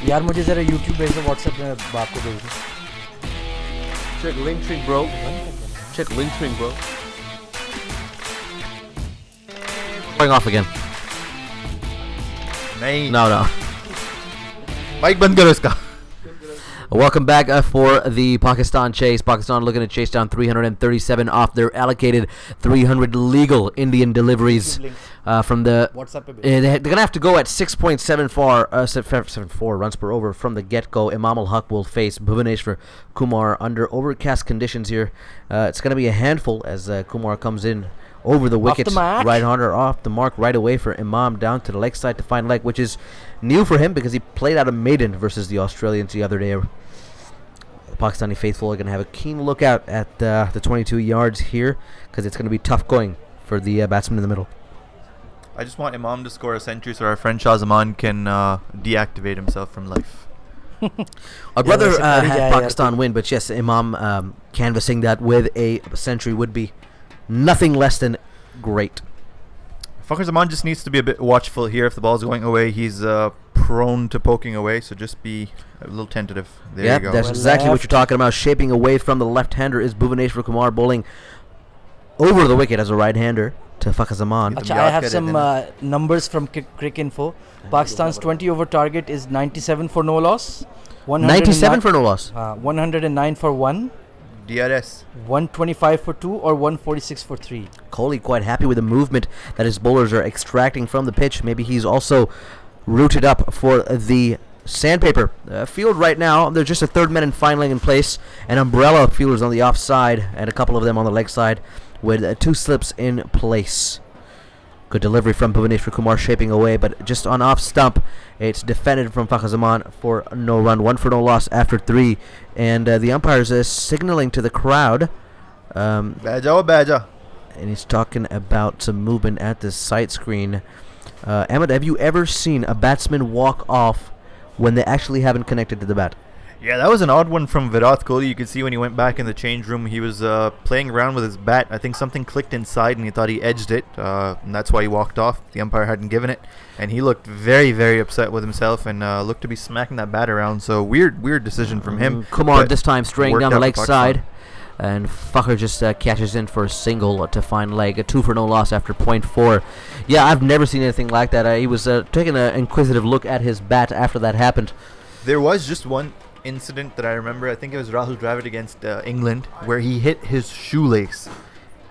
यार मुझे जरा YouTube भेज दो WhatsApp में बाप को भेज दो Check Linktree, bro. Check Linktree, bro. Going off again. नहीं No. माइक बंद करो इसका. Welcome back for the Pakistan chase. Pakistan looking to chase down 337 off their allocated 300 legal Indian deliveries from the. WhatsApp पे भेज They're going to have to go at 6.74 runs per over from the get-go. Imam Al-Haq will face Bhuvaneshwar Kumar under overcast conditions here. It's going to be a handful as Kumar comes in over the wicket. mark. Right-hander off the mark right away for Imam down to the leg side to find leg, which is new for him because he played out a maiden versus the Australians the other day. The Pakistani faithful are going to have a keen look out at the 22 yards here because it's going to be tough going for the batsman in the middle. I just want Imam to score a century so our friend Shah Zaman can deactivate himself from life. I'd rather वैसे कर ही have जाए यार Pakistan win, but yes, Imam canvassing that with a century would be nothing less than great. Fakhar Zaman just needs to be a bit watchful here. If the ball's going away, he's prone to poking away, so just be a little tentative. There Yep, you go. that's Well exactly what left. you're talking about. Shaping away from the left-hander is Bhuvaneshwar Kumar bowling over the wicket as a right-hander to Fakhar Zaman. It's अच्छा, I have some numbers from Crick Info. Pakistan's 20 over target is 97 for no loss. 97 for no loss. 109 for 1, DRS. 125 for 2 or 146 for 3. Kohli quite happy with the movement that his bowlers are extracting from the pitch. Maybe he's also rooted up for the sandpaper. Field right now, there's just a third man in fine leg in place. An umbrella of fielders on the offside and a couple of them on the leg side with two slips in place. Good delivery from Bhuvaneshwar Kumar shaping away, but just on off stump, it's defended from Fakhar Zaman for no run. 1 for no loss after 3. And the umpire's signaling to the crowd. Baja, Baja. And he's talking about some movement at the sight screen. Ahmed, have you ever seen a batsman walk off when they actually haven't connected to the bat? Yeah, that was an odd one from Virat Kohli. You could see when he went back in the change room, he was playing around with his bat. I think something clicked inside and he thought he edged it, and that's why he walked off. The umpire hadn't given it, and he looked very, very upset with himself and looked to be smacking that bat around. So weird decision from him. Kumar but this time straying worked down the out for leg Pakistan. side. And Fakhar just catches in for a single to find leg. A 2 for no loss after .4. Yeah, I've never seen anything like that. He was taking an inquisitive look at his bat after that happened. There was just one incident that I remember. I think it was Rahul Dravid against England, where he hit his shoelace,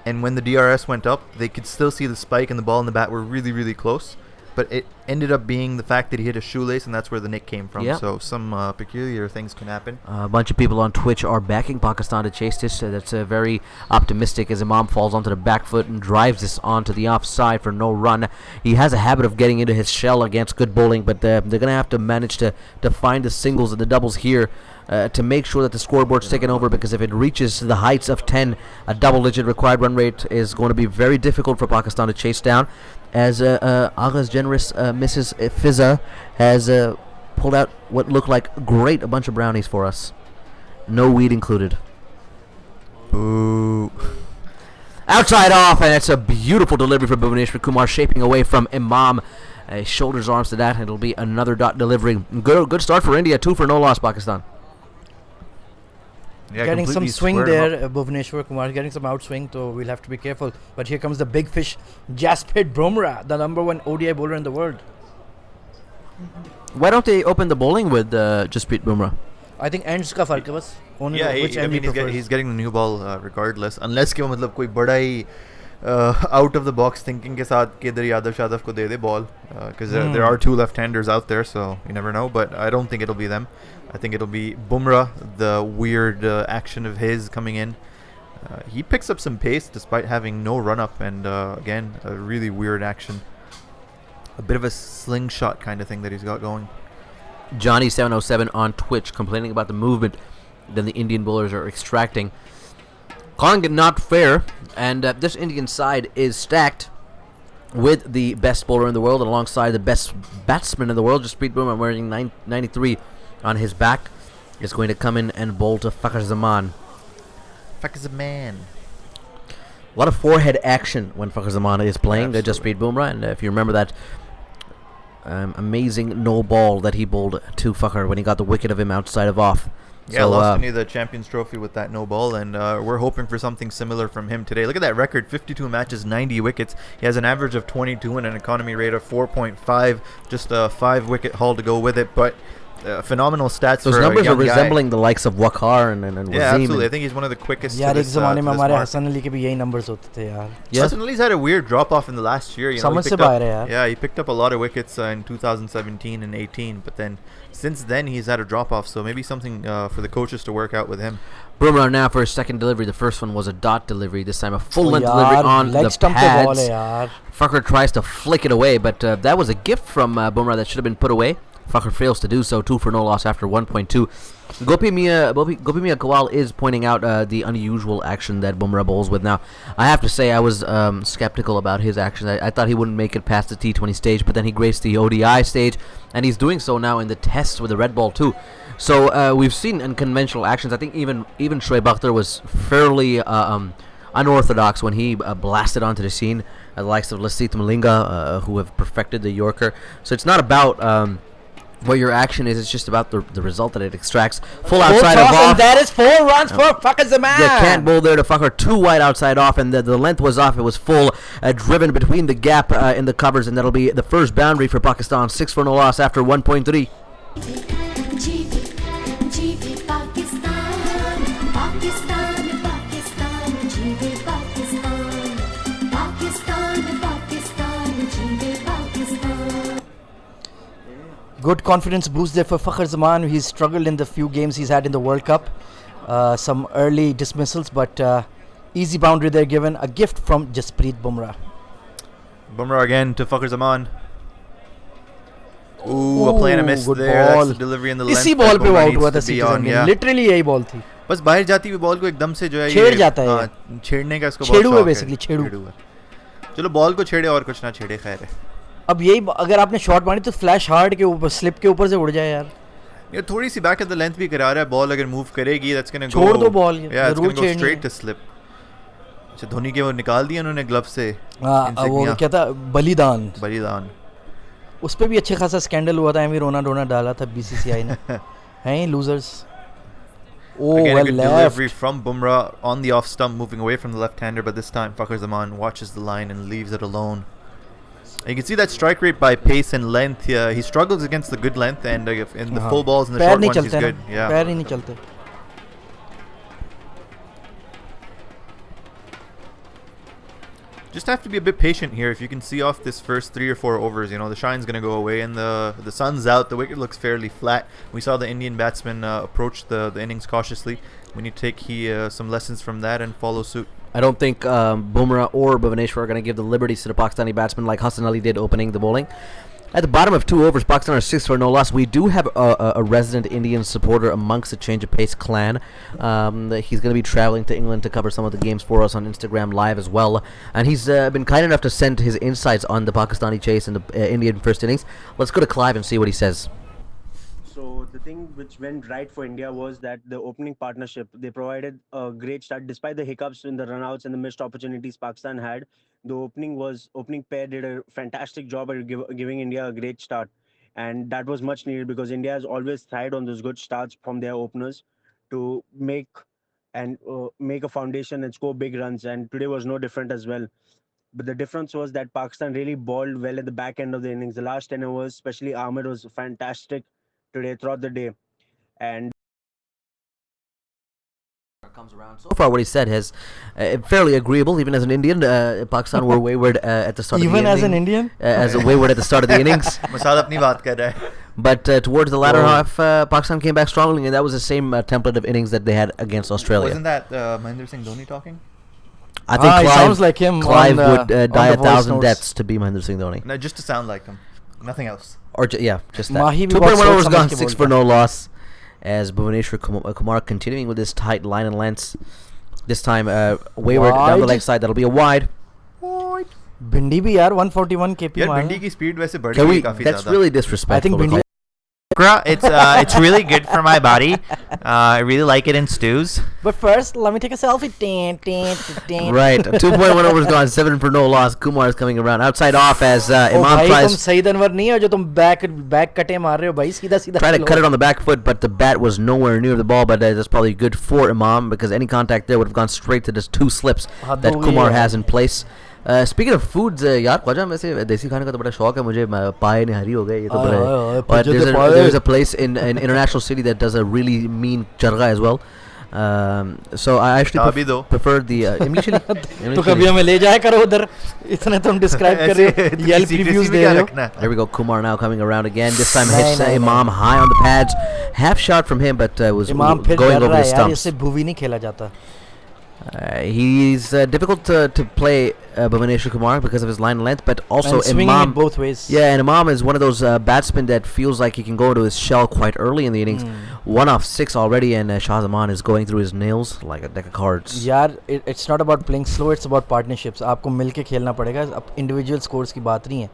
and when the DRS went up, they could still see the spike and the ball and the bat were really, really close. But it ended up being the fact that he hit his shoelace, and that's where the nick came from. Yep. So some peculiar things can happen. A bunch of people on Twitch are backing Pakistan to chase this. That's very optimistic as Imam falls onto the back foot and drives this onto the offside for no run. He has a habit of getting into his shell against good bowling, but they're going to have to manage to find the singles and the doubles here to make sure that the scoreboard's taken over, because if it reaches the heights of 10, a double-digit required run rate is going to be very difficult for Pakistan to chase down. As Agha's generous Mrs. Fizza has pulled out what looked like a bunch of brownies for us. No weed included. Boo. Outside off, and it's a beautiful delivery from Bhuvaneshwar Kumar shaping away from Imam. Shoulders, arms to that, and it'll be another dot delivery. Good start for India. 2 for no loss, Pakistan. Yeah, Getting some completely swing squared him there, up. Bhuvaneshwar Kumar getting some outswing, so we'll have to be careful. But here comes the big fish, Jasprit Bumrah, the number 1 ODI bowler in the world. Why don't they open the bowling with Jasprit Bumrah? I think ends का फर्क है बस. Only Yeah, which I end mean, he prefers. he's getting the new ball regardless. Unless कि वो मतलब कोई बड़ा ही out of the box thinking के साथ कि इधर Yadav को दे दे ball, because there are 2 left-handers out there, so you never know. But I don't think it'll be them. I think it'll be Bumrah. The weird action of his coming in. He picks up some pace despite having no run-up, and again, a really weird action. A bit of a slingshot kind of thing that he's got going. Johnny707 on Twitch complaining about the movement that the Indian bowlers are extracting. Calling it not fair, and this Indian side is stacked with the best bowler in the world and alongside the best batsman in the world. Jasprit Bumrah wearing 93 on his back is going to come in and bowl to Fakhar Zaman. Fakhar Zaman. A lot of forehead action when Fakhar Zaman is playing Absolutely. Jasprit Bumrah, and if you remember that amazing no ball that he bowled to Fakhr when he got the wicket of him outside of off. Yeah, lost India the Champions Trophy with that no ball, and we're hoping for something similar from him today. Look at that record, 52 matches, 90 wickets. He has an average of 22 and an economy rate of 4.5, just a 5-wicket haul to go with it, but phenomenal stats. Those for numbers a young are resembling the likes of Waqar and Wasim. Yeah, absolutely. I think he's one of the quickest. यार एक ज़माने में हमारे mark. Hasan Ali के भी यही numbers होते थे यार. Hassan Ali's had a weird drop off in the last year. You know, समझ he से picked up, बाहर है यार. yeah, he picked up a lot of wickets in 2017 and 18, but then since then he's had a drop off. So maybe something for the coaches to work out with him. Bumrah now for his second delivery. The first one was a dot delivery. This time a full-length यार, delivery on leg the stump पे ball है pads. यार. Fakhr tries to flick it away, but that was a gift from Bumrah that should have been put away. Fakhr fails to do so. 2 for no loss after 1.2. Gopi Mia Kawal is pointing out the unusual action that Bumrah bowls with. Now, I have to say I was skeptical about his action. I thought he wouldn't make it past the T20 stage, but then he graced the ODI stage, and he's doing so now in the tests with the red ball too. So we've seen unconventional actions. I think even Shoaib Akhtar was fairly unorthodox when he blasted onto the scene. The likes of Lasith Malinga, who have perfected the Yorker. So it's not about what your action is, it's just about the result that it extracts. Full outside of off. And that is 4 runs for Fakhr Zaman. You can't bowl there to Fakhr. 2 wide outside off, and the length was off. It was full, driven between the gap in the covers, and that'll be the first boundary for Pakistan. 6 for no loss after 1.3. Good confidence boost there for Fakhr Zaman. He's struggled in the few games he's had in the World Cup. Some early dismissals, but easy boundary there given. A gift from Jasprit Bumrah. Bumrah again to Fakhr Zaman. Ooh, a play and a miss good there. ball. That's the delivery in the length. इसी ball पे out हुआ था CJ season में. Literally यही ball थी. बस बाहर जाती हुई बॉल को एकदम से जो है छेड़ जाता है. हाँ, छेड़ने का इसको छेड़ू बहुत है शौक basically, छेड़ू. है. चलो बॉल को छेड़े और कुछ ना छेड़े, खैर है. अब यही अगर आपने शॉट मारी तो फ्लैश हार्ड के ऊपर स्लिप के ऊपर से उड़ जाए यार. ये थोड़ी सी बैक एट द लेंथ भी करा रहा है. बॉल अगर मूव करेगी दैट्स गोना गो. छोड़ दो बॉल. या it's gonna go straight to slip. अच्छा, धोनी के वो निकाल दिया उन्होंने ग्लव से. हां, वो क्या था, बलिदान. उस पे भी अच्छे खासा स्कैंडल हुआ था. एमी रोना डाला था बीसीसीआई ने. हैं losers. Oh, again, well a good left. delivery from Bumrah on the off stump, moving away from the left-hander, but this time Fakhr Zaman watches the line and leaves it alone. And you can see that strike rate by pace and length. He struggles against the good length, and in the full balls and the short ones, he's good. Yeah. पैर ही नहीं चलते. Just have to be a bit patient here. If you can see off this first 3 or 4 overs, you know, the shine's going to go away and the sun's out. The wicket looks fairly flat. We saw the Indian batsman approach the innings cautiously. We need to take some lessons from that and follow suit. I don't think Bumrah or Bhuvaneshwar are going to give the liberties to the Pakistani batsmen like Hassan Ali did opening the bowling. At the bottom of 2 overs, Pakistan are 6 for no loss. We do have a resident Indian supporter amongst the Change of Pace clan. He's going to be traveling to England to cover some of the games for us on Instagram Live as well. And he's been kind enough to send his insights on the Pakistani chase and the Indian first innings. Let's go to Clive and see what he says. So the thing which went right for India was that the opening partnership, they provided a great start despite the hiccups in the runouts and the missed opportunities Pakistan had. The opening pair did a fantastic job at giving India a great start, and that was much needed because India has always thrived on those good starts from their openers to make a foundation and score big runs, and today was no different as well. But the difference was that Pakistan really bowled well at the back end of the innings. The last 10 overs, especially Ahmed, was fantastic today throughout the day, and comes around. So far, what he said is fairly agreeable. Even as an Indian, Pakistan were wayward at the start. Even of the as inning, an Indian, as wayward at the start of the innings. Masad apni baat kar raha hai. But towards the latter half, Pakistan came back strongly, and that was the same template of innings that they had against Australia. Wasn't that Mahendra Singh Dhoni talking? I think he sounds like him. Clive would die the 1,000 voice deaths to be Mahendra Singh Dhoni. No, just to sound like him. Nothing else. Or just that. Mahi 2.1 भी बहुत overs सोच gone, समझ के 6 बोलता for है. no loss. As Bhuvaneshwar Kumar continuing with this tight line and lengths. This time wayward down the leg side. That'll be a wide. भिंडी भी यार 141 kp यार मारा. भिंडी की स्पीड वैसे बढ़ Can गई we? काफी That's ज्यादा. really I disrespectful. think भिंडी okra. It's really good for my body. I really like it in stews. But first, let me take a selfie. Tin, tin, tin. Right, 2.1 overs gone, 7 for no loss. Kumar is coming around outside off as O Imam भाई तुम tries Saeed Anwar नहीं हो जो तुम back कटे मार रहे हो भाई सीधा सीधा trying to Khelo. cut it on the back foot, but the bat was nowhere near the ball. But that's probably good for Imam because any contact there would have gone straight to just 2 slips हाँ, that दो Kumar ये has है। in place. Speaking of foods, यार ख्वाजा वैसे देसी खाने का तो बड़ा शौक है मुझे पाए निहारी हो गए ये तो आए, बड़ा आए, है आए, but भुज्जे तो there's पाए। a place in International City that does a really mean charga as well. So I actually अभी दो। prefer the Imli chili. तो कभी हमें ले जाया करो उधर इतने तुम डिस्क्राइब कर रहे हो येल्प रिव्यूज दे रहे हो। There we go, Kumar now coming around again. This time नहीं, hits नहीं, Imam high on the pads. Half shot from him, but was इमाम फिर going डर over रहा the है यार stumps. इससे भूवी नहीं खेला जाता। He's difficult to play Bhuvaneshwar Kumar because of his line length, but also And swinging Imam. it both ways. Yeah, and Imam is one of those batsmen that feels like he can go into his shell quite early in the innings. 1 off 6 already, and Shah Zaman is going through his nails like a deck of cards. यार it's not about playing slow, it's about partnerships. आपको मिलके खेलना पड़ेगा, अब individual scores की बात नहीं है।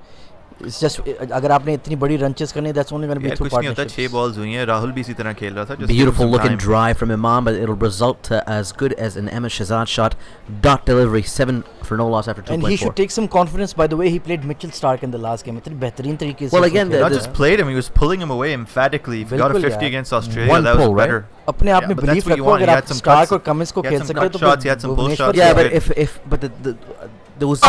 It's just अगर आपने इतनी बड़ी रन चेस करनी है, that's only going to be यार through कुछ नहीं होता, partnerships. 6 balls हुई हैं, राहुल भी इसी तरह खेल रहा था. Just give him Beautiful some looking time. drive from Imam, but it'll result as good as an Ahmed Shahzad shot. Dot delivery, 7 for no loss after 2.4. And he should take some confidence by the way he played Mitchell Stark in the last game. इतनी बेहतरीन तरीके से Well, उसने again, खेला। Not just played him, he was pulling him away emphatically. If he got a बिल्कुल 50 यार। against Australia, One that was pull, right? better. अपने आप Yeah, में but that's belief what you रखो want. अगर He आप had some Stark cuts. और Cummins को He had खेल some सकते हो cut तो shots, he had some pull Bhubaneswar shots. Yeah, Good. but there was so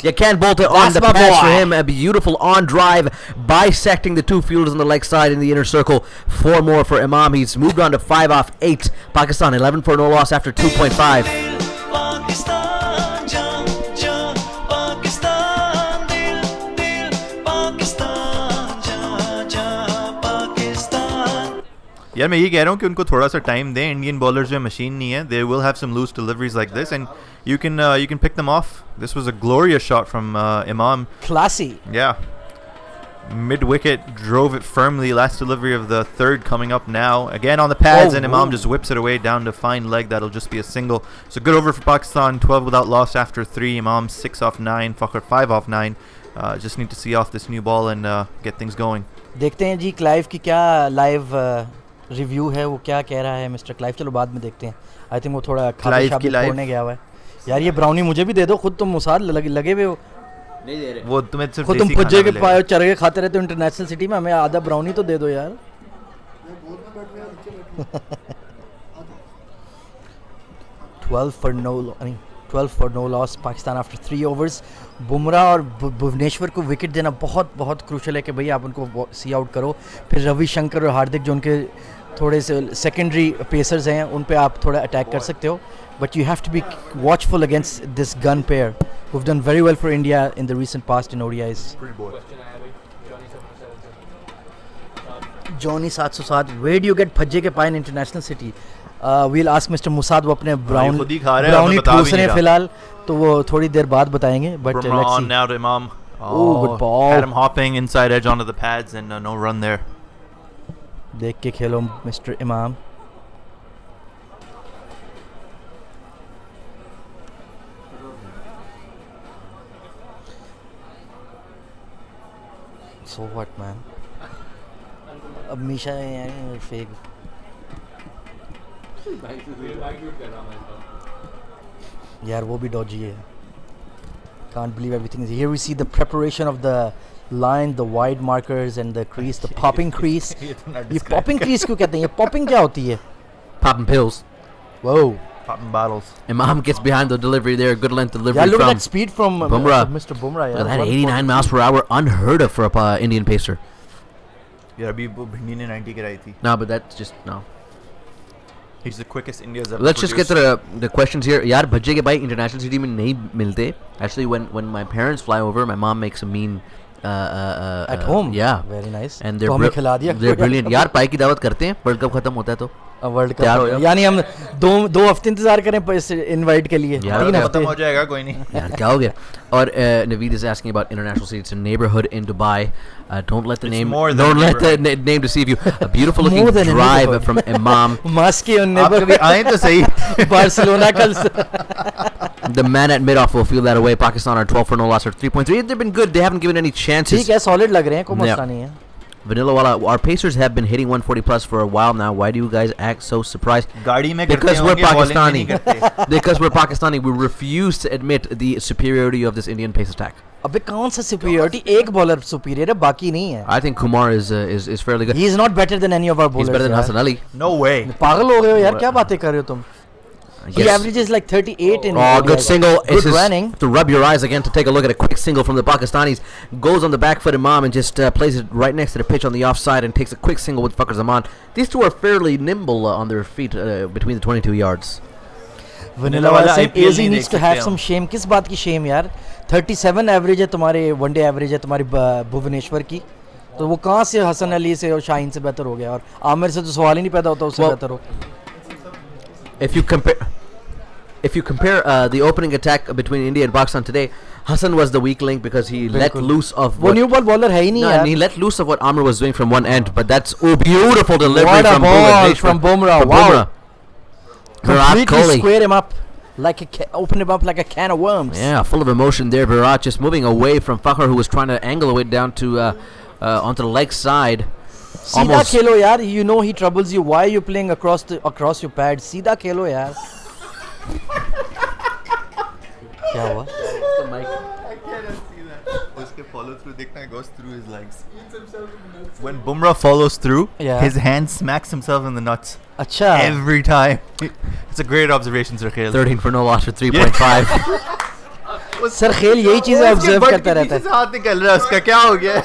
you can't bolt it on That's the my pass for boy. him. A beautiful on drive, bisecting the 2 fielders on the leg side in the inner circle. 4 more for Imam. He's moved on to 5 off 8. Pakistan 11 for no loss after 2.5. Pakistan जान जान पाकिस्तान दिल दिल पाकिस्तान जान जान पाकिस्तान यार मैं ये कह रहा हूँ कि उनको थोड़ा सा टाइम दें. इंडियन बॉलर्स जो मशीन नहीं है, they will have some loose deliveries like this and you can pick them off. This was a glorious shot from Imam. classy. Yeah. Mid wicket, drove it firmly. Last delivery of the third coming up now. Again on the pads, Oh, and Imam whoa. just whips it away down to fine leg. That'll just be a single. So good over for Pakistan. 12 without loss after 3. Imam 6 off 9. Fakhr 5 off 9. Just need to see off this new ball and get things going. देखते हैं जी Clive की क्या live review है, वो क्या कह रहा है मिस्टर क्लाइव। चलो बाद में देखते हैं। आई थिंक वो थोड़ा खाते क्लाइव की शाबे live? छोड़ने गया हुआ है। यार ये ब्राउनी मुझे भी दे दो, खुद तुम मुसाद लगे हुए हो, वो तुम्हें सिर्फ खुद तुम देसी फुज्जे खाना के मिलेगा. पाए चरगे खाते रहते हो इंटरनेशनल सिटी में, हमें आधा ब्राउनी तो दे दो यार। Twelve for no loss Pakistan after 3 overs. Bumrah और भुवनेश्वर को विकेट देना बहुत बहुत क्रूशल है कि भाई आप उनको सी आउट करो। फिर रविशंकर और हार्दिक जो उनके थोड़े से सेकेंडरी पेसर्स हैं उन पे आप थोड़ा अटैक कर सकते हो, but you have to be watchful against this gun pair who've done very well for India in the recent past in ODIs. Johnny 707, where do you get भज्जे के पाए in international city? We'll ask Mr. Musad, वो अपने खुद ही खा रहे हैं, brownie हमें बता भी ठूस रहे नहीं हैं रहा. फिलहाल, तो वो थोड़ी देर बाद बताएंगे, but Bumrah let's on see. now to Imam. Ooh, good ball. Had him hopping inside edge onto the pads and no run there. देख के खेलो Mr. Imam. So what, man? अब मीशा फेक यार वो भी डॉजी है. Can't believe everything is here. We see the preparation of the line, the wide markers and the crease, the popping crease. ये popping crease क्यों कहते हैं? ये popping क्या होती है? Popping pills. Whoa. Popping bottles. Imam gets behind the delivery there. Good length delivery Yeah, look at from that speed from Bumrah. Mr. Bumrah. Look at that 89 miles per hour. Unheard of for a Indian pacer. यार अभी वो भिंडी ने 90 कराई थी. No, but that's just no. He's the quickest India's ever Let's just get produced. to the questions here. यार भज्जे के भाई इंटरनेशनल सिटी में नहीं मिलते. Actually, when my parents fly over, my mom makes a mean At home. Yeah. Very nice. And तो हमें खिला दिया. they're brilliant. यार पाई की दावत करते हैं. वर्ल्ड कप खत्म होता है तो. वर्ल्ड तैयार हो कप जाओ. यानी हम दो हफ्ते इंतजार करें इस इनवाइट के लिए. यार, 3 खत्म हफ्ते. खत्म हो जाएगा कोई नहीं. यार क्या हो गया? और Naveed is asking about international city. It's a neighborhood in Dubai. Don't let the It's name more than don't a let the name deceive you. A beautiful looking More than a drive neighborhood. from Imam. मास्की और आप कभी आए तो सही. Barcelona कल The man at mid-off will feel that away. Pakistan are 12 for no loss or 3.3. They've been good. They haven't given any chances. ठीक है, solid लग रहे हैं, कोई Yeah. मसला नहीं है. Vanilla Wala, our Pacers have been hitting 140 plus for a while now. Why do you guys act so surprised? गाड़ी में Because करते we're होंगे, bowling में नहीं Pakistani. करते. Because we're Pakistani, we refuse to admit the superiority of this Indian pace attack. अबे कौन सा superiority? एक bowler superior है, बाकी नहीं है. I think Kumar is fairly good. He is not better than any of our bowlers. He's better than यार. Hassan Ali. No way. पागल हो गए हो यार, क्या बातें कर रहे हो तुम? He Yes. averages like 38 in. Oh, good like, single. Good It's just running. to rub your eyes again to take a look at a quick single from the Pakistanis. Goes on the back foot Imam and just plays it right next to the pitch on the offside and takes a quick single with Fakhar Zaman. These two are fairly nimble on their feet between the 22 yards. Vanilla वाला Wala saying IPL AZ नहीं needs देख to have सकते some shame. किस बात की shame यार? 37 average है तुम्हारे, वनडे एवरेज है तुम्हारी भुवनेश्वर की, तो वो कहाँ से हसन अली से और शाहीन से बेहतर हो गया? और आमिर से तो सवाल ही नहीं पैदा होता उससे बेहतर हो. If you compare the opening attack between India and Pakistan today, Hassan was the weak link because he let loose of वो न्यू बॉल बॉलर है ही नहीं No, यार. and he let loose of what Amr was doing from one end, but that's beautiful delivery What a from ball Bhuvanesh from Bumrah. from Wow. Bumrah. Virat Completely Kohli. square him up like open him up like a can of worms. Yeah, full of emotion there. Virat just moving away from Fakhar, who was trying to angle it down to onto the leg side. सीधा Almost. खेलो यार. You know he troubles you. Why are you playing across your pad? सीधा खेलो यार. क्या हुआ? उसके follow through देखना, goes through his legs. When Bumrah follows through, Yeah. his hand smacks himself in the nuts अच्छा. every time. It's a great observation, Sarkhail. 13 for no loss for 3.5. Sir खेल यही चीजें ऑब्जर्व करता रहता है. हाथ निकल रहा है उसका, क्या हो गया?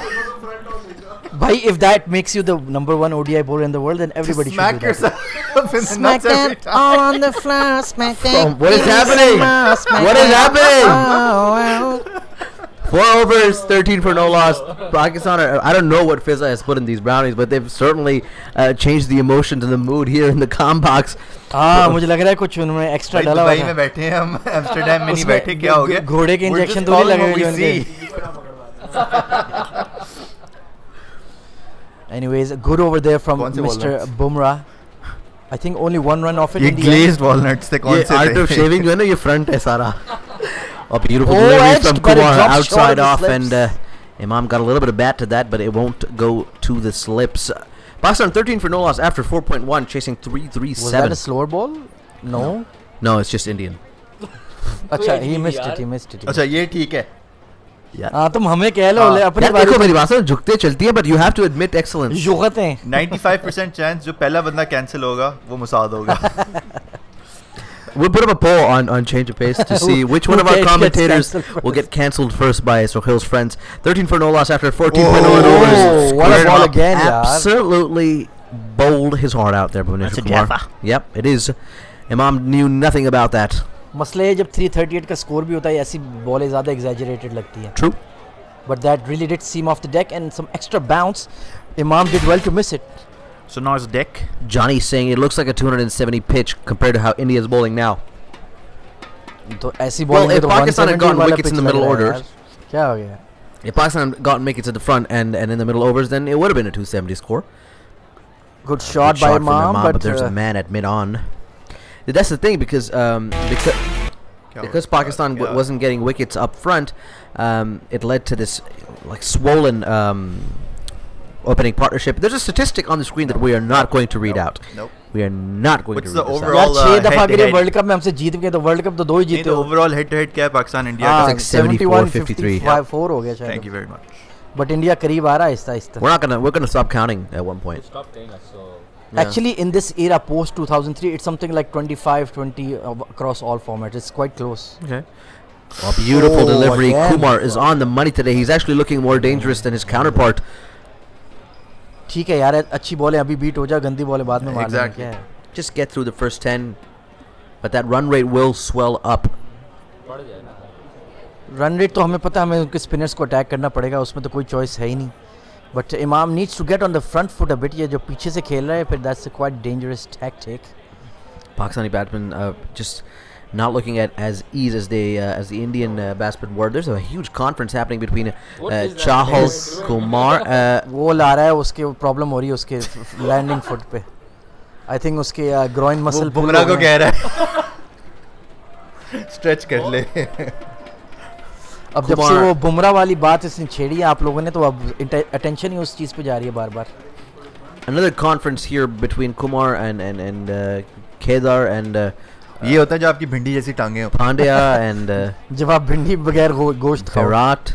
भाई, if that makes you the number one ODI bowler in the world, then everybody should Smack do that. yourself in the Smack nuts every that time. on the floor, smack that. What is happening? What is happening? 4 overs, 13 for no loss. Pakistan, I don't know what Fizza has put in these brownies, but they've certainly changed the emotions and the mood here in the com box. हाँ, मुझे लग रहा है कुछ उन्होंने extra भाई डाला हुआ दुबई में था. बैठे हैं हम, एम्स्टर्डम में नहीं उसमें बैठे, क्या हो गया? घोड़े के We're इंजेक्शन just तो नहीं calling लगे what we हुए उनके. see. Anyways, good over there from कौन से Mr. walnuts? Bumrah. I think only one run off it. ये in the end. glazed walnuts थे, कौन ये से art of थे? shaving जो है ना, ये front है सारा. A beautiful Oh, delivery edged, from but it Kumar drops short outside of the off, slips. and Imam got a little bit of bat to that, but it won't go to the slips. Pakistan 13 for no loss after 4.1, chasing Was that 337. a slower ball? No. No, it's just Indian. अच्छा, he missed it. He missed it. अच्छा ये ठीक है. हाँ, तुम हमें कह लो, हाँ, ले अपनी यार देखो मेरी बात सुनो, झुकते चलती है, but you have to admit excellence. जुगतें. 95% chance जो पहला बंदा कैंसिल होगा वो मुसाद होगा. We'll put up a poll on Change of Pace to see which one Who of our gets commentators cancelled will get cancelled first by Sohail's friends. 13 for no loss after 14 Oh, for no overs. what a Squared ball up. again, yaar. Absolutely bowled his heart out there, Bhuvanesh That's a Kumar. Jaffa. Yep, it is. Imam knew nothing about that. मसला है जब 338 का score भी होता है, ऐसी बॉलें ज़्यादा exaggerated लगती हैं. True. But that really did seem off the deck and some extra bounce. Imam did well to miss it. So now it's deck. Johnny saying it looks like a 270 pitch compared to how India is bowling now. तो ऐसी Well, bowling if Pakistan had gotten wickets in the middle orders, क्या हो गया? if Pakistan had gotten wickets at the front and in the middle overs, then it would have been a 270 score. Good shot Good by shot from Imam, but there's a man at mid-on. That's the thing because Pakistan wasn't getting wickets up front, it led to this like swollen opening partnership. There's a statistic on the screen that we are not going to read out. Nope. We are not going What's to read the this out. overall- यार 6 दफा head to अगर ये head. World cup में हमसे जीत गए तो world cup तो 2 ही नहीं जीते तो हो. ओवरऑल हेड टू हेड क्या है पाकिस्तान इंडिया हाँ, का? like 74, 53. 54 हो गया शायद. Thank you very much. But India करीब आ रहा है Aahista Aahista. We're gonna stop counting at one point. Yeah. Actually, in this era post 2003, it's something like 25-20 across all formats. It's quite close. Okay. A beautiful Oh, delivery. again. Kumar is on the money today. He's actually looking more dangerous than his counterpart. ठीक है यार, अच्छी ball है, अभी beat हो जा, गंदी ball है बाद में मार लेंगे. Exactly. क्या है? Just get through the first 10, but that run rate will swell up. Run rate तो हमें पता है, हमें उनके स्पिनर्स को अटैक करना पड़ेगा, उसमें तो कोई चॉइस है ही नहीं. But Imam needs to get on the front foot a bit. ये जो पीछे से खेल रहा है फिर, that's a quite dangerous tactic. Pakistani batsmen just not looking at as ease as the Indian batsmen were. There's a huge conference happening between Chahal, Kumar. वो ला रहा है, उसके प्रॉब्लम हो रही है उसके लैंडिंग फुट पे. आई थिंक उसके ग्रोइन वो मसल बुमराह को कह रहा है स्ट्रेच कर ले. अब जब से वो बुमराह वाली बात इसने छेड़ी है आप लोगों ने तो अब अटेंशन ही उस चीज़ पे जा रही है बार बार. Another conference here between Kumar and Kedar and ये होता है जो आपकी भिंडी जैसी टांगे हो. Pandya and जब आप भिंडी बगैर गोश्त खाओ. Virat.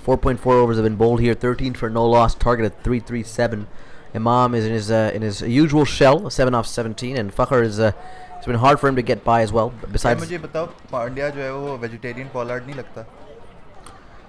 4.4 overs have been bowled here. 13 for no loss. Target at 337. Imam is in his usual shell, 7 off 17, and Fakhr is it's been hard for him to get by as well. क्या Besides, मुझे बताओ पांड्या जो है वो vegetarian Pollard नहीं लगता?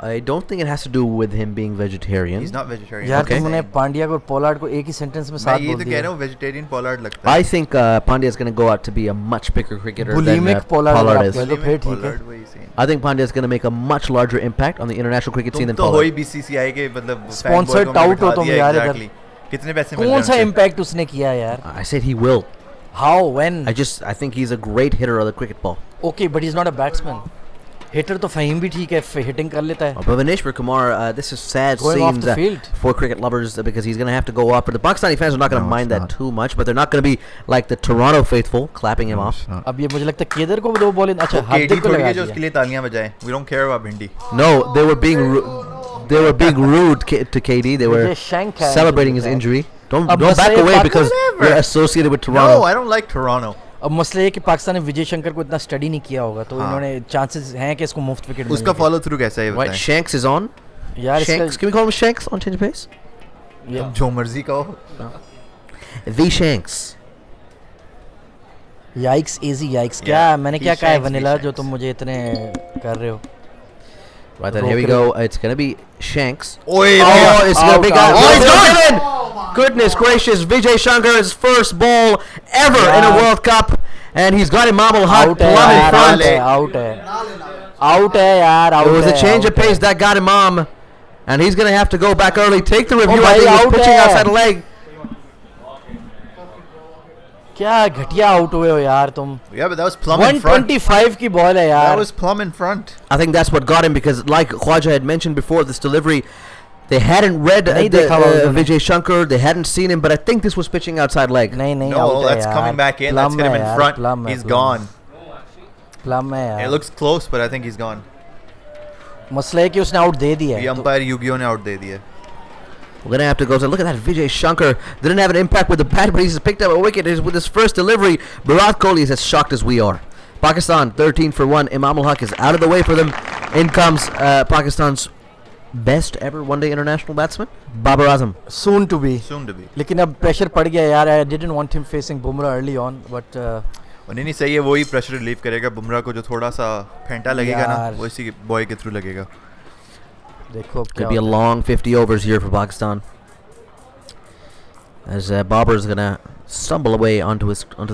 I don't think it has to do with him being vegetarian. He's not vegetarian. यार Okay. तुमने पांड्या को और पोलार्ड को एक ही सेंटेंस में मैं साथ ये बोल तो कह दिया. रहा हूँ वेजिटेरियन पॉलार्ड लगता है. I think Pandya is going to go out to be a much bigger cricketer than बुलीमिक पोलार्ड Pollard आप is. कह लो फिर ठीक है. Pollard वही same. I think Pandya is going to make a much larger impact on the international cricket scene तुम than तो हो Pollard. ही बीसीसीआई के मतलब Sponsored fanboy को tout हो बिठा तुम दिया यार इधर. exactly. कितने पैसे मिल रहे कौन हैं सा उनसे? इम्पैक्ट उसने किया यार? I said he will. How when? I think he's a great hitter of the cricket ball. Okay but he is not a batsman. Hitter तो फहीम भी ठीक है, हिटिंग कर लेता है. But Bhuvaneshwar Kumar, this is sad Going off scenes the field. for cricket lovers because he's going to have to go off. But the Pakistani fans are not going to No, mind it's that not. too much. But they're not going to be like the Toronto faithful clapping him off. अब ये मुझे लगता है केदर को दो ball अच्छा वो हार्दिक KD को थोड़ी लगा है जो दिया. उसके लिए तालियां बजाएं. We don't care about भिंडी. No, they were being rude to KD. They were मुझे शैंक है celebrating his मुझे लगता injury. Don't अब back मसला ये away बात- because Whatever. you're associated with No, Toronto. I don't like Toronto. है. अब मसला ये कि पाकिस्तान ने विजय शंकर को इतना स्टडी नहीं किया होगा तो हाँ. इन्होंने चांसेस हैं कि इसको मुफ्त विकेट उसका फॉलो थ्रू कैसा है ये Right, बताएं. Shanks is on. यार Shanks, इसका can we call him Shanks on change of pace? ये- जो मर्जी कहो. The Shanks. Yikes easy yikes क्या Yeah, मैंने he क्या कहा है shanks, he वनीला जो shanks. तुम मुझे इतने कर रहे हो. Right then, here we Broken. go. It's going to be Shanks. ओए Oh, it's going to be out. Oh, he's Oh, gone! Goodness gracious, Vijay Shankar's first ball ever in a Yeah. World Cup, and he's got Imam ul Haq out है plumb in यार, front. Out है out है out है यार It out was है, a change of out है. pace that got Imam, and he's going to have to go back early. Take the review. I भाई, think he was out pitching है. outside the leg. क्या घटिया out हुए हो यार तुम. Yeah, but that was plumb in front. 125 की ball है That यार. was plumb in front. I think that's what got him because, like Khwaja had mentioned before, this delivery, they hadn't read नहीं देखा हुआ उन्होंने. Vijay Shankar. They hadn't seen him, but I think this was pitching outside leg. नहीं नहीं No, out है that's यार. coming back in. Let's Plum get him है in यार, front. plum है, He's plum. gone. प्लम है It यार. looks close, but I think he's gone. मसला है कि उसने आउट दे दिया The है. तो umpire Yu-Gi-Oh ने out दे दिया. We're gonna have to go. So look at that. Vijay Shankar didn't have an impact with the bat, but he's picked up a wicket with his first delivery. Virat Kohli is as shocked as we are. Pakistan 13 for 1. Imam ul Haq is out of the way for them. In comes Pakistan's best ever one-day international batsman, Babar Azam. soon to be. Soon to be. लेकिन अब pressure पड़ गया यार. I didn't want him facing Bumrah early on, but और नहीं सही है वही प्रेशर रिलीव करेगा बुमराह को जो थोड़ा सा फेंटा लगेगा ना यार. वो इसी बॉय के थ्रू लगेगा. देखो अब क्या Could be a होता है. long 50 overs here for Pakistan. As Babar is gonna stumble away onto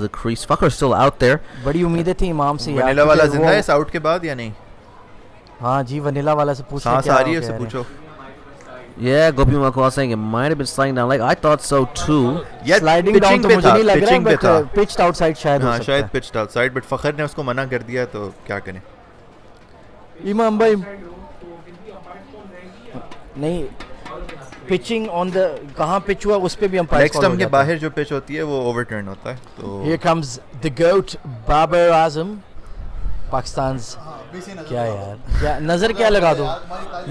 the crease. Fakhr's still out there. बड़ी उम्मीदें थी इमाम से यार. वनीला वाला क्योंकि जिंदा वो- है इस आउट के बाद या नहीं? हाँ जी वनीला वाला से पूछने सांस क्या आ रही है कह उससे रहे हैं. पूछो. Yeah, Gopi Makwa saying it might have been sliding down leg. I thought so too. यार स्लाइडिंग डाउन pitching तो पे मुझे था, नहीं लग रहा है pitching पे था. बट पिच्ड आउटसाइड शायद हो हाँ सकता शायद है. पिच्ड आउटसाइड बट फखर ने उसको मना कर दिया तो क्या करें. इमाम भाई नहीं पिचिंग ऑन द कहाँ पिच हुआ उस पे भी अंपायर लेग स्टंप के बाहर जो पिच होती है वो ओवरटर्न होता है तो हियर कम्स द गोट बाबर आजम. पाकिस्तान's क्या यार क्या नजर क्या लगा दो.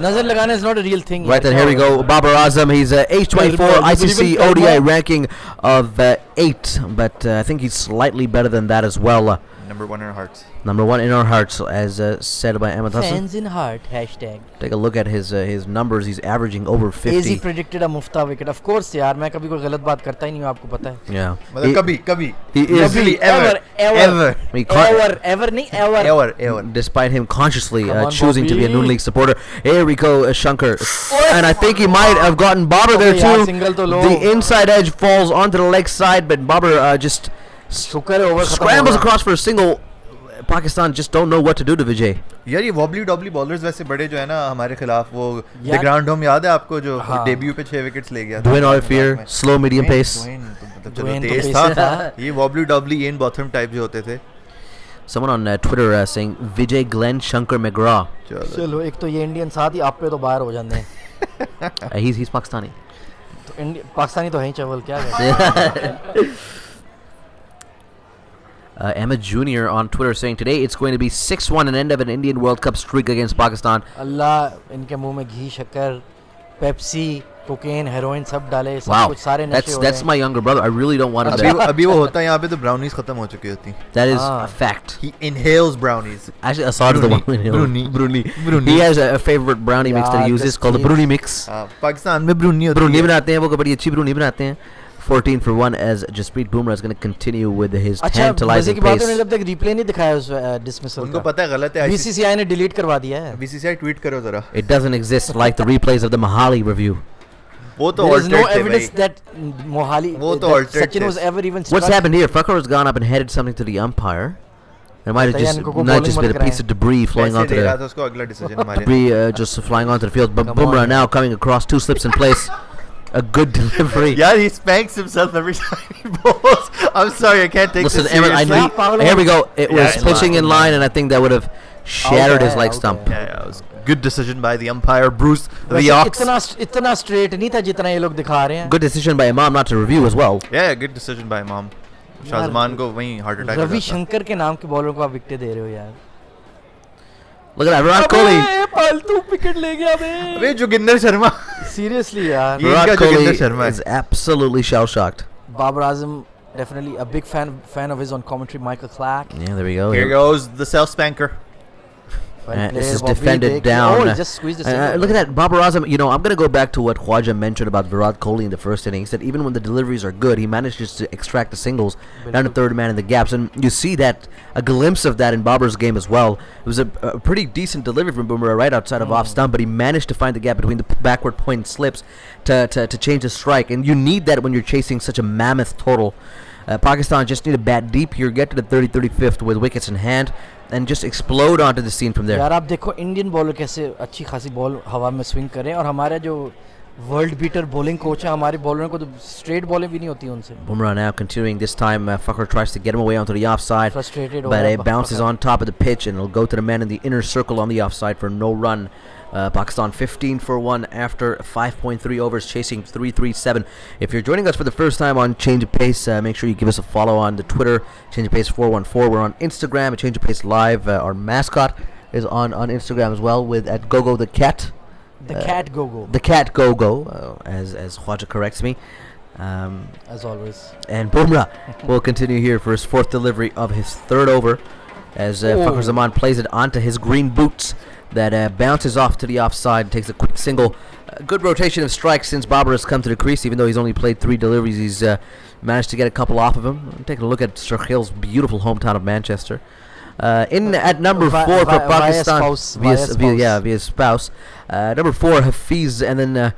नजर लगाना is not a real thing. Right then, here we go. Babar Azam. He's age 24 Well, ICC you believe ODI it? ranking of 8, but I think he's slightly better than that as well. number 1 in our hearts. Number 1 in our hearts, as said by Ahmed Hassan. Fans in heart hashtag. Take a look at his numbers. He's averaging over 50. Easy predicted a मुफ्ता wicket. Of course यार मैं कभी कोई गलत बात करता ही नहीं हूँ आपको पता है. Yeah. मतलब कभी कभी He is. Easily, ever ever He can't- ever नहीं ever. ever Despite him consciously Come on, choosing to be a Bobby. Noon League supporter. Here we go, Shankar. And I think he might have gotten Babar there अबे यार, too. single तो लो. The inside edge falls onto the leg side, but Babar just शुक्र है over scrambles across for a single. Pakistan just don't know what to do to Vijay. यार ये wobbly डॉबली bowlers वैसे बड़े जो है ना हमारे खिलाफ वो यार- ग्राउंड होम याद है आपको जो हाँ. डेब्यू पे 6 विकेट्स ले गया था. Dwayne Olivier, slow medium pace. मतलब चलो Dwayne तो तेज pace था. था. ये वॉबली डॉबली एन बॉथम टाइप जो होते थे. Someone on Twitter saying Vijay Glenn Shankar McGraw. चलो चलो एक तो ये इंडियन साथ ही आप पे तो बाहर हो जाते हैं. He's Pakistani. तो पाकिस्तानी तो है ही चवल क्या कहते हैं. Ahmed Jr. on Twitter saying today it's going to be 6-1, an end of an Indian World Cup streak against Pakistan. अल्लाह इनके मुंह में घी शक्कर पेप्सी कोकेन हेरोइन सब डाले सब Wow, कुछ सारे नशे हो that's my younger brother. I really don't want अभी him to. अभी वो होता है यहाँ पे तो ब्राउनीज खत्म हो चुकी होती. That is Ah. a fact. He inhales brownies. Actually, Assad is the one. Bruni. He has a favorite brownie mix that he Yeah, uses the called the schemes. Bruni mix. Pakistan में Bruny होती Bruny है. बनाते हैं वो बड़ी अच्छी Bruny बनाते हैं. 14 for 1 as Jasprit Bumrah is going to continue with his अच्छा मजे tantalizing की बात है pace. उन्होंने जब तक रिप्ले नहीं दिखाया उस डिसमिसल उनको का पता है गलत है. बीसीसीआई ने डिलीट करवा दिया है बीसीसीआई ट्वीट करो जरा. It doesn't exist like the replays of the Mahali review. वो तो there is no alternate थे evidence भाई. that Mohali वो तो that alternate Sachin थे. was ever even What's struck. happened here? Fakhar has gone up and headed something to the umpire. It might have बताइए just इनको को not bowling just मत been a piece कराएं. of debris flowing पैसे onto दे रहा the था उसको अगला डिसीजन हमारे. debris just flying onto the field. But Come Bumrah on. now coming across, two slips in place. A good delivery. Yeah, he spanks himself every time he bowls. I'm sorry, I can't take Listen, this Emmett, I seriously. know. Here we go. It Yeah, was it's pitching in line, and I think that would have shattered his है, leg out stump. है. Yeah, it was good decision by the umpire, Bruce the वैसे Ox. इतना straight नहीं था जितना ये लोग दिखा रहे हैं Good decision by Imam not to review as well. Yeah, good decision by Imam. Shahzaman को वहीं हार्ट अटैक रवि शंकर के नाम के बॉलर को आप विकेट दे रहे हो यार Look at that, Virat Kohli. अबे, फालतू विकेट ले गया बे अबे जोगिंदर शर्मा. सीरियसली यार ये Virat इनका जोगिंदर शर्मा Kohli है. is absolutely shell-shocked. Babar Azam definitely a big fan of his on commentary. Michael Clark. Yeah, there we go. Here goes the self spanker. This is defended down. Oh, he just squeezed the single. Look at that, Babar Azam. You know, I'm going to go back to what Khwaja mentioned about Virat Kohli in the first innings. That even when the deliveries are good, he manages to extract the singles down to third man in the gaps, and you see that a glimpse of that in Babar's game as well. It was a pretty decent delivery from Bumrah right outside of off stump, but he managed to find the gap between the backward point slips to change the strike, and you need that when you're chasing such a mammoth total. Pakistan just need to bat deep here, get to the 30-35th with wickets in hand, and just explode onto the scene from there. यार आप देखो Indian bowler कैसे अच्छी खासी ball हवा में swing करें और हमारे जो वर्ल्ड बीटर बॉलिंग कोच है हमारे बॉलरों को तो स्ट्रेट बॉलिंग भी नहीं होती उनसे Bumrah now continuing this time. Fakhar tries to get him away onto the offside, Frustrated हो but रहा it है bounces Fakhar. on top of the pitch and it'll go to the man in the inner circle on the offside for no run. Pakistan 15 for 1 after 5.3 overs, chasing 337. If you're joining us for the first time on Change of Pace, make sure you give us a follow on the Twitter, Change of Pace 414. We're on Instagram at Change of Pace Live. Our mascot is on Instagram as well with at Gogo the Cat. The cat go The Cat Gogo, as Khwaja corrects me. as always. And Bumrah will continue here for his fourth delivery of his third over as Fakhar Zaman plays it onto his green boots that bounces off to the offside and takes a quick single. Good rotation of strikes since Babar has come to the crease. Even though he's only played 3 deliveries, he's managed to get a couple off of him. Taking a look at Shahil's beautiful hometown of Manchester. At number 4 for Pakistan via spouse. Number 4 Hafiz, and then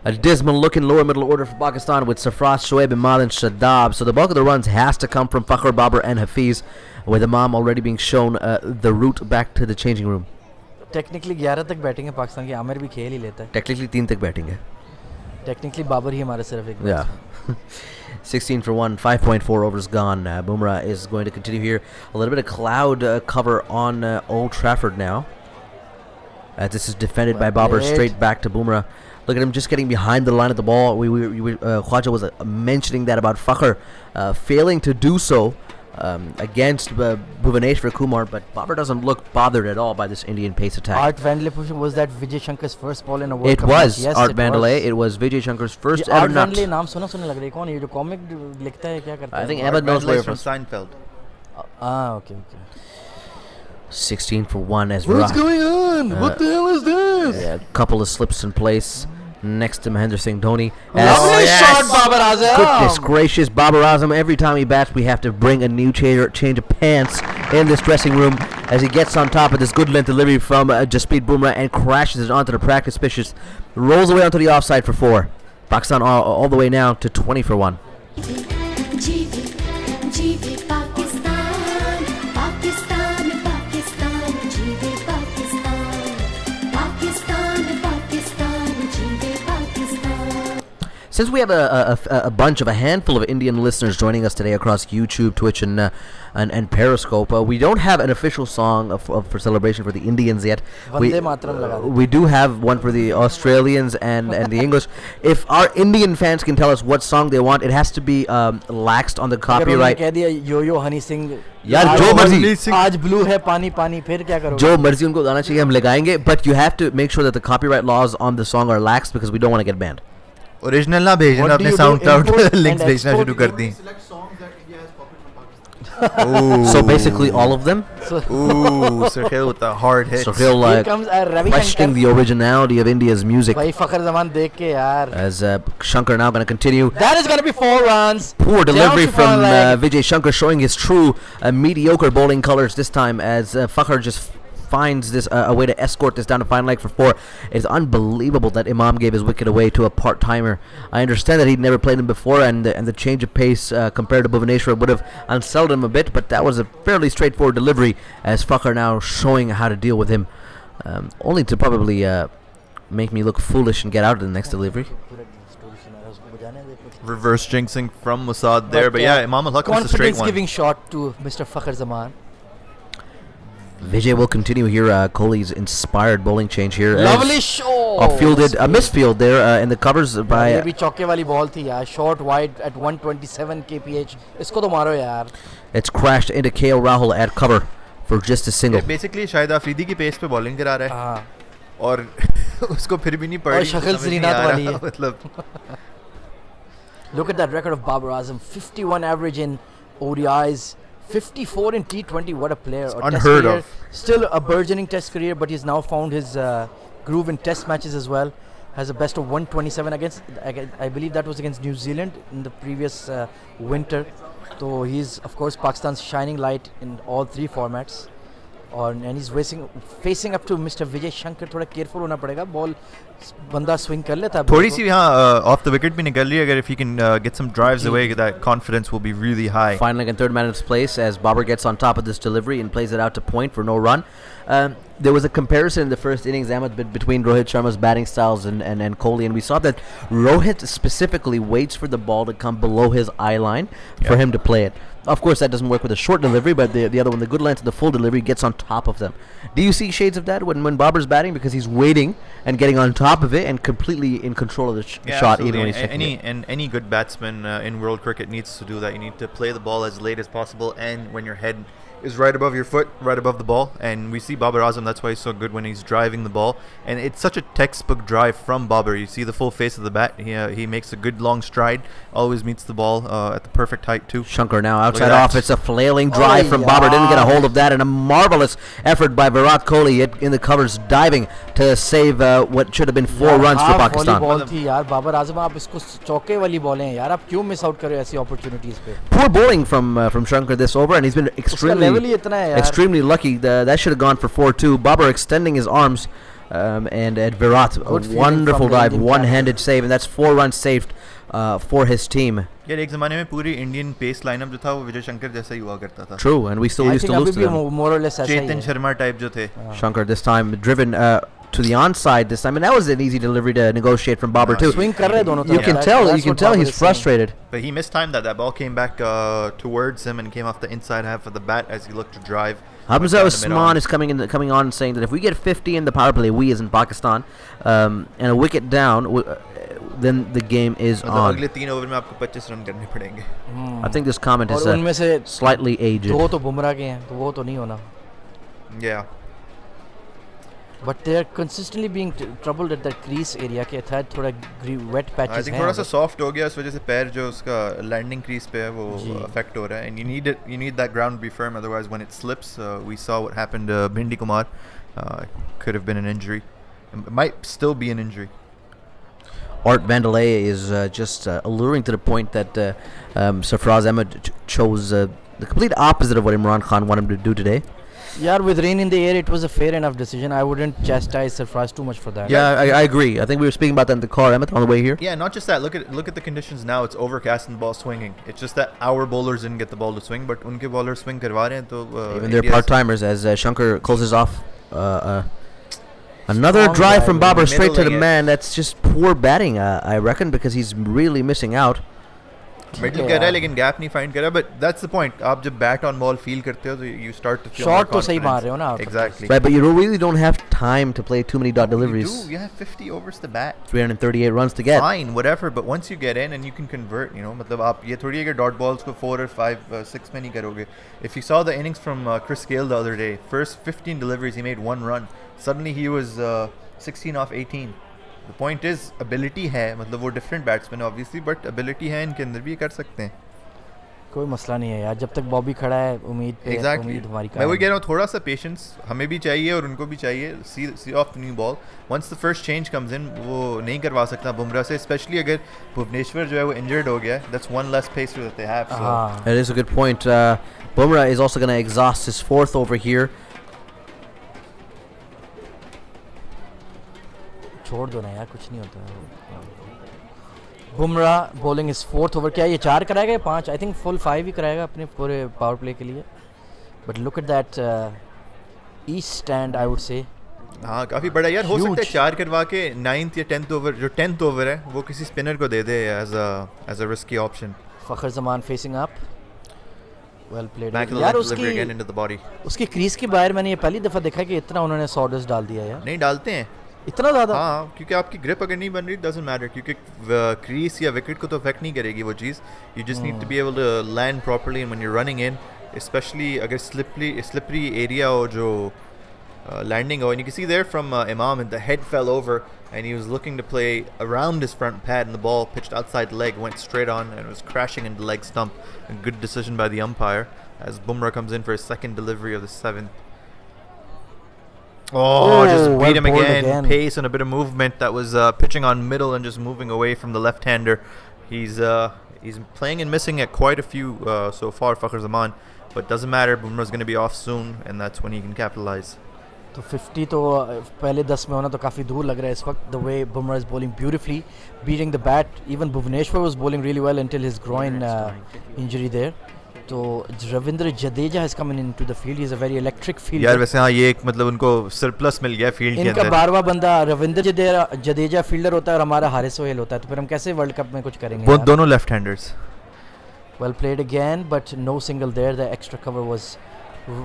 a dismal looking lower middle order for Pakistan with Sarfraz, Shoaib, Imad and Shadab. So the bulk of the runs has to come from Fakhar, Babar and Hafiz, with Imam already being shown the route back to the changing room. Technically 11 तक batting है पाकिस्तान की आमिर भी खेल ही लेता है Technically 3 तक batting है. Technically Babar ही हमारे सिर्फ एक Yeah. 16 for 1, 5.4 overs gone. Bumrah is going to continue here. A little bit of cloud cover on Old Trafford now. This is defended by Babar, straight back to Bumrah. Look at him just getting behind the line of the ball. Khwaja was mentioning that about Fakhar failing to do so against Bhuvaneshwar Kumar, but Babar doesn't look bothered at all by this Indian pace attack. Art Vandalay was that Vijay Shankar's first ball in a World It Cup was match? Yes, Art it Vandalay. was. It was Vijay Shankar's first ये ever Art nut. Vandalay नाम सुना लग रहा है कौन है ये जो कॉमिक लिखता है क्या करता है I think Ahmed knows where from from. Seinfeld. okay 16 for 1 as What's Virat. going on? What the hell is this? A couple of slips in place next to Mahendra Singh Dhoni. Lovely shot, Babar Azam. Goodness gracious, Babar Azam. Every time he bats, we have to bring a new change of pants in this dressing room as he gets on top of this good length delivery from Jasprit Bumrah and crashes it onto the practice pitches. Rolls away onto the offside for 4. Pakistan all the way now to 20 for 1. जीवे पाकिस्तान पाकिस्तान पाकिस्तान जीवे पाकिस्तान पाकिस्तान पाकिस्तान जीवे Pakistan Since we have a bunch of a handful of Indian listeners joining us today across YouTube, Twitch, and Periscope, we don't have an official song for celebration for the Indians yet. Vande Mataram laga de. We do have one for the Australians and the English. If our Indian fans can tell us what song they want, it has to be laxed on the अगर उन्होंने copyright. कह दिया यो यो हनी सिंह यार, आज जो मर्जी। हनी सिंह। आज blue है पानी पानी फिर क्या करोगे जो मर्जी उनको गाना चाहिए हम लगाएंगे, but you have to make sure that the copyright laws on the song are laxed because we don't want to get banned. Original ना भेजना, What do अपने you do? Sound cloud Import links and भेजना export? शुरू कर दी. So basically all of them. Ooh, Suhail with the hard hits. So feel Here like comes Ravi questioning the Shankar originality of India's music. भाई फखर जमान देख के यार As Shankar now going to continue. that is gonna be 4 runs Poor delivery Down to from front leg. Vijay Shankar, showing his true mediocre bowling colors this time, as Fakhar just finds this a way to escort this down to final leg for 4. It's unbelievable that Imam gave his wicket away to a part-timer. I understand that he'd never played him before, and the change of pace compared to Bhuvaneshwar would have unsettled him a bit, but that was a fairly straightforward delivery, as Fakhar now showing how to deal with him, only to probably make me look foolish and get out of the next delivery. Reverse jinxing from Musad there, but yeah, Imam al-Haq was a straight confidence one. giving shot to Mr. Fakhar Zaman Vijay will continue here. Kohli's inspired bowling change here. lovely shot Fielded a misfield there in the covers ये by भी चौके वाली ball थी यार short wide at 127 kph इसको तो मारो यार it's crashed into KL Rahul at cover for just a single. Basically Shahid Afridi की पेस पे बॉलिंग करा रहा है हाँ और उसको फिर भी नहीं पड़ और रही, शक्ल समझ नहीं श्रीनाथ आ रहा, वाली है। मतलब look at that record of Babar Azam 51 average in ODIs 54 in T20 what a player or test unheard career. of. Still a burgeoning test career but he's now found his groove in test matches as well has a best of 127 against I believe that was against New Zealand in the previous winter so he's of course Pakistan's shining light in all 3 formats and he's facing up to Mr. Vijay Shankar थोड़ा careful होना पड़ेगा ball बंदा swing कर लेता है थोड़ी सी यहाँ of the wicket भी निकल रही है, अगर if he can get some drives away, that confidence will be really high. Final leg and third man in its place as Babar gets on top of this delivery and plays it out to point for no run. There was a comparison in the first innings, Ahmed, between Rohit Sharma's batting styles and Kohli, and we saw that Rohit specifically waits for the ball to come below his eye line for him to play it. Of course, that doesn't work with a short delivery, but the other one, the good length of the full delivery, gets on top of them. Do you see shades of that when Babar's batting? Because he's waiting and getting on top of it and completely in control of the shot, even when he's taking it. Any good batsman in world cricket needs to do that. You need to play the ball as late as possible, and when your head is right above your foot, right above the ball. And we see Babar Azam, that's why he's so good when he's driving the ball. And it's such a textbook drive from Babar. You see the full face of the bat. He makes a good long stride, always meets the ball at the perfect height too. Shankar now Look outside at off. that. It's a flailing drive from Babar. Didn't get a hold of that, and a marvelous effort by Virat Kohli in the covers, diving to save what should have been 4 runs for Pakistan. Ball थी यार बाबर आजम आप इसको चौके वाली बॉलें हैं यार आप क्यों मिस आउट कर रहे हो ऐसी अपॉर्चुनिटीज पे Poor bowling from Shankar this over, and he's been उसका लेवल ही इतना है यार extremely lucky. That should have gone for 4-2. Babar extending his arms, and Virat, a Good fielding wonderful from the dive, Indian one-handed save, and that's 4 runs saved for his team. यार एक ज़माने में पूरी Indian pace lineup जो था वो विजय शंकर जैसा ही हुआ करता था. True, and we still I used think to अभी lose to भी them. more or less ऐसा ही चेतन है शर्मा टाइप जो थे. Shankar this time driven to the onside this time, and that was an easy delivery to negotiate from Babar too. swing कर रहे हैं दोनों You तरफ can That's- tell, that's you can what tell Babar he's is saying. frustrated. But he mistimed that. That ball came back towards him and came off the inside half of the bat as he looked to drive. Hamza Went down the Usman mid-on. is coming on saying that if we get 50 in the power play, we as in Pakistan, and a wicket down, then the game is मतलब on. अगले 3 over में आपको 25 run करने पड़ेंगे. I think this comment और is उनमें से slightly aged. 2 तो बुमराह के हैं तो वो तो नहीं होना Yeah. but they are consistently being troubled at that crease area के शायद थोड़ा wet I patches think हैं थोड़ा सा soft हो गया, इस वजह से पैर जो उसका landing crease पे है वो जी. affect हो रहा है. And you need that ground to be firm, otherwise when it slips, we saw what happened to Bhindi Kumar. Could have been an injury. It might still be an injury. Art Vandalay is just alluring to the point that Sarfraz Ahmed chose the complete opposite of what Imran Khan wanted him to do today. यार with rain in the air it was a fair enough decision I wouldn't chastise Sarfraz too much for that Yeah, I agree. I think we were speaking about that in the car, Emmett, on the way here. Yeah, not just that. Look at the conditions now. It's overcast and the ball swinging. It's just that our bowlers didn't get the ball to swing, but unke bowlers swing करवा रहे हैं तो Even their India's- part-timers, as Shankar closes off Another Strong drive from driving. Babar straight to the Middle man. That's just poor batting, I reckon, because he's really missing out. Middle है कर रहा है यार। लेकिन gap नहीं find कर रहा but that's the point आप जब बैट ऑन बॉल फील करते हो तो you start to feel Shot तो सही मार रहे हो ना आप। Exactly Right, but you really don't have time to play too many dot you deliveries. do you have 50 overs to bat 338 runs to get. fine whatever but once you get in and you can convert you know मतलब आप ये थोड़ी है कि dot balls को 4 or 5 6 में नहीं करोगे if you saw the innings from Chris Gale the other day first 15 deliveries he made 1 run suddenly he was 16 off 18 the point is ability है मतलब वो different batsmen obviously but ability है इनके अंदर भी ये कर सकते हैं कोई मसला नहीं है यार, जब तक बॉबी खड़ा है उम्मीद पे एग्जैक्टली उम्मीद हमारी मैं वही कायम कह रहा हूँ थोड़ा सा पेशेंस हमें भी चाहिए और उनको भी चाहिए see off the new ball once the first change comes in वो नहीं करवा सकता बुमराह से स्पेशली अगर भुवनेश्वर जो है वो इंजर्ड हो गया that's one less pacer that they have so हाँ That is a good point. Bumrah is also going to exhaust his fourth over here. छोड़ दो ना यार, कुछ नहीं होता। Bumrah bowling is fourth over, क्या ये 4 कराएगा या 5? आई थिंक फुल 5 ही कराएगा अपने पूरे पावर प्ले के लिए। But look at that east stand, I would say हाँ काफ़ी बड़ा यार हो सकता है Huge. 4 करवा के 9th या 10th ओवर जो 10th ओवर है वो किसी स्पिनर को दे दे as a risky option Fakhar Zaman facing up, well played back to the यार। Delivery again into the body उसकी क्रीज की बाहर मैंने ये पहली दफ़ा देखा कि इतना उन्होंने सॉडस डाल दिया यार, नहीं डालते हैं इतना ज़्यादा। हाँ क्योंकि आपकी ग्रिप अगर नहीं बन रही डजंट मैटर क्योंकि क्रीज या विकेट को तो अफेक्ट नहीं करेगी वो चीज़ you just need to be able to land properly and when you running in especially अगर स्लिपरी एरिया हो जो landing and you can see there from Imam and the head fell over and he was looking to play around his front pad and the ball pitched outside leg went straight on and was crashing into the leg stump. A good decision by the umpire as Bumrah comes in for his second delivery of the 7th. Just well beat him bowled again. Pace and a bit of movement that was pitching on middle and just moving away from the left-hander. He's playing and missing at quite a few so far, Fakhar Zaman, but doesn't matter. Bumrah's going to be off soon and that's when he can capitalize. तो 50 तो पहले 10 में होना तो काफ़ी दूर लग रहा है इस वक्त। The way Bumrah is bowling beautifully, beating the bat. Even Bhuvneshwar was bowling really well until his groin injury there. तो Ravindra Jadeja has come into the field, he is a very electric यार फील्डर। वैसे हाँ ये एक मतलब उनको सरप्लस मिल गया फील्ड के इनका अंदर 12वां बंदा रविंद्र जडेजा फील्डर होता है और हमारा हारिस सोहेल होता है, तो फिर हम कैसे वर्ल्ड कप में कुछ करेंगे वो यार? दोनों left handers Well played again, but no single there. The extra cover was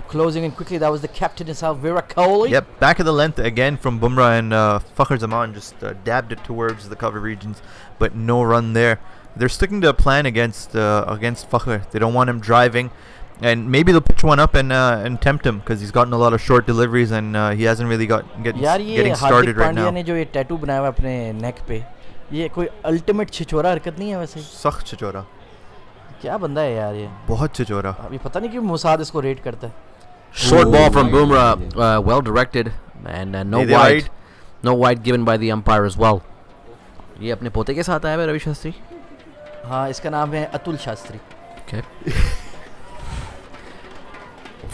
closing in quickly. That was the captain himself, Virat Kohli. Yep, back of the length again from Bumrah and Fakhar Zaman just dabbed it towards the cover regions, but no run there. They're sticking to a plan against Fakhar. They don't want him driving, and maybe they'll pitch one up and tempt him because he's gotten a lot of short deliveries and he hasn't really यार ये getting हार्दिक started right Pandya now. ने जो ये tattoo बनाया हुआ अपने नेक पे, ये कोई अल्टीमेट छिछोरा हरकत नहीं है वैसे? सख्त छिचोरा, क्या बंदा है यार ये, बहुत छिचोरा. अभी पता नहीं क्यों मुसाद इसको रेट करता है। Short ball from Bumrah, well directed, and no They wide. wide. No wide given by the umpire as well. ये अपने पोते के साथ आया है रवि शास्त्री। हाँ, इसका नाम है Atul Shastri. Okay.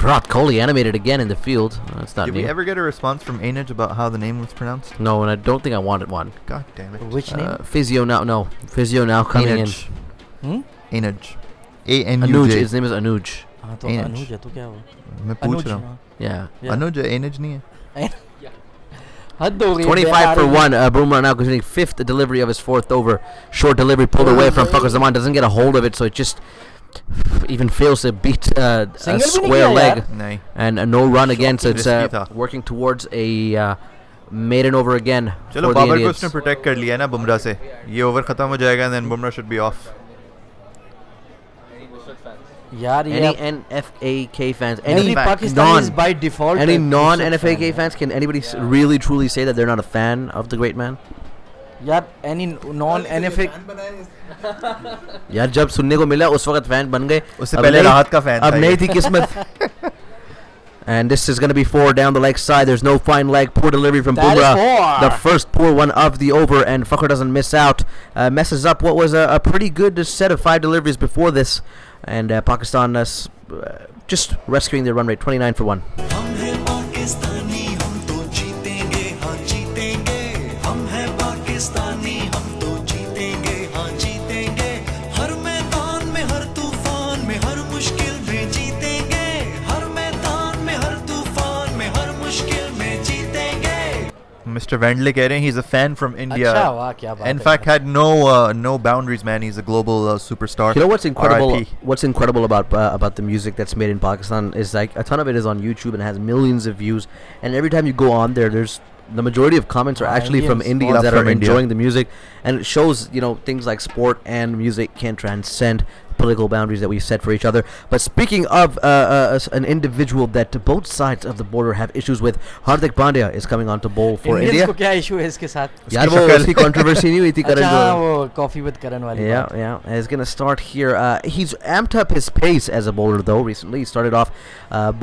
Virat Kohli animated again in the field. That's not Did we new. ever get a response from Ainage about how the name was pronounced? No, and I don't think I wanted one. God damn it. Which name? Physio now, no. Physio now coming Ainage. Hmm? Ainage. in. Anuj, A-N-U-J. his name is Anuj. हाँ तो Ainage. अनुज है तो क्या हुआ? मैं पूछ अनुज, रहा हूँ. हाँ। Yeah. Yeah. अनुज Ainage नहीं है. हद हो गई 25 for 1. Bumrah now continuing fifth delivery of his fourth over. Short delivery pulled away from Fakhar Zaman. Doesn't get a hold of it, so it just even fails to beat a Single भी नहीं square किया leg. यार। नहीं. And no run again, so it's risky था. working towards a maiden over again चलो for the Babar को Indians. उसने protect कर लिया ना बुमराह से. ये ओवर खत्म हो जाएगा and then Bumrah should be off. यार ये Any NFAK fans, every any Pakistani is non, by default any a Nusrat non-NFAK fan. fans, can anybody really truly say that they're not a fan of the great man? यार any non NFA यार जब सुनने को मिला उस वक्त fan बन गए. उससे अब पहले नहीं- राहत का फैन अब था नहीं ये. थी किस्मत. And this is going to be 4 down the leg side. There's no fine leg. Poor delivery from That is Bumrah. 4. The first poor one of the over, and Fakhar doesn't miss out. Messes up what was a pretty good set of 5 deliveries before this. And Pakistan just rescuing their run rate, 29 for 1. हम हैं पाकिस्तानी हम तो जीतेंगे हाँ जीतेंगे हम हैं पाकिस्तानी हम तो जीतेंगे हाँ जीतेंगे हर मैदान में हर तूफान में हर मुश्किल में जीतेंगे हर मैदान में हर तूफान में हर मुश्किल में जीतेंगे Mr. Wendley कह रहे हैं he's a fan from India. अच्छा, वाह, क्या बात In है fact, had no boundaries, man. He's a global superstar. You know what's incredible? RIP. What's incredible about the music that's made in Pakistan is like a ton of it is on YouTube and has millions of views. And every time you go on there, there's the majority of comments are actually from Indians. Indians Love that are for India. enjoying the music, and it shows things like sport and music can transcend political boundaries that we set for each other. But speaking of an individual that both sides of the border have issues with, Hardik Pandya is coming on to bowl for Indians India. को क्या issue है इसके साथ? यार वो उसकी controversy नहीं हुई थी अच्छा, Karan Johar. वो coffee with Karan वाली Yeah, बात. yeah. He's going to start here. He's amped up his pace as a bowler, though, recently. He started off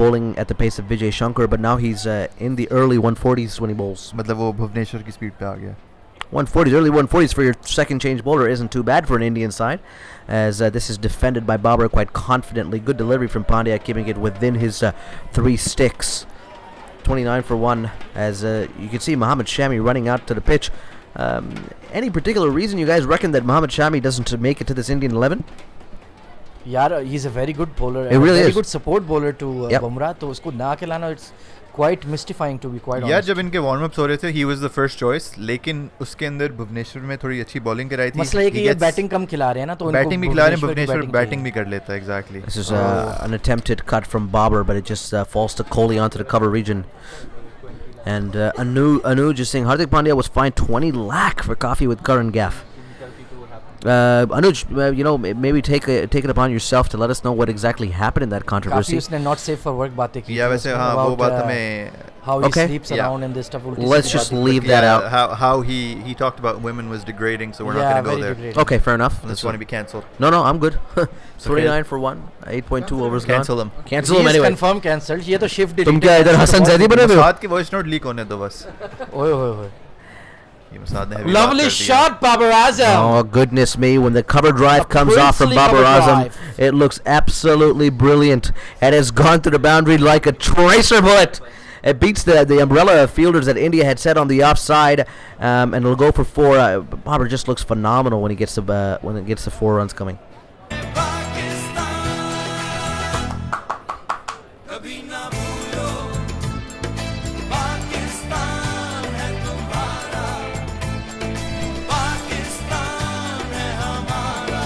bowling at the pace of Vijay Shankar, but now he's in the early 140s when he bowls. मतलब वो भुवनेश्वर की speed पे आ गया. 140s, early 140s for your second change bowler isn't too bad for an Indian side, as this is defended by Babur quite confidently. Good delivery from Pandya, keeping it within his 3 sticks. 29 for 1, as you can see Mohammad Shami running out to the pitch. Any particular reason you guys reckon that Mohammad Shami doesn't make it to this Indian 11? यार he's a very good bowler. He really very is. good support bowler to Yep. Bumrah. तो उसको ना खिलाना it's quite mystifying to be quite यार honest. जब इनके warm ups हो रहे थे he was the first choice, लेकिन उसके अंदर भुवनेश्वर में थोड़ी अच्छी बॉलिंग कराई थी. मसला ये कि He ये gets- बैटिंग कम खिला रहे हैं ना, तो इनको बैटिंग भी खिला रहे हैं, भुवनेश्वर की भुवनेश्वर बैटिंग चाहिए. भी कर लेता है. Exactly. This is an attempted cut from Babur, but it just falls to Kohli onto the cover region. And Anuj is saying Hardik Pandya was fined 20 lakh for coffee with Karan Gaff. Anuj, maybe take it upon yourself to let us know what exactly happened in that काफी controversy. उसने not safe for work बातें की. या थी वैसे उसमें हाँ वो about, बात हमें how he Okay. sleeps Yeah. around and this stuff. उल्टी Let's सीधी just बातें. leave that out. how he talked about women was degrading, so we're Yeah, not going to very go there. degrading. Okay, fair enough. This one to be cancelled. No, I'm good. 39 for 1, 8.2 overs gone. Cancel him. Cancel He him is anyway. confirm cancelled. ये तो shift तुम deleted क्या इधर cancelled Hasan बहुत- जैदी बने हुए हो? मसाद के वॉइस नोट लीक होने दो बस. ओए ओए ओए. ये मसाद ने heavy Lovely बात कर दी है. shot, Babar Azam. Oh goodness me! When the cover drive A comes off from princely Babar cover Azam, drive. it looks absolutely brilliant. It has gone through the boundary like a tracer bullet. It beats the umbrella fielders that India had set on the offside, and it'll go for 4. Babar just looks phenomenal when it gets the 4 runs coming. कभी ना भूलो पाकिस्तान है तुम्हारा, पाकिस्तान है हमारा.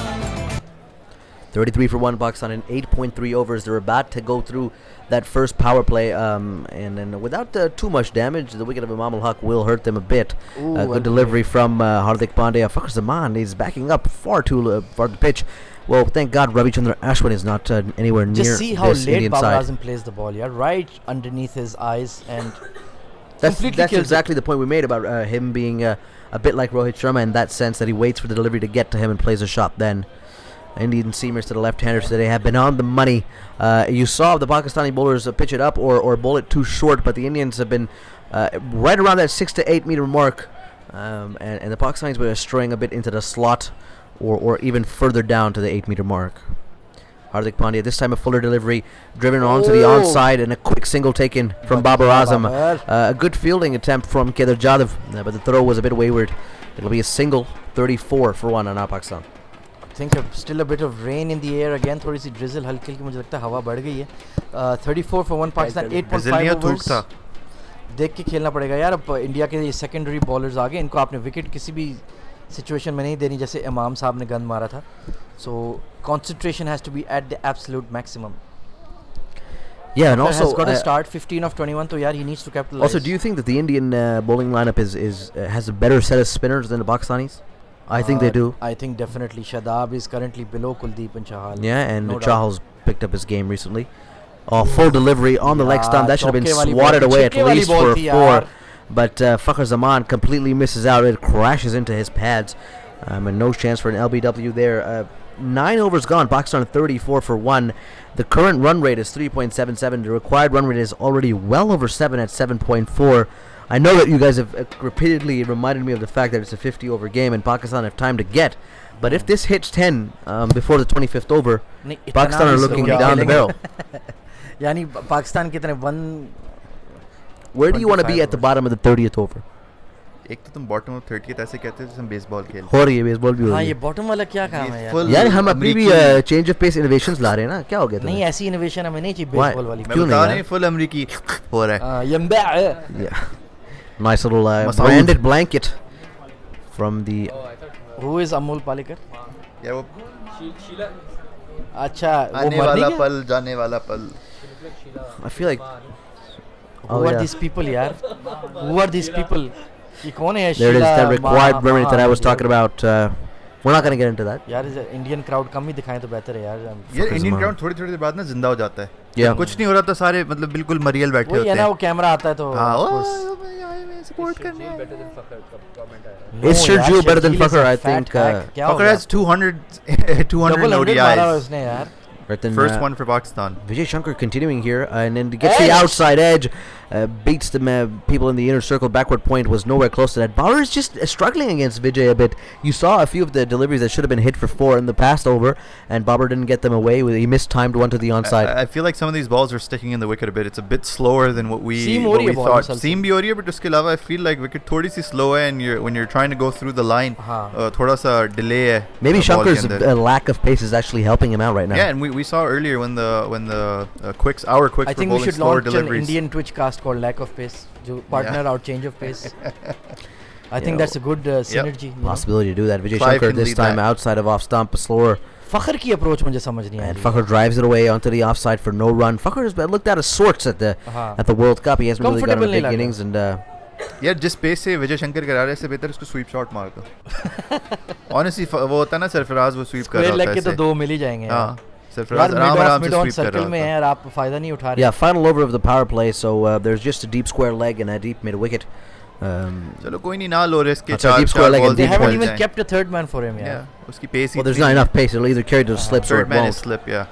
33 for 1, Pakistan in 8.3 overs. They're about to go through that first power play, and then without too much damage. The wicket of Imam ul-Haq will hurt them a bit. Ooh, Good well delivery from Hardik Pandya. Fakhar Zaman is backing up far too far the pitch. Well, thank God Ravichandran Ashwin is not anywhere near Just see how this late Indian Babar side. Azam plays the ball. Yeah, right underneath his eyes, and That's completely kills exactly the point we made about him being a bit like Rohit Sharma in that sense, that he waits for the delivery to get to him and plays a shot then. Indian seamers to the left-handers today have been on the money. You saw the Pakistani bowlers pitch it up or bowl it too short, but the Indians have been right around that 6 to 8 meter mark, and the Pakistanis were straying a bit into the slot or even further down to the 8 meter mark. Hardik Pandya, this time a fuller delivery, driven onto the Oh. onside, and a quick single taken from But Babar yeah, Azam. Babar. A good fielding attempt from Kedar Jadhav, but the throw was a bit wayward. It'll be a single, 34 for 1 on Pakistan. I think still a bit of rain in the air again. थोड़ी सी drizzle हल्की हल्की मुझे लगता है हवा बढ़ गई है. 34 for 1 Pakistan, 8.5 overs. था. देख के खेलना पड़ेगा यार. अब इंडिया के ये सेकेंडरी बॉलर्स आ गए. इनको आपने विकेट किसी भी सिचुएशन में नहीं देनी, जैसे इमाम साहब ने गंद मारा था. So concentration has to be at the absolute maximum. Yeah, and Also, also, has got to start 15 of 21. तो यार he needs to capitalize. also, do you think that the Indian bowling lineup has a better set of spinners than the Pakistanis? I think they do. I think definitely Shadab is currently below Kuldeep and Chahal. Yeah, and no doubt. Chahal's picked up his game recently. Oh, full delivery on the leg Yeah, stump. That should have been चौके वाली swatted ball थी, away at छक्के वाली least ball for a थी 4. यार. But Fakhar Zaman completely misses out. It crashes into his pads. And no chance for an LBW there. 9 overs gone. Pakistan 34 for 1. The current run rate is 3.77. The required run rate is already well over 7 at 7.4. I know that you guys have repeatedly reminded me of the fact that it's a 50 over game and Pakistan have time to get. But if this hits 10 before the 25th over, नहीं, इतना Pakistan are भी looking slow down the खेलेंगे. barrel. यानी पाकिस्तान कितने 1 Where do you want to be 25 at the bottom of the 30th over? एक तो तुम bottom of 30th ऐसे कहते हो जैसे हम बेसबॉल खेल. हो रही है बेसबॉल भी हो हाँ रही ये है. बॉटम वाला क्या काम है यार. full- यार हम अपनी भी अमरीकी- चेंज ऑफ पेस इनोवेशंस ला रहे हैं ना. क्या हो गया नहीं तुम्हें? ऐसी इनोवेशन हमें नहीं चाहिए Why? बेसबॉल वाली. मैं क्यों बता नहीं रहा यार? हूँ फुल अमरीकी हो रहा है. यम्बा Yeah. Nice little Masood. branded blanket from the. Who is Amol Palekar? Yeah, वो अच्छा वो आने मर वाला नहीं गया? पल जाने वाला पल. I feel like. Who are these people यार? Who are these people? ये कौन है? There it is, Sheila that required memory that I was Maha- talking about. We're not going to get into that. यार इस इंडियन क्राउड कम ही दिखाएं तो बेहतर है यार. ये इंडियन Zuma. ग्राउंड थोड़ी थोड़ी देर बाद ना जिंदा हो जाता है. Yeah. कुछ नहीं हो रहा था, सारे मतलब बिल्कुल मरियल बैठे वही होते है ना, हैं. वो कैमरा आता है तो हाँ, of ओ, course. सपोर्ट करने आए. No, Is यार, Sergio better than Shergill is Fucker? a I fat think, hack. क्या हो Fucker गया? has 200 Double 100 मारा ODIs. उसने यार. Right then, First one for Pakistan. Vijay Shankar continuing here, and then gets the Edge. outside edge, beats the people in the inner circle. Backward point was nowhere close to that. Bauer is just struggling against Vijay a bit. You saw a few of the deliveries that should have been hit for 4 in the past over, and Bauer didn't get them away. He mistimed one to the onside. I feel like some of these balls are sticking in the wicket a bit. It's a bit slower than what we Seam हो रही है ball thought. असल से. Seam भी हो रही है, but उसके अलावा I feel like wicket थोड़ी सी slow है, and when you're trying to go through the line, हाँ. थोड़ा सा delay है. Maybe ball के Shankar's अंदर. lack of pace is actually helping him out right now. Yeah, and we saw earlier when the quicks, our quicks I were think we bowling should slower launch an deliveries. Indian Twitch cast called Lack of Pace. जो partner out change of pace. I think that's a good synergy. you know. Possibility to do that. Vijay Clive Shankar can this lead time that. outside of off stump, slower. फखर की approach मुझे समझ नहीं आ And रही. Fucker drives it away onto the offside for no run. Fucker has looked out of sorts at the हाँ. at the World Cup. He hasn't really got Comfortable a big नहीं लग innings, and यार जिस pace से विजय शंकर करा रहे इससे बेहतर उसको स्वीप शॉट मार दो. Honestly, वो होता है ना सरफराज वो स्वीप कर Square रहा leg होता के है तो ऐसे. दो मिल ही जाएंगे. हाँ, यार सरफराज mid आराम off आराम mid से on स्वीप कर circle रहा में था. है और आप फायदा नहीं उठा रहे. yeah, final over of the power play. So there's just a deep square leg and a deep mid wicket. चलो कोई नहीं, ना लो रिस्क के That's a चार deep square चार leg and balls They deep निकल haven't ball. even जाएं. kept a third man for him. Yeah, यार. उसकी pace ही Well, there's इतनी not है. enough pace. It'll either carry to the slips or Third it man won't. is slip, yeah.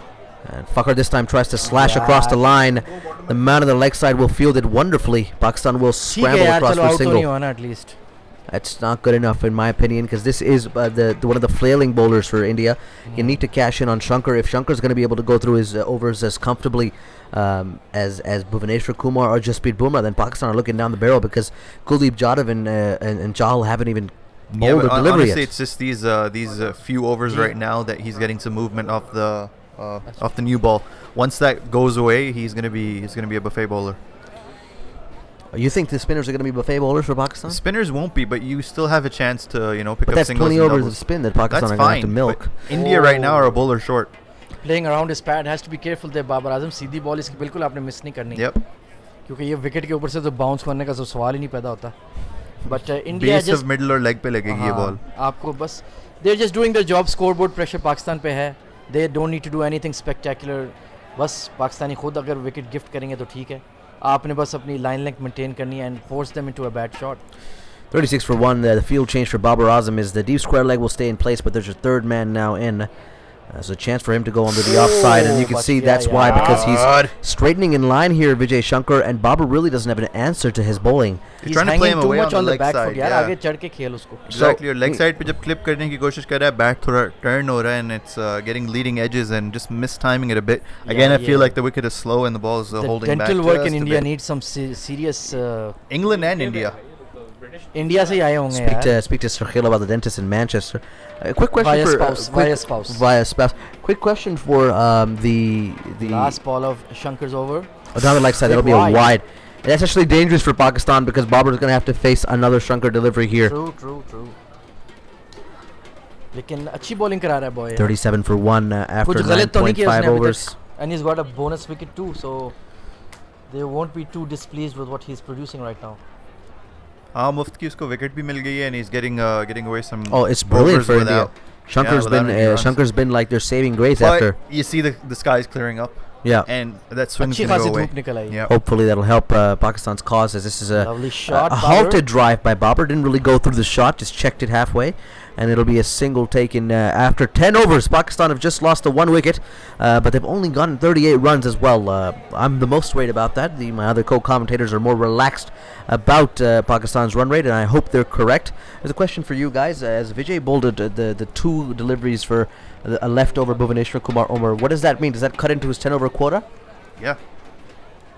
And Fucker this time tries to slash across the line. The man on the leg side will field it wonderfully. Pakistan will ठीक है scramble यार, across चलो for a out तो नहीं single. हुआ ना at least. That's not good enough in my opinion, because this is the one of the flailing bowlers for India. You need to cash in on Shankar. If Shankar's going to be able to go through his overs as comfortably as Bhuvaneshwar Kumar or Jasprit Bumrah, then Pakistan are looking down the barrel, because Kuldeep Jadhav and Chahal haven't even Yeah, bowled but a delivery honestly, yet. it's just these few overs right now that he's getting some movement off the new ball. Once that goes away, he's gonna be a buffet bowler. You think the spinners are going to be buffet bowlers for Pakistan? Spinners won't be, but you still have a chance to pick But up that's singles 20 and overs doubles. of spin that Pakistan That's are going to have to fine. milk. But India right now are a bowler short. Playing around his pad has to be careful there. Babar Azam सीधी ball इसकी बिल्कुल आपने miss नहीं करनी. Yep. क्योंकि ये wicket के ऊपर से तो बाउंस करने का तो सवाल ही नहीं पैदा होता. But India Base just of middle और leg पे लगेगी ये ball. आपको बस they're just doing their job. Scoreboard pressure Pakistan पे है. They don't need to do anything spectacular. बस पाकिस्तानी खुद अगर विकेट गिफ्ट करेंगे तो ठीक है. आपने बस अपनी लाइन लेंथ मेंटेन करनी है and force them into a bad shot. 36 for 1. The field change for Babar Azam is the deep square leg will stay in place, but there's a third man now in. There's a chance for him to go under the offside, and you can but see yeah, that's why, yeah. because he's straightening in line here, Vijay Shankar, and Babar really doesn't have an answer to his bowling. He's He's trying to play hanging him too away much on on the the leg back side. foot. यार Yeah. आगे चढ़ के खेल उसको. Exactly. और leg side पे जब clip करने की कोशिश कर रहा है, bat थोड़ा turn हो रहा है, and it's getting leading edges and just mistiming it a bit. Again, I feel yeah. like the wicket is slow and the ball is The holding back. dental work just in a India bit. needs some serious. England and India. India से ही आए होंगे यार. Speak to Sahil about the dentist in Manchester. Quick question Via for spouse, via spouse. Via spouse. Quick question for the Last ball of Shankar's over. down the leg side. That'll be a Wide. wide. And that's actually dangerous for Pakistan, because Babar is going to have to face another Shankar delivery here. True. लेकिन अच्छी bowling करा रहा है boy. 37 for 1 after कुछ गलत तो नहीं किया 9.5 उसने अभी overs. तक. And he's got a bonus wicket too, so they won't be too displeased with what he's producing right now. हाँ, मुफ्त की उसको wicket भी मिल गई है, and he's getting away some. Oh, it's brilliant overs for India. without- Shankar's without any runs. Shankar's been like their saving grace But after. you see the skies clearing up, Yeah. and that swing's अच्छी gonna खासी go away. धूप निकल आई. Yeah. Hopefully that'll help Pakistan's cause, as this is a Lovely shot, a Babar. halted drive by Babar. Didn't really go through the shot, just checked it halfway, and it'll be a single taken after 10 overs. Pakistan have just lost the 1 wicket, but they've only gotten 38 runs as well. I'm the most worried about that. My other co-commentators are more relaxed about Pakistan's run rate, and I hope they're correct. There's a question for you guys. As Vijay bowled the 2 deliveries for a leftover Bhuvaneshwar Kumar Omar, what does that mean? Does that cut into his 10 over quota? Yeah.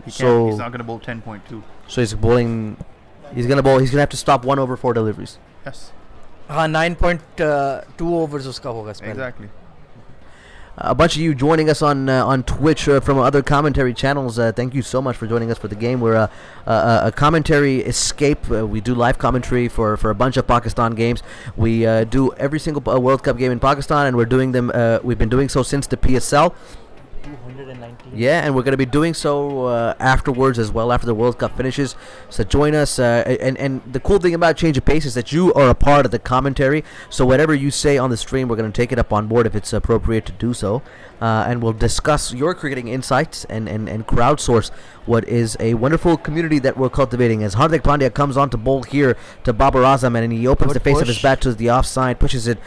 He So- can't. He's not gonna bowl 10.2. So he's bowling. He's gonna bowl. He's gonna have to stop 1 over 4 deliveries. Yes. हाँ 9.2 overs उसका होगा spell. Exactly. a bunch of you joining us on Twitch from other commentary channels. Thank you so much for joining us for the game. We're a commentary escape. We do live commentary for a bunch of Pakistan games. We do every single World Cup game in Pakistan, and we're doing them. We've been doing so since the PSL. 219. Yeah, and we're going to be doing so afterwards as well, after the World Cup finishes. So join us. And the cool thing about Change of Pace is that you are a part of the commentary. So whatever you say on the stream, we're going to take it up on board if it's appropriate to do so. And we'll discuss your cricketing insights and crowdsource what is a wonderful community that we're cultivating. As Hardik Pandya comes on to bowl here to Babar Azam, and he opens Good the face of his push. bat to the offside, pushes it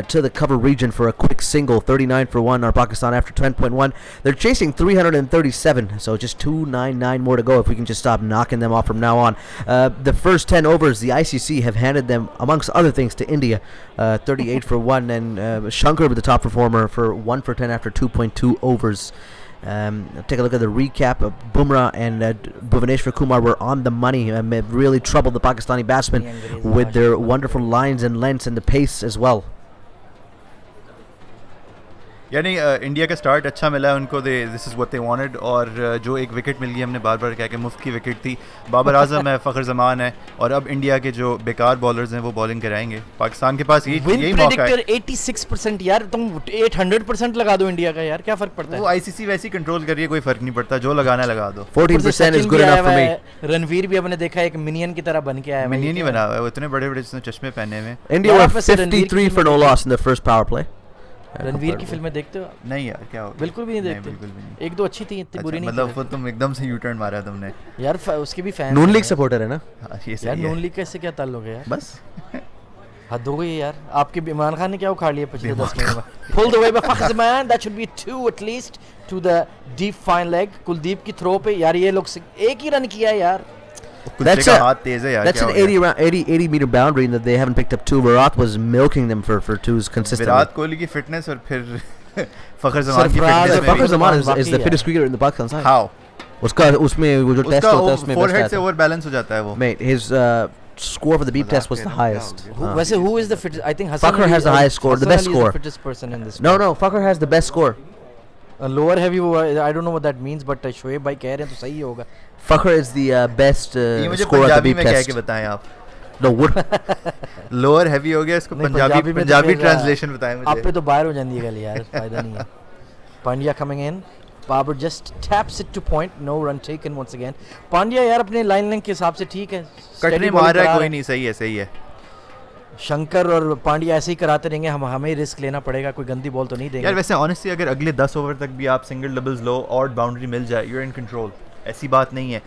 to the cover region for a quick single, 39 for 1. Our Pakistan after 10.1. They're chasing 337, so just 299 more to go if we can just stop knocking them off from now on. The first 10 overs, the ICC have handed them, amongst other things, to India, 38 for 1, and Shankar with the top performer for 1 for 10 after 2.2 overs. Take a look at the recap. Bumrah and Bhuvaneshwar Kumar were on the money. Really troubled the Pakistani batsmen with their wonderful lines and lengths and the pace as well. यानी India का start अच्छा मिला है उनको. This is what they wanted. और जो एक wicket मिल गई हमने बार बार कहा कि मुफ्त की विकेट थी. बाबर आजम है, फ़खर जमान है, और अब इंडिया के जो बेकार बॉलर्स हैं वो बॉलिंग कराएंगे. पाकिस्तान के पास यही मौका है. 86% यार, तुम 800% लगा दो इंडिया का यार, क्या फर्क पड़ता वो है. आईसीसी वैसे ही कंट्रोल कर रही है, कोई फर्क नहीं पड़ता, जो लगाना है लगा दो. 14% is good enough for me. Ranveer भी हमने देखा एक मिनियन की तरह बन के आया है. मिनियन नहीं बना हुआ है, वो इतने बड़े बड़े जिसने चश्मे पहने हुए. India were वापस से रणवीर 53 की for no फिल्में loss in the first power play. Ranveer की फिल्में देखते हो? नहीं यार, क्या हो गया? बिल्कुल भी नहीं देखते. बिल्कुल भी नहीं. एक दो अच्छी थी, इतनी बुरी अच्छा, नहीं मतलब थी. वो तुम एकदम से यू टर्न मारा है तुमने. यार उसके भी फैन नून लीग सपोर्टर है ना. हाँ, ये यार. सही नून है. लीग का इससे क्या ताल्लुक है यार? बस हद हो गई यार. आपके इमरान खान ने क्या उखाड़ लिया पिछले 10 महीने में? Pulled away by Fakhar Zaman. That should be 2 at least to the deep fine leg. Kuldeep की थ्रो पे यार ये लोग एक ही रन किया है यार. That's का a- हाथ तेज है यार. That's क्या an हो गया? 80 meter boundary that they haven't picked up 2. Virat was milking them for 2s consistently. Virat Kohli की फिटनेस और फिर फखर जमान की सरफराज फिटनेस और में Fakhar भी. Zaman is वाकई the है. fittest cricketer in the Pakistan side. How उसका उसमें वो जो टेस्ट उसका होता है उसमें फोरहेड best से आता है. ओवर बैलेंस हो जाता है वो. Mate, his score for the beep test was the मजाक कह रहे हो, highest. क्या हो गया? वैसे who is the fittest? I think Hassan Fakhar Ali has the is- highest score, the Hassan best Ali is score. the fittest person in this. No, Fakhar has the best score. Lower heavy I don't know what that means, but Shoaib भाई कह रहे हैं तो सही होगा. Fakhar is the best ये मुझे scorer at the Punjabi beep में कह test. के बताएं आप. No, would लोअर हैवी हो गया, इसको नहीं, पंजाबी में तो पंजाबी फिर, ट्रांसलेशन बताएं आप पे मुझे. तो बाहर हो जाती है गल यार, फायदा नहीं है. Pandya coming in. Babar just taps it to point. No run taken once again. Pandya यार अपने लाइन लेंथ के हिसाब से ठीक है. कटने Steady मार bowling रहा है, करा कोई नहीं. सही है, सही है. शंकर और पांड्या ऐसे ही कराते रहेंगे. हमें रिस्क लेना पड़ेगा, कोई गंदी बॉल तो नहीं यार देंगे. वैसे ऑनेस्टली अगर अगले 10 ओवर तक भी आप सिंगल डबल्स लो और बाउंड्री मिल जाए, यू आर इन कंट्रोल. ऐसी बात नहीं है.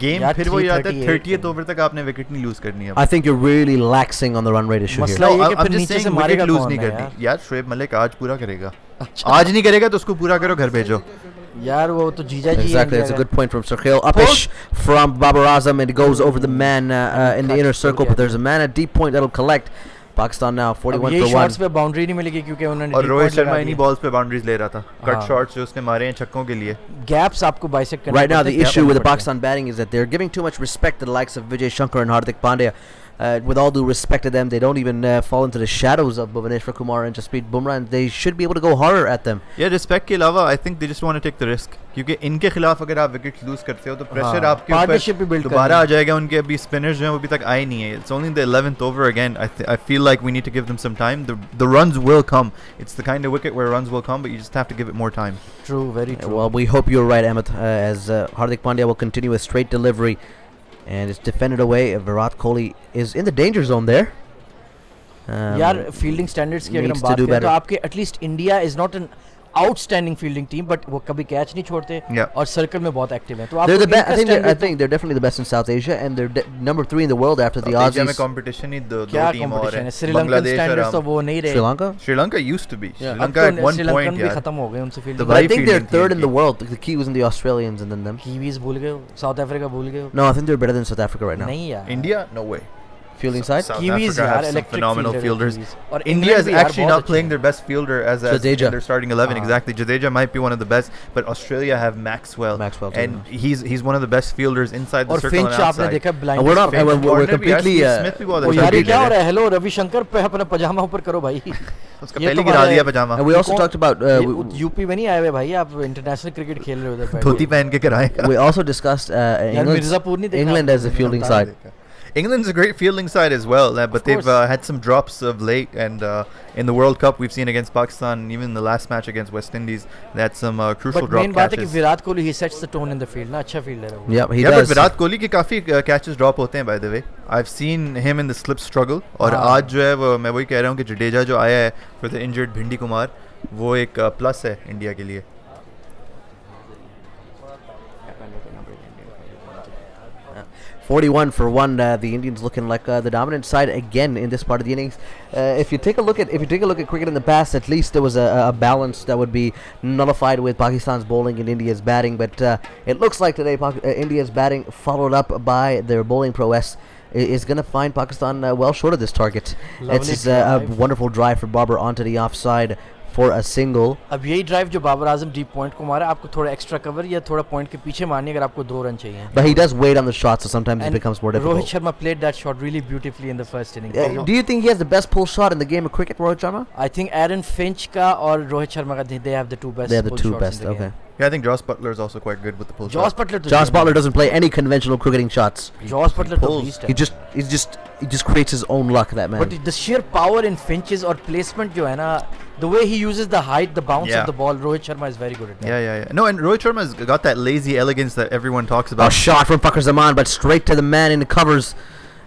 गेम यार, फिर वो आता है 338 30th ओवर तक आपने विकेट नहीं लूज करनी है. I think you're really laxing on the run rate issue here. मसला ये है कि I'm फिर just नीचे saying से wicket मारेगा lose कौन नहीं है करनी. यार शोएब मलिक आज पूरा करेगा. आज नहीं करेगा तो उसको पूरा करो, घर भेजो. यार वो तो जीजा जी Exactly, that's a good point from Sarkil. Upish from Babar Azam, and it goes over the man in the inner circle, but there's a man at deep point that'll collect. Pakistan now 41 ये for 1. Shots पे boundary नहीं मिलेगी क्योंकि उन्होंने और deep Rohit point Sharma लगा इन्हीं दिया. बॉल्स पे बाउंड्रीज ले रहा था. कट हाँ. शॉट्स जो उसने मारे हैं छक्कों के लिए. गैप्स आपको बाइसेक्ट करने Right now, the पड़ते हैं, issue with the करने पड़ते Pakistan batting is that they're giving too much respect to the likes of Vijay Shankar and Hardik Pandya. With all due respect to them, they don't even fall into the shadows of Bhuvaneshwar Kumar and Jasprit Bumrah, and they should be able to go harder at them. यार respect के अलावा I think they just want to take the risk, क्योंकि इनके खिलाफ अगर आप wicket loose करते हो तो प्रेशर हाँ, आपके partnership भी ऊपर build दोबारा करनी आ जाएगा. उनके अभी स्पिनर्स जो हैं वो अभी तक आए नहीं है. It's only the 11th over again. I feel like we need to give them some time. The runs will come. It's the kind of wicket where runs will come, but you just have to give it more time. हैं. True, very true. Well, we hope you're right, Amit, as Hardik Pandya will continue with straight delivery, and it's defended away. Virat Kohli is in the danger zone there. यार fielding standards की अगर needs हम to बात do करें तो better. आपके at least India is not an outstanding fielding team, but वो कभी कैच नहीं छोड़ते Yeah. और सर्कल में बहुत एक्टिव हैं. तो They're the आपको best. इनका I standard think they're definitely the best in South Asia, and they're number 3 in the world after the Asia में Aussies. कंपटीशन ही दो क्या टीम और कंपटीशन है. है. श्रीलंकन बांग्लादेश और स्टैंडर्ड्स तो हम. वो नहीं रहे. Sri Lanka. Sri Lanka used to be. अब श्रीलंका at तो one श्रीलंकन point भी यार. खत्म हो गए उनसे The fielding. But I Right think they're fielding third team in the की. world. The Kiwis and the Australians, and them. Kiwis भूल गए हो, साउथ अफ्रीका भूल गए हो. No, I think they're better than South Africa right now. नहीं यार. India? No way. fielding side. South Kiwis Africa यार have some electric phenomenal fielder fielders. Kiwis. और India England is भी यार actually बहुत not अच्छे playing हैं. their best fielder as Jadeja. in their starting 11. Ah. Exactly. Jadeja might be one of the best, but Australia have Maxwell. Maxwell too, and he's one of the best fielders inside the और circle and Finch आपने outside. देखा blind. And we're not. Finch, We're Warner भी, completely. Steve Smith भी बहुत ओ अच्छा यार ये fielder क्या हो है. रहा है? हेलो रविशंकर पे अपना पजामा ऊपर करो भाई. उसका ये पहले तुम्हारे- गिरा दिया पजामा. And we also talked about. UP में नहीं आए हुए भाई, आप इंटरनेशनल क्रिकेट खेल रहे हो उधर. धोती पहन के कराए. We also discussed मिर्ज़ापुर नहीं देखा England as a आपने? fielding side. England's a great fielding side as well, but they've course. had some drops of late. And in the World Cup, we've seen against Pakistan, even in the last match against West Indies, they had some crucial but drop main बात है कि catches. Virat Kohli he sets the tone in the field ना, अच्छा fielder है वो. Yep, he Yeah, but does. Virat Kohli के काफी catches drop होते हैं, by the way. I've seen him in the slip struggle. और हाँ. आज जो है वो मैं वही कह रहा हूँ कि जडेजा जो आया है for the injured भिंडी कुमार, वो एक प्लस है इंडिया के लिए. 41 for 1. The Indians looking like the dominant side again in this part of the innings. If you take a look at cricket in the past, at least there was a balance that would be nullified with Pakistan's bowling and India's batting. But it looks like today India's batting, followed up by their bowling prowess, is going to find Pakistan well short of this target. Lovely It's just a drive. wonderful drive for Babar onto the offside for a single. अब यही drive जो Babar Azam deep point को मारा, आपको थोड़ा extra cover या थोड़ा point के पीछे मारनी अगर आपको 2 रन चाहिए. But he does wait on the shot, so sometimes it And becomes more Rohit difficult. Sharma played that shot really beautifully in the first innings. Do you think he has the best pull shot in the game of cricket, Rohit Sharma? I think Aaron Finch का और रोहित शर्मा का they have the two best. They have the pull two shots in best. the game. Okay. Yeah, I think Joss Butler is also quite good with the pull Joss shot. Butler तो Josh Butler doesn't play any conventional cricketing shots. Joss Butler तो pulls. beast है. He just creates his own luck, that man. But the sheer power in Finch's और placement जो है ना, the way he uses the height, the bounce Yeah. of the ball, Rohit Sharma is very good at that. Yeah. No, and Rohit Sharma's got that lazy elegance that everyone talks about. A shot from Fakhar Zaman, but straight to the man in the covers.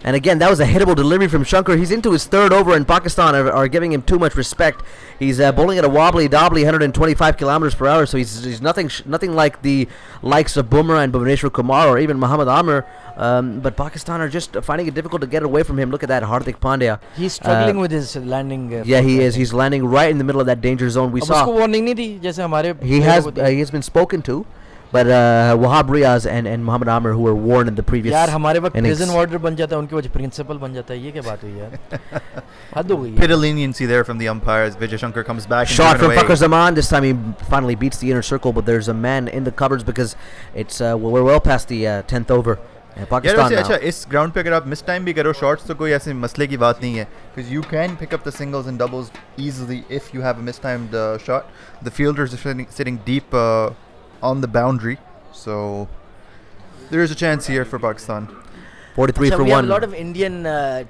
And again, that was a hittable delivery from Shankar. He's into his third over, and Pakistan are giving him too much respect. He's bowling at a wobbly, 125 kilometers per hour. So he's nothing like the likes of Bumrah and Bhuvneshwar Kumar or even Muhammad Amir. But Pakistan are just finding it difficult to get away from him. Look at that, Hardik Pandya. He's struggling with his landing. Yeah, he is. He's landing right in the middle of that danger zone. We अब saw उसको warning नहीं दी जैसे हमारे. he has been spoken to, but Wahab Riaz and Muhammad Amir, who were warned in the previous यार हमारे वक्त innings. prison warder बन जाता है, उनके वजह प्रिंसिपल बन जाता है. ये क्या बात हुई यार? हद हो गई है. Bit of leniency there from the umpires. Vijay Shankar comes back. and Shot driven from away. Fakhar Zaman. This time he finally beats the inner circle, but there's a man in the covers because it's we're well past the 10th over. यार Pakistan वैसे now. अच्छा इस ground पे अगर आप miss time भी करो shots तो कोई ऐसे मसले की बात नहीं है because you can pick up the singles and doubles easily if you have a mistimed shot. The fielders are sitting deep on the boundary, so there is a chance here for Pakistan. 43 अच्छा, for we have 1. a lot of Indian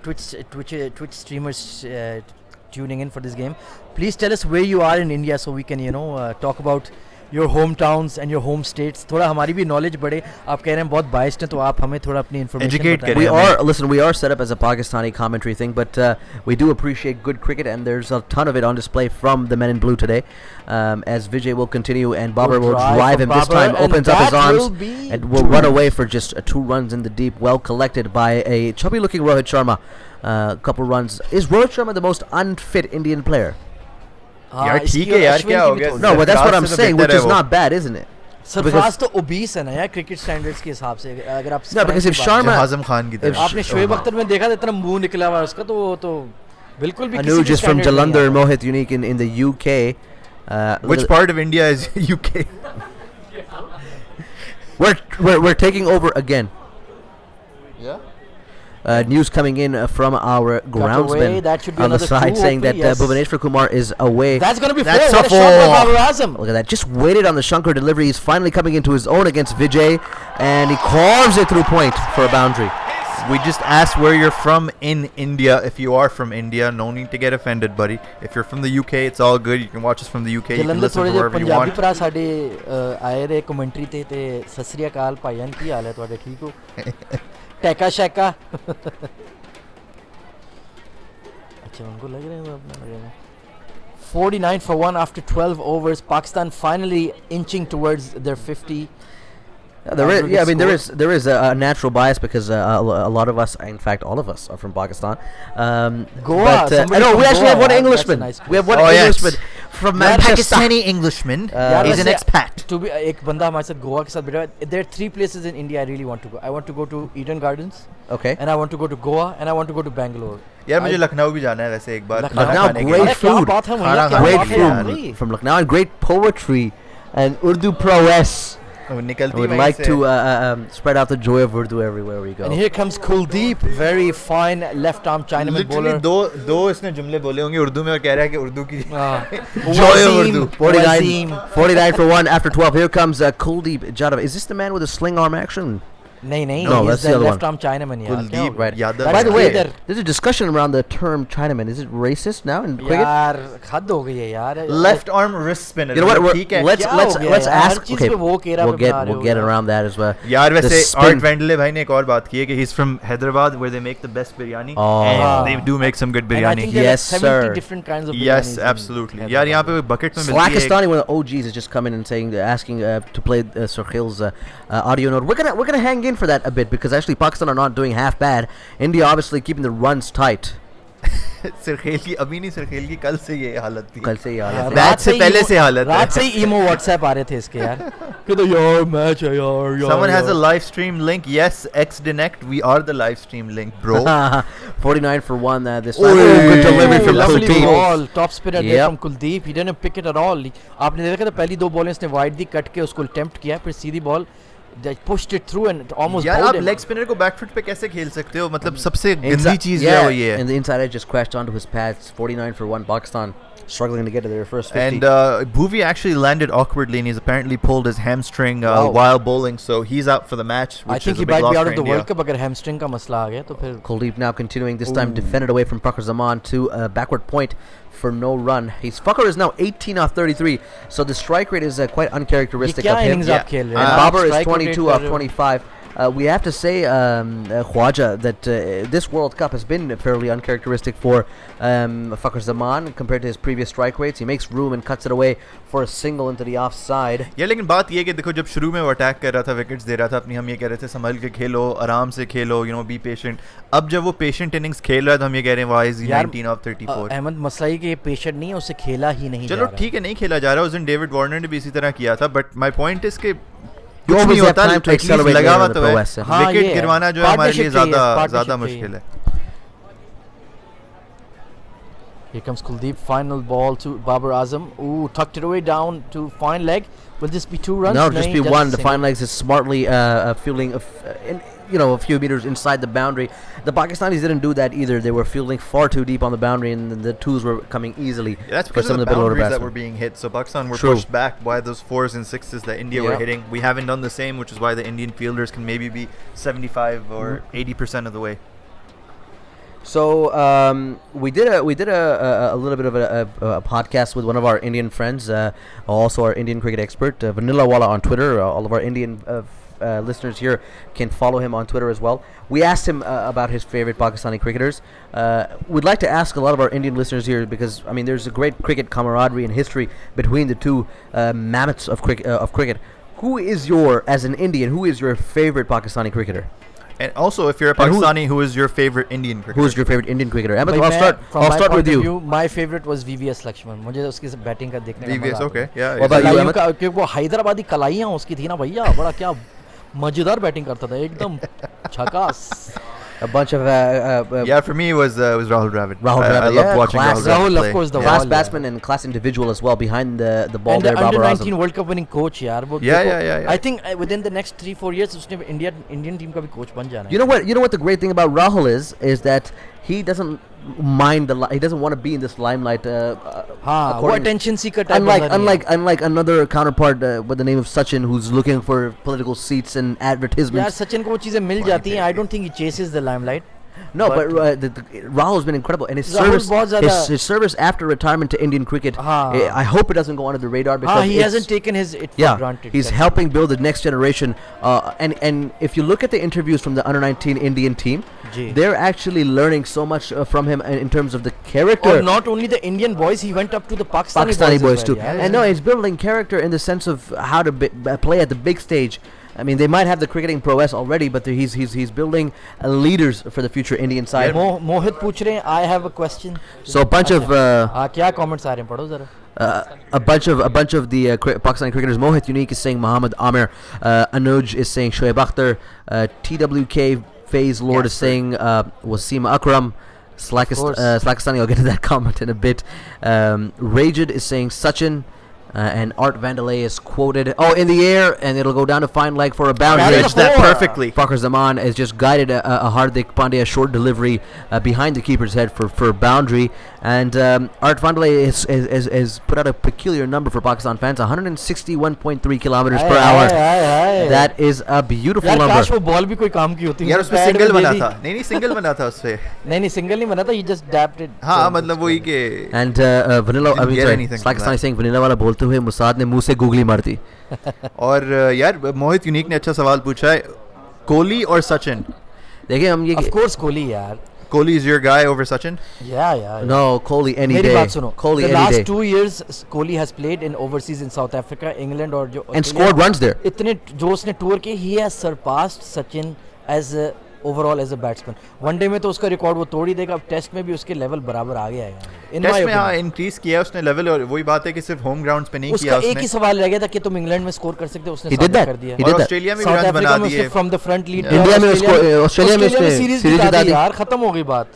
Twitch streamers tuning in for this game. Please tell us where you are in India so we can talk about your hometowns and your home states. थोड़ा हमारी भी knowledge बढ़े. आप कह रहे हैं बहुत biased हैं तो आप हमें थोड़ा अपनी information Educate बताएं. करें. We are set up as a Pakistani commentary thing, but we do appreciate good cricket, and there's a ton of it on display from the men in blue today. As Vijay will continue and Babar will drive drive from him this Babar, time, and opens up his that arms will be and will run away for just 2 runs in the deep, well collected by a chubby-looking Rohit Sharma. Couple runs. Is Rohit Sharma the most unfit Indian player? हाँ, यार इसकी ठीक है और यार अश्विन क्या की हो भी गया थोड़ी- No, but that's what I'm Sarfaraz से तो saying, which बेहतर is है वो. not bad, isn't it? Sarfaraz तो obese है ना यार क्रिकेट स्टैंडर्ड्स के हिसाब से. अगर आप No, because if की बात Sharma- हाज़म खान की तरह. आपने शोएब अख्तर में देखा था इतना मुंह निकला हुआ है उसका, तो वो तो बिल्कुल भी किसी Anuj भी is from standard नहीं Jalandhar, आता. Mohit Unique in the UK. Look Which at- part of India is UK? We're taking over again. Yeah. News coming in from our away, groundsman that should be on the another side two, saying that hopefully, yes. Bhuvneshwar Kumar is away. That's gonna be That's four. What a shot by a four. Babar Azam. Look at that. Just waited on the Shankar delivery. He's finally coming into his own against Vijay, and he carves it through point for a boundary. We just asked where you're from in India. If you are from India, no need to get offended, buddy. If you're from the UK, it's all good. You can watch us from the UK. You can Jalandhar listen ਥੋੜੇ to ਜਿਹੇ wherever you Punjabi want. ਭਰਾ ਸਾਡੇ ਆਏ ਰਹੇ commentary ਤੇ ਸਤਿ ਸ੍ਰੀ ਅਕਾਲ ਭਾਈਆਂ ਕੀ ਹਾਲ ਹੈ ਤੁਹਾਡੇ, ਠੀਕ ਹੋ? ਟੈਕਾ ਸ਼ੈਕਾ अच्छा उनको लग रहे हैं अपना लगे हैं. 49 for 1 after 12 overs. Pakistan finally inching towards their 50. There is a natural bias because a lot of us, in fact, all of us are from Pakistan. Goa, But, somebody no, from we actually Goa, have one that's a Englishman. nice We have one place. Oh, yes. Englishman from यार, Manchester. Englishman. यार, He's an वैसे expat. to be एक बंदा हमारे साथ गोवा के साथ बैठा है. There are 3 places in India I really want to go. I want to go to Eden Gardens, Okay. and I want to go to Goa, and I want to go to Bangalore. यार मुझे I- Lucknow भी जाना है वैसे एक बार. लखनऊ खाना खाने के great लिए. अरे क्या food. बात है भैया, खाना क्या खाने Great बात के है लिए. यार, food ये? from Lucknow and great poetry and Urdu prowess. वो निकलती I would वहीं like से. to spread out the joy of Urdu everywhere we go. And here comes Kuldeep, very fine left arm Chinaman Literally bowler. दो इसने जुमले बोले होंगे उर्दू में और कह रहा है कि उर्दू की Joy of Wasim, Urdu. 49 for 1 after 12. Here comes Kuldeep Jadhav. Is this the man with the sling arm action? नहीं नहीं, No, he's that's the the other left one. arm Chinaman यार. क्या हो कुलदीप गया? Yadav. That's By the way, Either. there's a discussion around the term Chinaman. Is it racist now in cricket? यार हद हो गई है यार. Left arm wrist spinner. You know what? मतलब ठीक है. Let's क्या let's हो गया let's यार? हर ask. चीज़ Okay, पे वो केरा we'll पे बना रहे get हो get यार. around that as well. यार The वैसे spin. आर्ट वेंडले भाई ने एक और बात की है कि he's from Hyderabad where they make the best biryani Oh. and they do make some good And I biryani. think there are Yes, 70 sir. different kinds of Yes, biryanis in absolutely. Hyderabad. यार यहाँ पे bucket में मिलती है. Slackistani, one of the OGs, has just come in and saying, asking to play Surkhil's audio note. We're gonna hang in for that a bit because actually Pakistan are not doing half bad. India obviously keeping the runs tight. Sarkhel की अभी नहीं सरखेल की कल से ये हालत थी. कल से ही हालत यार, है। मैच रात से ही पहले emo- से हालत है. रात से ही ईमो व्हाट्सएप आ रहे थे इसके यार कि तो यार मैच है यार यार Someone has a यार. live stream link. Yes, Xdinect. We are the live stream link, bro. 49 for 1 this Oh, time. Good delivery Ooh, from lovely Kuldeep. ball, top spinner there Yep. from Kuldeep. He didn't pick it at all. आपने देखा था पहली 2 बॉलें इसने wide दी cut के उसको attempt किया फिर सीधी ball pushed it through and almost यार bowled आप him. लेग स्पिनर को बैक फुट पे कैसे खेल सकते हो? मतलब सबसे गंदी Inside- चीज जो है वो ये and है. the inside edge just crashed onto his pads. 49 for 1. Pakistan struggling to get to their first 50. And Bhuvi actually landed awkwardly and he's apparently pulled his hamstring Wow. while bowling, so he's out for the match. I Which think is he a big might loss be out for of the India. World Cup अगर hamstring का मसला आ गया तो फिर Kuldeep now continuing, this time Ooh. defended away from Fakhr Zaman to a backward point for no run. Fakhr is now 18 off 33, so the strike rate is quite uncharacteristic ये क्या of him. innings Yeah. आप खेल रहे And हैं? Babar is Strike rate 22 कर off रहे हो. 25. We have to say, Khwaja, that this World Cup has been fairly uncharacteristic for Fakhr Zaman compared to his previous strike rates. He makes room and cuts it away for a single into the offside. या लेकिन बात ये है कि देखो जब शुरू में वो अटैक कर रहा था विकेट्स दे रहा था अपनी हम ये कह रहे थे संभल के खेलो आराम से खेलो यू नो बी पेशेंट. अब जब वो पेशेंट इनिंग्स खेल रहा है तो हम ये कह रहे हैं व्हाई इज ही यार, 19 ऑफ 34. अहमद मसला ये कि ये पेशेंट नहीं है उससे खेला ही नहीं जा चलो रहा. ठीक है नहीं खेला जा रहा. उस दिन डेविड वार्नर ने भी इसी तरह किया था बट माय पॉइंट इज कि You कुछ always नहीं have होता. time to at least accelerate लगा later हुआ in the तो है. prowess, हाँ, ये विकेट है. गिरवाना जो है हमारे लिए Partnership चाहिए, ज़्यादा partnership ज़्यादा चाहिए. मुश्किल है. Here comes Kuldeep, final ball to Babar Azam. Ooh, tucked it away down to fine leg. Will this be 2 runs? No, just नहीं, be one. The single. fine legs is smartly fielding, a few meters inside the boundary. The Pakistanis didn't do that either. They were fielding far too deep on the boundary, and the twos were coming easily Yeah, that's for because some of of the the middle order boundaries that were batsmen. being hit. So Pakistan were True. pushed back by those 4s and 6s that India were Yeah. hitting. We haven't done the same, which is why the Indian fielders can maybe be 75 or 80% of the way. So we did a little bit of a podcast with one of our Indian friends, also our Indian cricket expert, Vanilla Wala on Twitter. All of our Indian listeners here can follow him on Twitter as well. We asked him about his favorite Pakistani cricketers. We'd like to ask a lot of our Indian listeners here because there's a great cricket camaraderie and history between the two mammoths of cricket. Who is as an Indian, who is your favorite Pakistani cricketer? And also, if you're a And who- Pakistani, who is your favorite Indian cricketer? Who is your favorite Indian cricketer? Ahmed, भाई I'll मैं- start. from I'll my start point with of you. view, my favorite was VVS Lakshman. मुझे उसकी batting का देखने का VVS, मजा okay, आता yeah. What about you, कलाइयों Ahmed? का क्योंकि वो हैदराबादी कलाइयाँ उसकी थी ना भैया बड़ा क्या मजेदार बैटिंग करता था एकदम झकास. A bunch of Yeah, for me it was Rahul Dravid. Rahul I Dravid, loved yeah, watching class. Rahul Dravid Rahul, of play. course, the yeah. class Wall, batsman and class individual as well behind the ball And there, the under Babar 19 Azam. World Cup winning coach यार वो Yeah, देखो, yeah. I think within the next 3-4 years उसने Indian team का भी coach बन जाना है. You know what the great thing about Rahul is that he doesn't mind he doesn't want to be in this limelight. हाँ वो according- attention seeker type बंदा नहीं है. unlike another counterpart with the name of Sachin, who's looking for political seats and यार advertisements. Sachin को वो चीजें मिल जाती हैं. I don't think he chases the limelight. No, but- but Rahul's been incredible, and his Rahul service, बहुत ज़्यादा- his service after retirement to Indian cricket. हाँ. I hope it doesn't go under the radar because He it's- hasn't taken it for Yeah, granted. he's That's helping build the next generation. And if you look at the interviews from the under 19 Indian team, ji. they're actually learning so much from him in terms of the character. Or not only the Indian boys, he went up to the Pakistani Pakistani boys as too, well, yeah. and no, he's building character in the sense of how to play at the big stage. I mean, they might have the cricketing prowess already, but he's building leaders for the future Indian side. मोहित पूछ रहे हैं, I have a question. So a bunch of हाँ, क्या comments आ रहे हैं, पढ़ो जरा. a bunch of the Pakistani cricketers. Mohit Unique is saying Muhammad Amir. Anuj is saying Shoaib Akhtar. TWK Faze Lord is saying Wasim Akram. Slakistani, I'll get to that comment in a bit. Rajid is saying Sachin. And Art Vandalay is quoted, in the air, and it'll go down to fine leg for a boundary. Managed that perfectly. Fakhar Zaman has just guided a Hardik Pandya short delivery behind the keeper's head for boundary. And Art Vandalay has put out a peculiar number for Pakistan fans, 161.3 kilometers per hour. That is a beautiful यार number. काश वो ball भी कोई काम की होती. यार उसमें सिंगल बना था. नहीं सिंगल बना था उससे. नहीं सिंगल नहीं बना था. He just dapped it. हाँ मतलब वही के. And Vanilla, I mean, Pakistani saying Vanilla वाला बोलते हुए मुसाद ने मुंह से गूगली मार दी. और यार मोहित यूनिक ने अच्छा सवाल पूछा है. कोहली और सचिन. देखिए हम ये. Of course कोहली यार. Kohli is your guy over Sachin? Yeah. No, Kohli any मेरी day. बात सुनो. Kohli The any last day. 2 years Kohli has played in overseas in South Africa, England और जो And scored runs there. इतने जो उसने tour किए, he has surpassed Sachin as a overall as a batsman. One-day में तो उसका record वो तोड़ ही देगा. अब टेस्ट में भी उसके लेवल बराबर आ गया है. टेस्ट में हाँ इंक्रीज किया उसने लेवल. और वही बात है कि सिर्फ होम ग्राउंड्स पे नहीं किया उसका एक ही सवाल रह गया था कि तुम इंग्लैंड में स्कोर कर सकते हो. उसने कर दिया. और ऑस्ट्रेलिया में भी रन बना दिए. From the front lead. India में ऑस्ट्रेलिया में सीरीज जिता दी यार. खत्म हो गई बात.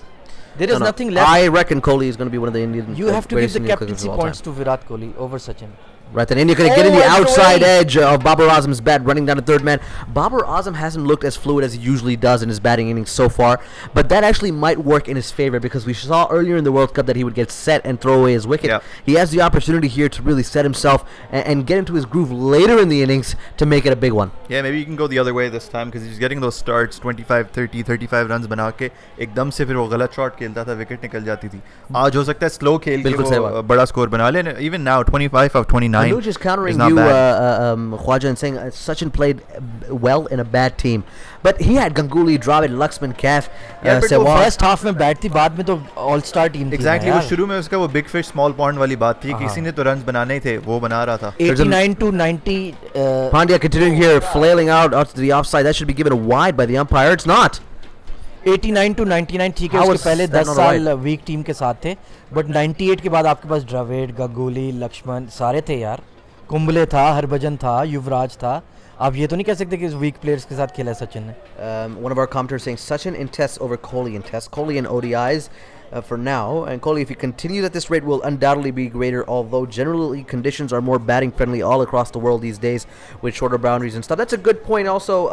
There is nothing left. I reckon Kohli is going to be one of the Indian. You have to give the captaincy points to Virat Kohli over Sachin. Right, then India going to get in the outside edge of Babar Azam's bat, running down to third man. Babar Azam hasn't looked as fluid as he usually does in his batting innings so far, but that actually might work in his favor because we saw earlier in the World Cup that he would get set and throw away his wicket. Yeah. He has the opportunity here to really set himself and get into his groove later in the innings to make it a big one. Yeah, maybe you can go the other way this time because he's getting those starts 25, 30, 35 runs बना के एकदम से फिर वो गलत shot खेलता था, wicket निकल जाती थी. आज हो सकता है स्लो खेल के वो बड़ा स्कोर बना ले. Even now 25 of 29. Anuj is countering you, Khwaja, and saying Sachin played well in a bad team, but he had Ganguly, Dravid, Laxman, Kaf, Sehwag. First half में बैट थी, बाद में तो all star team थी. Exactly, वो शुरू में उसका वो big fish small pond वाली बात थी. किसी ने तो runs बनाने ही थे, वो बना रहा था. 89 to 90. Pandya continuing here, flailing out to the offside. That should be given a wide by the umpire. It's not. 89 to 99 ठीक है. उसके पहले 10 साल वीक टीम के साथ थे, बट 98 के बाद आपके पास द्रविड़, गंगूली, लक्ष्मण सारे थे यार. कुंबले था, हरभजन था, युवराज था. आप ये तो नहीं कह सकते कि वीक प्लेयर्स के साथ खेला है सचिन ने. One of our commenters saying Sachin in tests over Kohli in tests. Kohli in ODIs for now, and Kohli, if he continues at this rate, will undoubtedly be greater, although generally conditions are more batting friendly all across the world these days with shorter boundaries and stuff. That's a good point also.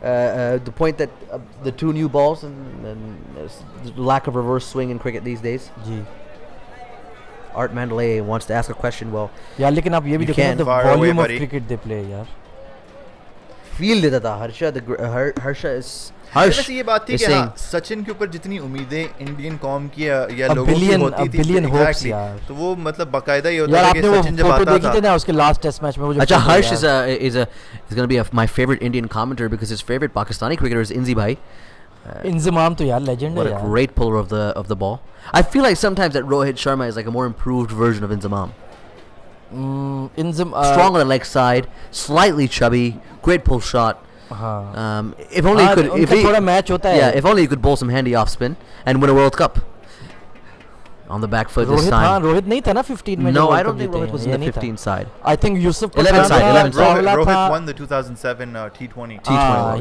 The point that the two new balls and the lack of reverse swing in cricket these days. Ji. Art Mandalay wants to ask a question. Well, यार लेकिन आप ये भी देखो the volume of cricket they play यार. Feel देता था Harsha. Harsha is. वैसे ये बात थी कि हाँ, सचिन के ऊपर जितनी उम्मीदें इंडियन कॉम की या लोगों की होती थी, बिलियन होप्स यार. तो वो मतलब बाकायदा ही होता है कि सचिन जब आता था. देखी थी ना उसके लास्ट टेस्ट मैच में वो जो. अच्छा, Harsh is going to be my favorite Indian commentator because his favorite Pakistani cricketer is Inzi Bhai. Inzamam तो यार legend है यार. What a great puller of the ball. I feel like sometimes that Rohit Sharma is like a more improved version of Inzamam. Strong on the leg side, slightly chubby, great pull shot. If only he could. If थोड़ा match होता है. Yeah, if only he could bowl some handy off spin and win a World Cup. On the back foot this time. हाँ, रोहित नहीं था ना 15 में. No, I don't think Rohit was in the 15 side. I think Yusuf 11 side. Rohit won the 2007 T20.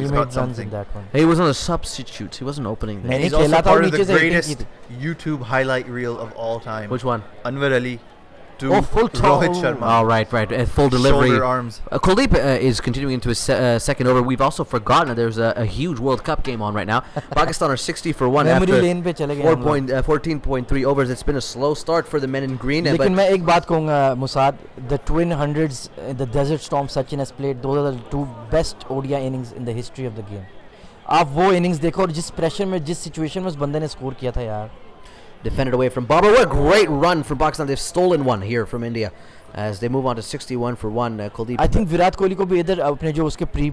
He made runs in that one. He was on a substitute. He wasn't opening there. He's also part of the greatest YouTube highlight reel of all time. Which one? Anwar Ali to full Rohit Sharma. Oh, right. Full delivery. Shoulder arms. Kuldeep is continuing into his second over. We've also forgotten that there's a huge World Cup game on right now. Pakistan are 60 for 1 after 14.3 overs. It's been a slow start for the men in green. लेकिन मैं एक बात कहूँगा Mossad, the twin hundreds, the Desert Storm Sachin has played. Those are the two best ODI innings in the history of the game. आप वो innings देखो और जिस pressure में, जिस situation में उस बंदे ने score किया था यार. Defended away from Babar. What a great run from Pakistan. They've stolen one here from India. as they move on to 61 for 1. Kuldeep. I think Virat Kohli को भी इधर अपने जो उसके प्री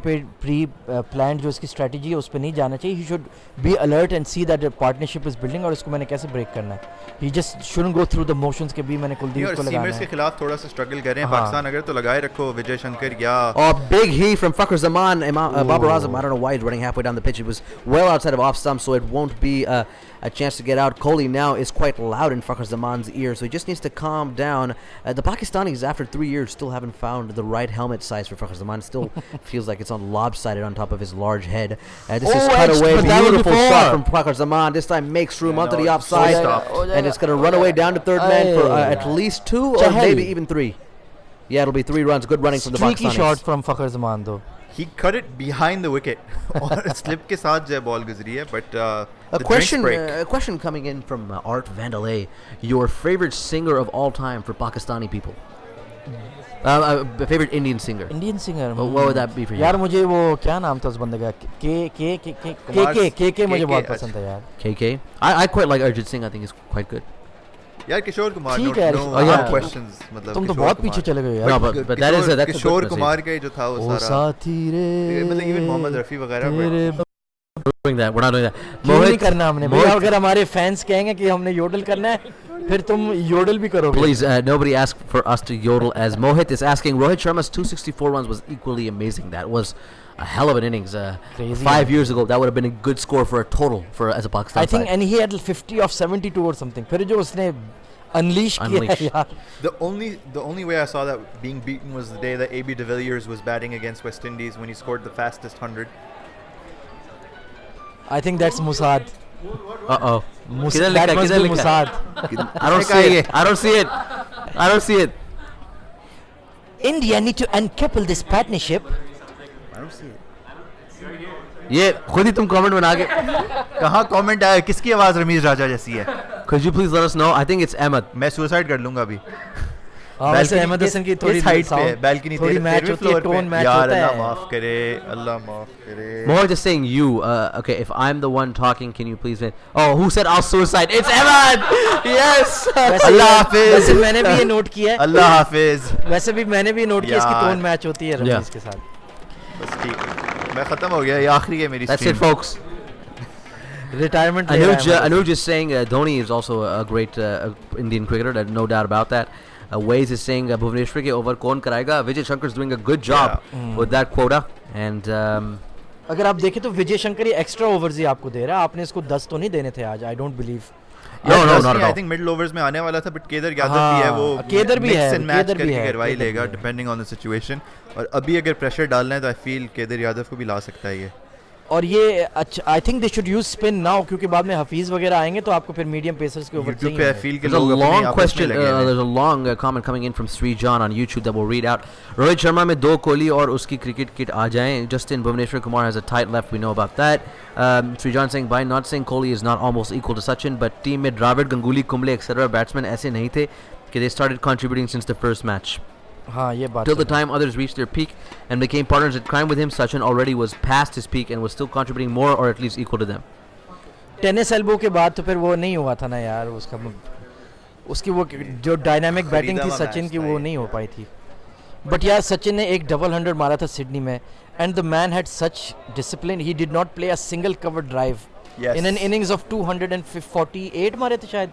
प्लान जो उसकी स्ट्रेटजी है उस पर नहीं जाना चाहिए. He should be alert and see that partnership is building और इसको मैंने कैसे ब्रेक करना है. He just shouldn't go through the motions के भी मैंने कुलदीप को लगाना सीमर्स के है. खिलाफ थोड़ा सा स्ट्रगल कर रहे हैं हाँ. पाकिस्तान. अगर तो लगाए रखो विजय शंकर या Oh, big heat from Fakhar Zaman. Babar Azam, I don't know why he's running halfway down the pitch. It was well outside of off stump, so it won't be a chance to get out. Kohli now is quite loud in Fakhar Zaman's ear, so he just needs to calm down. The Pakistanis, after 3 years, still haven't found the right helmet size for Fakhar Zaman. Still feels like it's on lopsided on top of his large head. This is cut edged, away. but that was Beautiful before. shot from Fakhar Zaman. This time makes room onto the offside, stopped. and it's going to run away down to third man for at least 2 or Chahal. maybe even 3. Yeah, it'll be 3 runs. Good running from the Streaky Pakistanis. shot from Fakhar Zaman though. he cut it behind the wicket और slip के साथ जो ball गुजरी है. But A the question, drinks break. a question coming in from Art Vandalay. Your favorite singer of all time for Pakistani people? Favorite Indian singer? Indian singer. What would that be for you? यार मुझे वो क्या नाम था उस बंदे का के मुझे बहुत KK, पसंद है यार. KK? I quite like Arjit Singh. I think he's quite good. यार किशोर कुमार. ठीक no, है. no Oh, yeah. questions. मतलब तुम तो किशोर बहुत कुमार. पीछे चले गए यार. No, but that is that's a Kishore good Kumar का ही जो था वो ओ सारा साथी रे मतलब even मोहम्मद रफी वगैरह. तेरे but doing that. We're not doing that. क्यों नहीं करना हमने भैया. अगर हमारे फैंस कहेंगे कि हमने योडल करना है फिर तुम योडल भी करोगे. Please, nobody asked for us to yodel. As Mohit is asking, Rohit Sharma's 264 runs was equally amazing. That was a hell of an innings. Crazy, 5 years ago, that would have been a good score for a total for as a Pakistan I think side. and he had 50 of 72 or something. फिर जो उसने unleash किया है Unleash. यार. the only way I saw that being beaten was the day that AB de Villiers was batting against West Indies when he scored the fastest 100. I think that's Musad. Uh-oh. That must be Musad. I don't see it. I don't see it. I don't see it. India need to uncouple this partnership. ये खुद ही तुम comment बना के. कहाँ comment आया? किसकी आवाज रमीज राजा जैसी है? Could you please let us know? I think it's Ahmed. मैं suicide कर लूँगा अभी. हाँ वैसे अहमद हसन की थोड़ी हाइट पे है. balcony थोड़ी मैच होती है, टोन मैच यार होता अल्लाह है. माफ करे, अल्लाह माफ करे. More just saying you. Okay, if I'm the one talking, can you please? Oh, who said I'll suicide? It's Ahmed. Yes. अल्लाह हाफिज. वैसे मैंने भी ये नोट किया है. अल्लाह हाफिज. वैसे भी मैंने भी नोट किया इसकी यार. टोन मैच होती है रमीज के साथ. बस ठीक. मैं खत्म हो गया. ये आखिरी है मेरी That's stream. it, folks. Retirement Anuj is saying Dhoni is also a great Indian cricketer. No doubt about that. Waze is saying Bhuvaneshwar ke over कौन कराएगा? Vijay Shankar is doing a good job with that quota. And अगर आप देखें तो विजय शंकर ही extra overs ही आपको दे रहा है. आपने इसको 10 तो नहीं देने थे आज. I don't believe. no, not at I all. think middle overs में आने वाला था, but केदार यादव हाँ, भी है वो. केदार भी mix है, and match केदार भी करके है, करवा ही केदार भी लेगा है. depending on the situation. और अभी अगर प्रेशर डालना है तो I feel केदार यादव को भी ला सकता है ये. और ये अच्छा आई think they should use spin now क्योंकि बाद में हफीज वगैरह आएंगे तो आपको फिर मीडियम पेसर्स के ओवर YouTube पे I feel के There's a लोग अपने long आपस में question. लगे हुए हैं. There's a long comment coming in from Sri John on YouTube that we'll read out. Rohit Sharma में 2 कोहली और उसकी cricket kit आ जाएं. Justin Bhuvaneshwar Kumar has a tight left. We know about that. Sri John saying by not saying Kohli is not almost equal to Sachin, but team में Dravid, Ganguly, Kumble, etc. batsmen ऐसे नहीं थे कि they started contributing since the first match. हाँ ये बात Till the है. time others reached their peak and became partners in crime with him, Sachin already was past his peak and was still contributing more or at least equal to them. Tennis elbow के बाद तो फिर वो नहीं हुआ था ना यार. उसकी वो जो डायनामिक बैटिंग थी हुआ सचिन मैच की था वो ये. नहीं हो पाई थी. बट यार सचिन ने एक डबल 100 मारा था सिडनी में and the man had such discipline. He did not play a single cover drive Yes. In an innings of 248 मारे थे शायद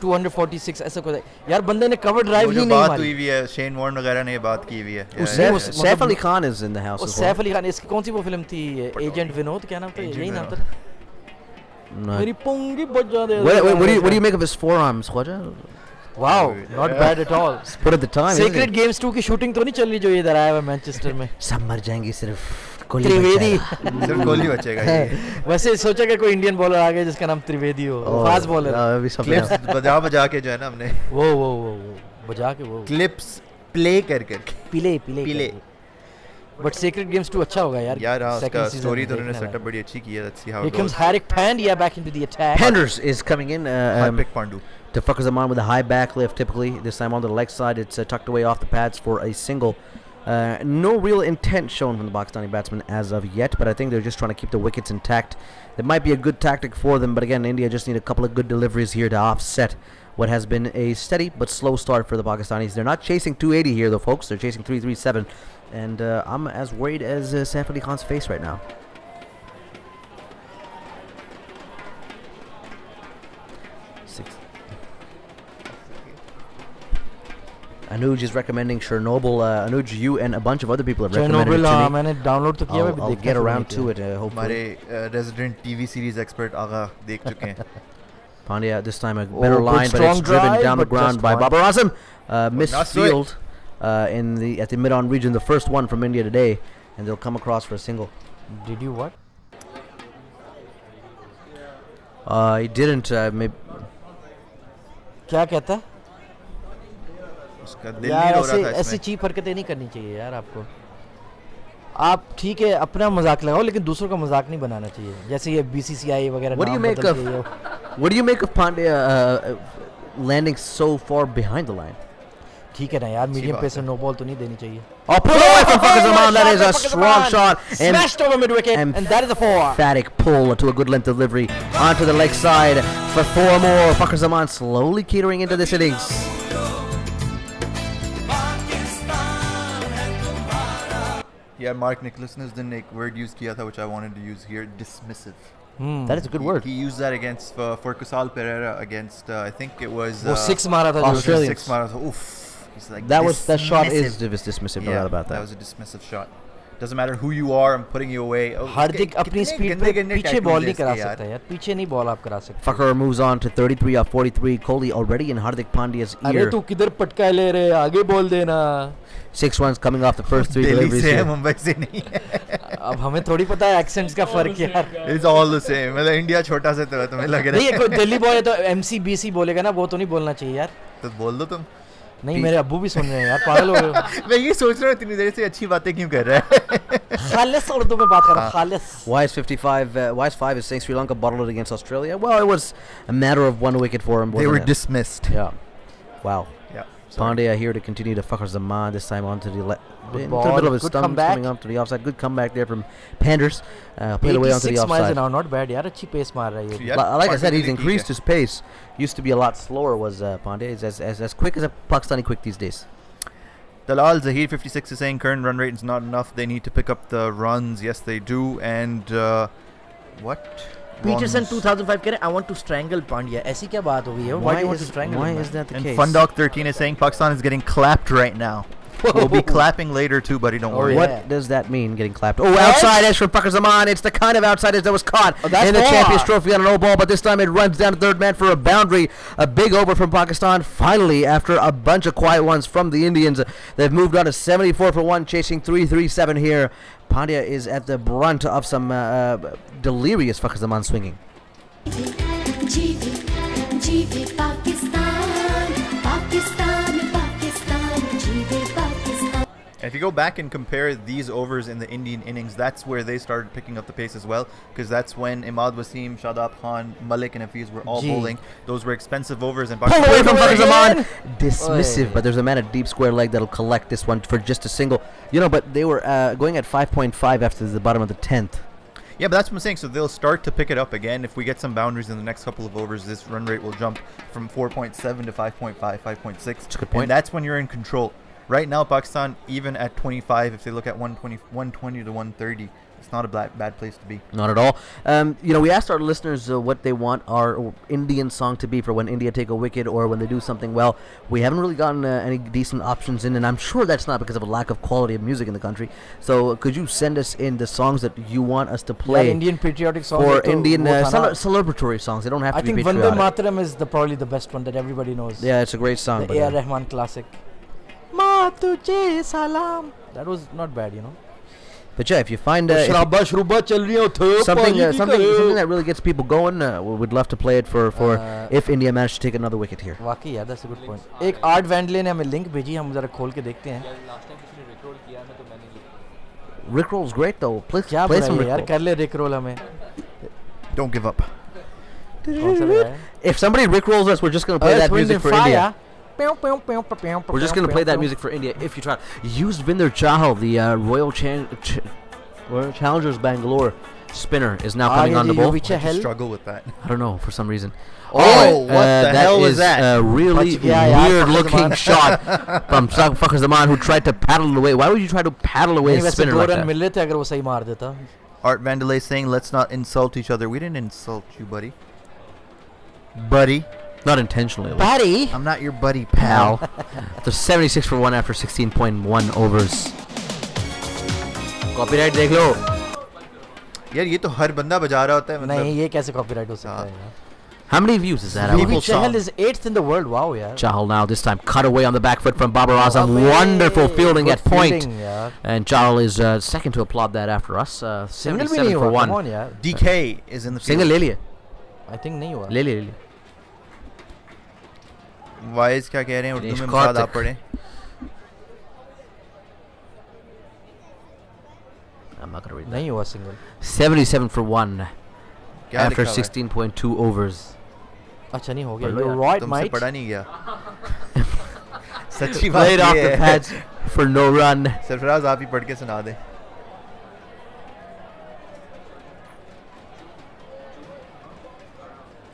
246 ऐसा कुछ. यार बंदे ने कवर ड्राइव वो ही जो नहीं बात मारी. हुई हुई है शेन वॉर्न वगैरह ने ये बात की हुई है. उसने Yeah, उस- yeah. Saif Ali Khan is in the house और as well. सैफ अली खान इसकी कौन सी वो फिल्म थी एजेंट विनोद क्या नाम था Agent यही नाम था Vinod. No. मेरी पुंगी बजा दे. What do you make of his forearms, Khwaja? Wow not bad at all. Put at the time. isn't secret it? Games 2 की शूटिंग तो नहीं चल रही जो इधर आया हुआ है मैनचेस्टर में. सब मर जाएंगे सिर्फ कोहली त्रिवेदी. बचाएगा। सिर्फ कोहली बचेगा ये. वैसे सोचा कि कोई इंडियन बॉलर आ गया जिसका नाम त्रिवेदी हो. Oh, fast bowler. अभी something else. क्लिप्स बजा बजा के जो है ना हमने वो बजा के वो क्लिप्स प्ले कर करके. पीले. बट सीक्रेट गेम्स 2 अच्छा होगा यार. यार हाँ, Second उसका season स्टोरी तो देखने उन्होंने वाला. सेटअप बड़ी अच्छी की है. Let's see how Here it comes goes. Harik Pandya back into the attack. Penders is coming in. Hardik Pandu. To Fakhar Zaman with a high back lift, typically. This time on the leg side, it's tucked away off the pads for a single. No real intent shown from the Pakistani batsmen as of yet, but I think they're just trying to keep the wickets intact. It might be a good tactic for them, but again, India just need a couple of good deliveries here to offset what has been a steady but slow start for the Pakistanis. They're not chasing 280 here, though, folks. They're chasing 337. And I'm as worried as Saif Ali Khan's face right now. Anuj is recommending Chernobyl. Anuj, you and a bunch of other people have recommended it Chernobyl, to me. मैंने download तो किया, I'll get around to it, hopefully. हमारे resident TV series expert आगा देख चुके हैं. Pandya, this time a better good line, but strong it's driven drive, down the but ground just by one. Babar Azam. Missed not sweet. field at the mid-on region, the first one from India today, and they'll come across for a single. Did you what? He didn't. Maybe क्या कहता है? उसका दिल यार नहीं हो ऐसे रहा था ऐसी इसमें. चीप हरकतें नहीं करनी चाहिए यार आपको. आप ठीक है अपना मजाक लगाओ लेकिन दूसरों का मजाक नहीं बनाना चाहिए. जैसे ये BCCI वगैरह What do you नाम make बदल of के ये- what do you make of Pandya landing so far behind the line? ठीक है ना यार, मीडियम बात पेस नो बॉल तो नहीं देनी चाहिए. Oh, pull away from Fakhar Zaman. That is a strong shot. And Smashed over mid wicket, and that is a 4. emphatic pull to a good length delivery onto the leg side for 4 more. Fakhar Zaman slowly catering into this innings. Yeah, Mark Nicholson has done a word used किया था which I wanted to use here, dismissive. That is a good word. He used that against for Kusal Pereira against I think it was वो 6 मारा था जो Australians. 6 मारा था. Oof. He's like That shot is dismissive. dismissive. No Yeah, doubt about that that. was a dismissive shot. Doesn't matter who you are, I'm putting you away. Oh, हार्दिक अपनी कितने speed गंदे पे गंदे पीछे tackles बॉल नहीं इसके करा यार. सकता यार. पीछे नहीं बॉल आप करा सकते. Fakhar moves on to 33 off 43. Kohli already in Hardik Pandya's अरे ear. तू किधर पटका ले रहे, आगे बॉल देना. 6 runs coming off the first 3 Delhi deliveries. से है, here. मुंबई से नहीं है. अब हमें थोड़ी पता है एक्सेंट्स का फर्क यार. It's all the same. मतलब इंडिया छोटा सा तो है, तुम्हें लग नहीं रहा ये कोई दिल्ली बॉय है तो MCBC बोलेगा ना, वो तो नहीं बोलना चाहिए यार. तो बोल दो तुम. नहीं मेरे अब्बू भी सुन रहे हैं यार, पागल हो गए. मैं ये सोच रहा हूँ इतनी देर से अच्छी बातें क्यों कर रहा है. खालिस उर्दू में बात कर रहा हूँ, खालिस. Wise 5 is saying Sri Lanka bottled it against Australia. Well, it was a matter of 1 wicket for him. They were wasn't it? dismissed. Yeah. Wow. Yeah. Pandya here to continue to Fakhar Zaman, this time onto the into the ball, middle of his good stumps, comeback. coming up to the offside. Good comeback there from Panders. Played away onto the 86 miles offside. an hour, not bad यार, अच्छी pace मार रहा है ये. Yeah, Like I said, he's Pandya increased ठीक his pace. Used to be a lot slower, was Pandya. He's as quick as a Pakistani quick these days. Dalal Zahir 56 is saying current run rate is not enough. They need to pick up the runs. Yes, they do. And what? Peterson Runs. 2005 कह रहे I want to strangle Pandya. ऐसी क्या बात हो गई है? Why do you want to strangle why him, is man? that the And case? Fundok 13 is saying Pakistan is getting clapped right now. We'll be clapping later too, buddy. Don't worry. yeah. What does that mean, getting clapped? Oh, outside edge from Fakhar Zaman. It's the kind of outside edge that was caught that's in the four. Champions Trophy on a no ball, but this time it runs down to third man for a boundary. A big over from Pakistan. Finally, after a bunch of quiet ones from the Indians, they've moved on to 74 for 1, chasing 337 here. Pandya is at the brunt of some delirious Fakhar Zaman swinging. जीवे पाकिस्तान पाकिस्तान पाकिस्तान जीवे Pakistan. And if you go back and compare these overs in the Indian innings, that's where they started picking up the pace as well, because that's when Imad Wasim, Shadab Khan, Malik and Hafiz were all Gee. bowling. Those were expensive overs. And Pull away from Fakhar Zaman. again. Dismissive, Oy. but there's a man at deep square leg that'll collect this one for just a single. You know, but they were going at 5.5 after the bottom of the 10th. Yeah, but that's what I'm saying. So they'll start to pick it up again. If we get some boundaries in the next couple of overs, this run rate will jump from 4.7 to 5.5, 5.6. That's a good point. And that's when you're in control. Right now, Pakistan, even at 25, if they look at 120 to 130, it's not a bad place to be. Not at all. You know, we asked our listeners what they want our Indian song to be for when India take a wicket or when they do something well. We haven't really gotten any decent options in, and I'm sure that's not because of a lack of quality of music in the country. So could you send us in the songs that you want us to play यार Indian patriotic song for है तो Indian वो था ना. celebratory songs? They don't have I to be think Vande patriotic. Mataram is probably the best one that everybody knows. Yeah, it's a great song. The But, A.R. Rahman classic. Ma tujhe salam. That was not bad, you know. but yeah, if you find if you- शराबा शरूबा चल रही हो something that really gets people going, we would love to play it for if India managed to take another wicket here. वाकई यार, that's a good point. एक art वैंडले ने हमें link भेजी, हम जरा खोल के देखते हैं. Rickroll's great though. Play क्या some बुराई है यार, Rickroll. कर ले रिक रोल हमें. Don't give up. कौन सा लगा है? If somebody Rickrolls us, we're just gonna play Earth, that Wind music and for Fire. India. We're We're just gonna play that music for India if you try. Used Vinder Chahal, the Royal Challengers Bangalore spinner, is now coming on the ball. I struggle with that. I don't know for some reason. Oh, what the hell was is that? a really Bach gaya yaar, weird-looking Fakhar shot from Fakhar Zaman, who tried to paddle away. Why would you try to paddle away नहीं a वैसे spinner 2 like run that? मिल रहे थे अगर वो सही मार देता. Art Vandelay saying, let's not insult each other. We didn't insult you, buddy. Buddy. Not intentionally. Patty. I'm not your buddy, pal. So 76 for 1 after 16.1 overs. Copyright देख लो. यार ये तो हर बंदा बजा रहा होता है मतलब. नहीं ये कैसे कॉपीराइट हो सकता है यार. How many views is that? People Alan? song. Chahal is 8th in the world. Wow यार. Chahal now this time cut away on the back foot from Babar Azam. Wonderful fielding Good at point. fielding, यार. And Chahal is second to applaud that after us. Single भी 77 नहीं for हुआ. 1. Come on यार. DK is in the field. Single ले लिए. I think नहीं हुआ. ले लिए. वाइज क्या कह रहे हैं उर्दू दिनेश में मुराद आप कार्तिक. पढ़ें. I'm not gonna read that. नहीं हुआ single. 77 for 1 क्या after लिखा हुआ है? 16.2 overs. अच्छा नहीं हो गया. पढ़ लो You're यार. right, तुमसे mate. पढ़ा नहीं गया. सच्ची बात Played off ये the है. pads for no run. Sarfaraz आप ही पढ़ के सुना दें.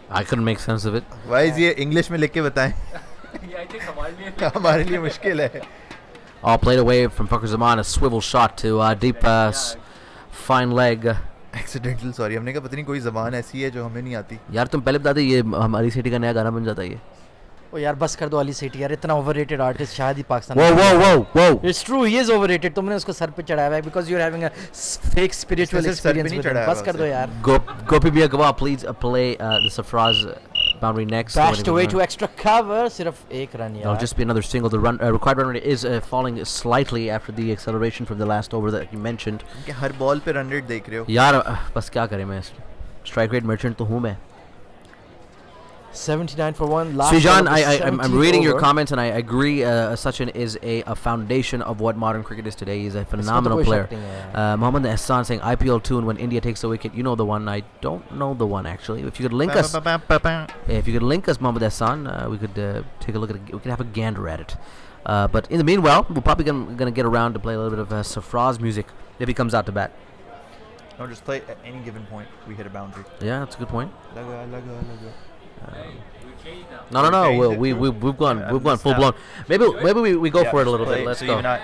I couldn't make sense of it. Wise ये इंग्लिश में लिख के बताएं. हमारे लिए मुश्किल है. All played away from Fakhar Zaman. A swivel shot to deep fine leg. Accidental sorry हमने कहा पता नहीं कोई ज़बान ऐसी है जो हमें नहीं आती. यार तुम पहले बता दे ये हमारी सिटी का नया गाना बन जाता है ये. ओ यार बस कर दो अली सेठी यार. इतना ओवररेटेड आर्टिस्ट शायद ही Pakistan. Whoa. It's true, he is overrated. तुमने उसको सर पे चढ़ाया है because you're having a fake spiritual इसने सिर्फ सर पे experience नहीं with him. चढ़ाया बस कर दो उसे. यार. Gopi Mia Gawal, please play the Safraz boundary next. Bashed away to extra cover. सिर्फ एक रन That'll यार. just be another single. The run required run rate is falling slightly after the acceleration from the last over that you mentioned. कि हर ball पे run rate देख रहे हो. यार बस क्या करें मैं स्ट्राइक रेट मर्चेंट तो हूँ मैं. 79 for 1. Last Srijan, over the I'm 17th reading your over. comments and I agree. Sachin is a foundation of what modern cricket is today. He's a phenomenal कोई player. शक नहीं है यार. Mohammad Ehsan saying IPL 2 and when India takes a wicket. You know the one. I don't know the one actually. If you could link us, if you could link us, Mohammad Ehsan, we could take a look at it. We could have a gander at it. But in the meanwhile, we're probably gonna get around to play a little bit of Safraz music if he comes out to bat. No, just play at any given point. We hit a boundary. Yeah, that's a good point. लगा. No. Okay, Will is it we've true? gone Yeah, we've gone this full now. blown. Maybe we go Yeah, for it a just little play bit. Let's so go. you're not-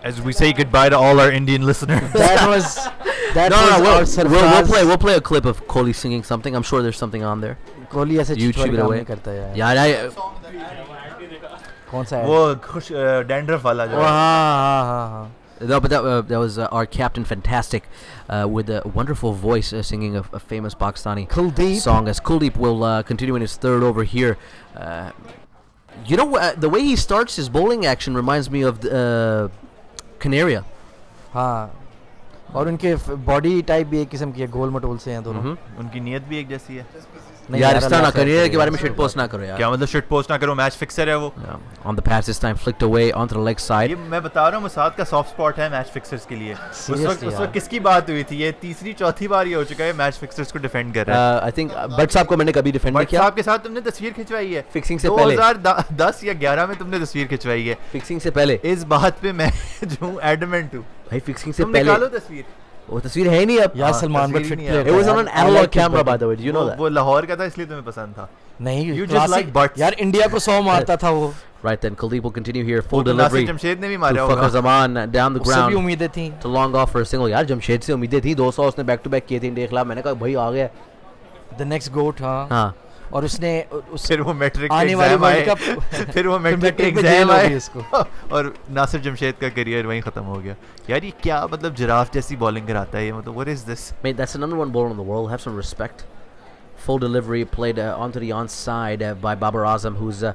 As we say goodbye to all our Indian listeners. That was that No, was no, our we'll Sarfraz. we'll play a clip of Kohli singing something. I'm sure there's something on there. Kohli ऐसे YouTube चिचवारी it काम away. नहीं करता यार. Yeah, कौन सा है? वो खुश डैंड्रफ वाला जो ओ है. हाँ. no, but that was our captain, fantastic, with a wonderful voice, singing a famous Pakistani Kuldeep. song. As Kuldeep will continue in his third over here. You know, the way he starts his bowling action reminds me of Canaria. हाँ. और उनके body type भी एक किस्म की है. गोल मटोल से हैं दोनों. उनकी नीयत भी एक जैसी है. नहीं यार यार, इस तरह अल्लाह ना खैर करिए करे के बारे में यार. shit post ना करो यार. क्या मतलब शिट पोस्ट ना करो. मैच फिक्सर है वो. On the pass this time, flicked away onto the leg side. ये मैं बता रहा हूँ मुसाद का सॉफ्ट स्पॉट है मैच फिक्सर्स के लिए. Seriously उस यार. वक्त किसकी बात हुई थी. ये तीसरी चौथी बार ये हो चुका है मैच फिक्सर्स को डिफेंड कर रहा है. I think बट साहब को मैंने कभी डिफेंड नहीं बट किया. साहब के साथ तुमने तस्वीर खिंचवाई है. फिक्सिंग से पहले. 2010 या 11 में तुमने तस्वीर खिंचवाई है. फिक्सिंग से पहले. इस बात पे मैं जो हूँ एडमेंट हूँ. भाई फिक्सिंग से तुम पहले. निकालो तस्वीर. वो तस्वीर है ही नहीं अब. यार हाँ, सलमान बट तस्वीर फिट नहीं प्लेयर. है. It was on an analog camera by the way. Do you know that? वो लाहौर का था इसलिए तुम्हें पसंद था. नहीं. You just classic- like butts. यार इंडिया को 100 मारता था वो. Right then, Kuldeep will continue here. Full वो तो नासिर delivery जमशेद ने भी to मारा Fakhar होगा. Zaman down the उससे भी ground उम्मीदें थी. to long off for a single. यार जमशेद से उम्मीदें थी. 200 उसने बैक टू बैक किए थे इंडिया के खिलाफ. मैंने कहा भाई आ गया. द नेक्स्ट गोट. हाँ. हाँ. और उसने उस फिर वो मैट्रिक के आने वाली एग्जाम आए. वर्ल्ड कप फिर वो मैट्रिक के मैट्रिक में जेल एग्जाम हो आए गई उसको. और नासिर जमशेद का करियर वहीं खत्म हो गया. यार ये क्या मतलब जिराफ जैसी बॉलिंग कराता है ये. मतलब what is this. Mate, that's the number one bowler in the world. Have some respect. Full delivery played onto the onside by Babar Azam, who's, a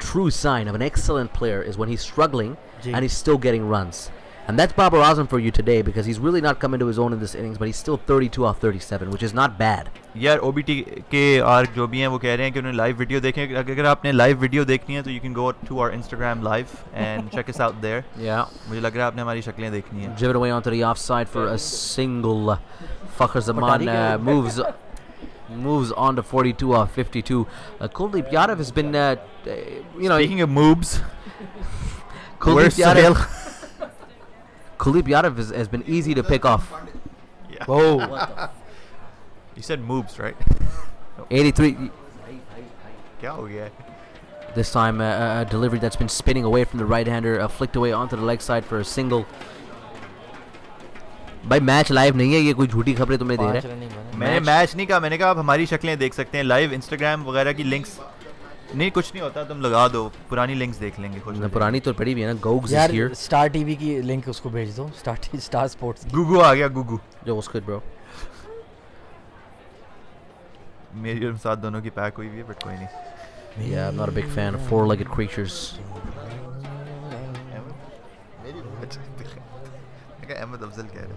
true sign of an excellent player is when he's struggling Ji. and he's still getting runs. And that's Babar Azam for you today because he's really not come into his own in this innings, but he's still 32 off 37, which is not bad. यार OBT के arc जो भी हैं वो कह रहे हैं कि उन्हें लाइव वीडियो देखें. अगर आपने लाइव वीडियो देखनी है तो you can go to our Instagram live and check us out there. Yeah. मुझे लग रहा है आपने हमारी शक्लें देखनी है. Driven away onto the offside for a single. Fakhr Zaman moves on to 42 off 52. Kuldeep Yadav has been, Speaking of moves, Kuldeep where's Sohail? Kuldeep Yadav has been easy to pick off. Yeah. Oh, You said moves, right? 83. क्या हो गया है? This time a delivery that's been spinning away from the right-hander, flicked away onto the leg side for a single. भाई match live नहीं है, ये कोई झूठी खबरें तुम्हें दे 5 रहा है. रन ही बने. मैंने मैच नहीं कहा, मैंने कहा आप हमारी शक्लें देख सकते हैं लाइव. इंस्टाग्राम वगैरह की लिंक्स नहीं, कुछ नहीं होता, तुम लगा दो, पुरानी लिंक्स देख लेंगे. खुश हो जाएंगे. पुरानी तो पड़ी भी है ना. Gogs is यार here. स्टार टीवी की लिंक उसको भेज दो. Star sports. गुगू आ गया. Gugu Yo, what's good, bro? मेरी और साथ दोनों की पैक हुई हुई है, बट कोई नहीं. Yeah, I'm not a big fan of four-legged creatures. Ahmad Afzal कह रहे.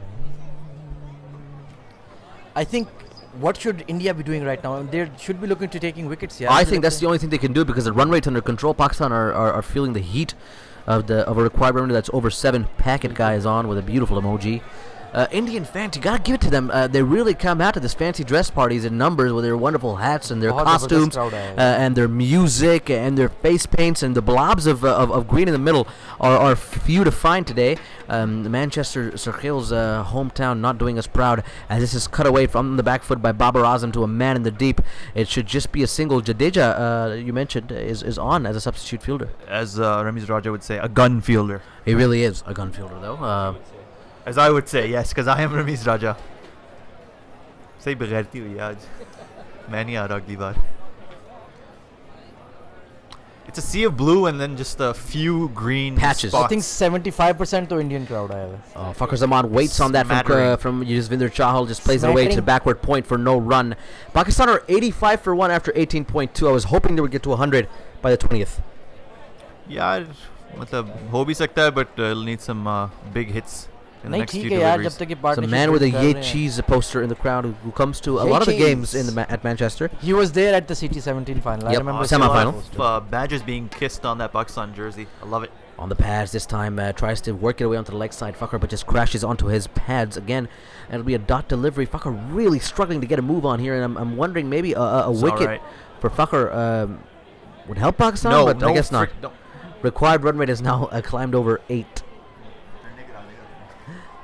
I think what should India be doing right now? They should be looking to taking wickets. Yeah, I think that's the only thing they can do because the run rate's under control. Pakistan are feeling the heat of a required run rate that's over 7. Packet guy is on with a beautiful emoji. Indian fans, you gotta give it to them. They really come out to this fancy dress parties in numbers with their wonderful hats and their बहुत जबरदस्त costumes crowd है. and their music and their face paints and the blobs of green in the middle are few to find today. Manchester Sirkhail's hometown not doing us proud as this is cut away from the back foot by Babar Azam to a man in the deep. It should just be a single. Jadeja, you mentioned, is on as a substitute fielder. As Ramiz Raja would say, a gun fielder. He really is a gun fielder though. As I would say, yes, because I am Ramiz Raja. सही बगैरती हुई है आज. मैं नहीं आ रहा अगली बार. It's a sea of blue and then just a few green Patches. I spots. think 75% तो Indian crowd आया है. Fakhr Zaman waits on that Smattering. from Yuzvinder Chahal, just plays it away to the Smattering. backward point for no run. Pakistan are 85 for 1 after 18.2. I was hoping they would get to 100 by the 20th. यार मतलब हो भी सकता है, but it'll need some big hits in the नहीं next ठीक few है यार, deliveries. जब तक ये It's a partnership man with a कर Ye रहे हैं. Cheese poster in the crowd who comes to a Ye lot of the games Cheese. in at Manchester. He was there at the CT17 final. I Yep, remember semi-final. seeing that poster. Badges being kissed on that Pakistan jersey. I love it. On the pads this time, tries to work it away onto the leg side. Fakhr, but just crashes onto his pads again. And it'll be a dot delivery. Fakhr really struggling to get a move on here, and I'm wondering maybe a It's wicket alright. for Fakhr would help Pakistan, No, but no, I guess not. no. Required run rate has now climbed over 8.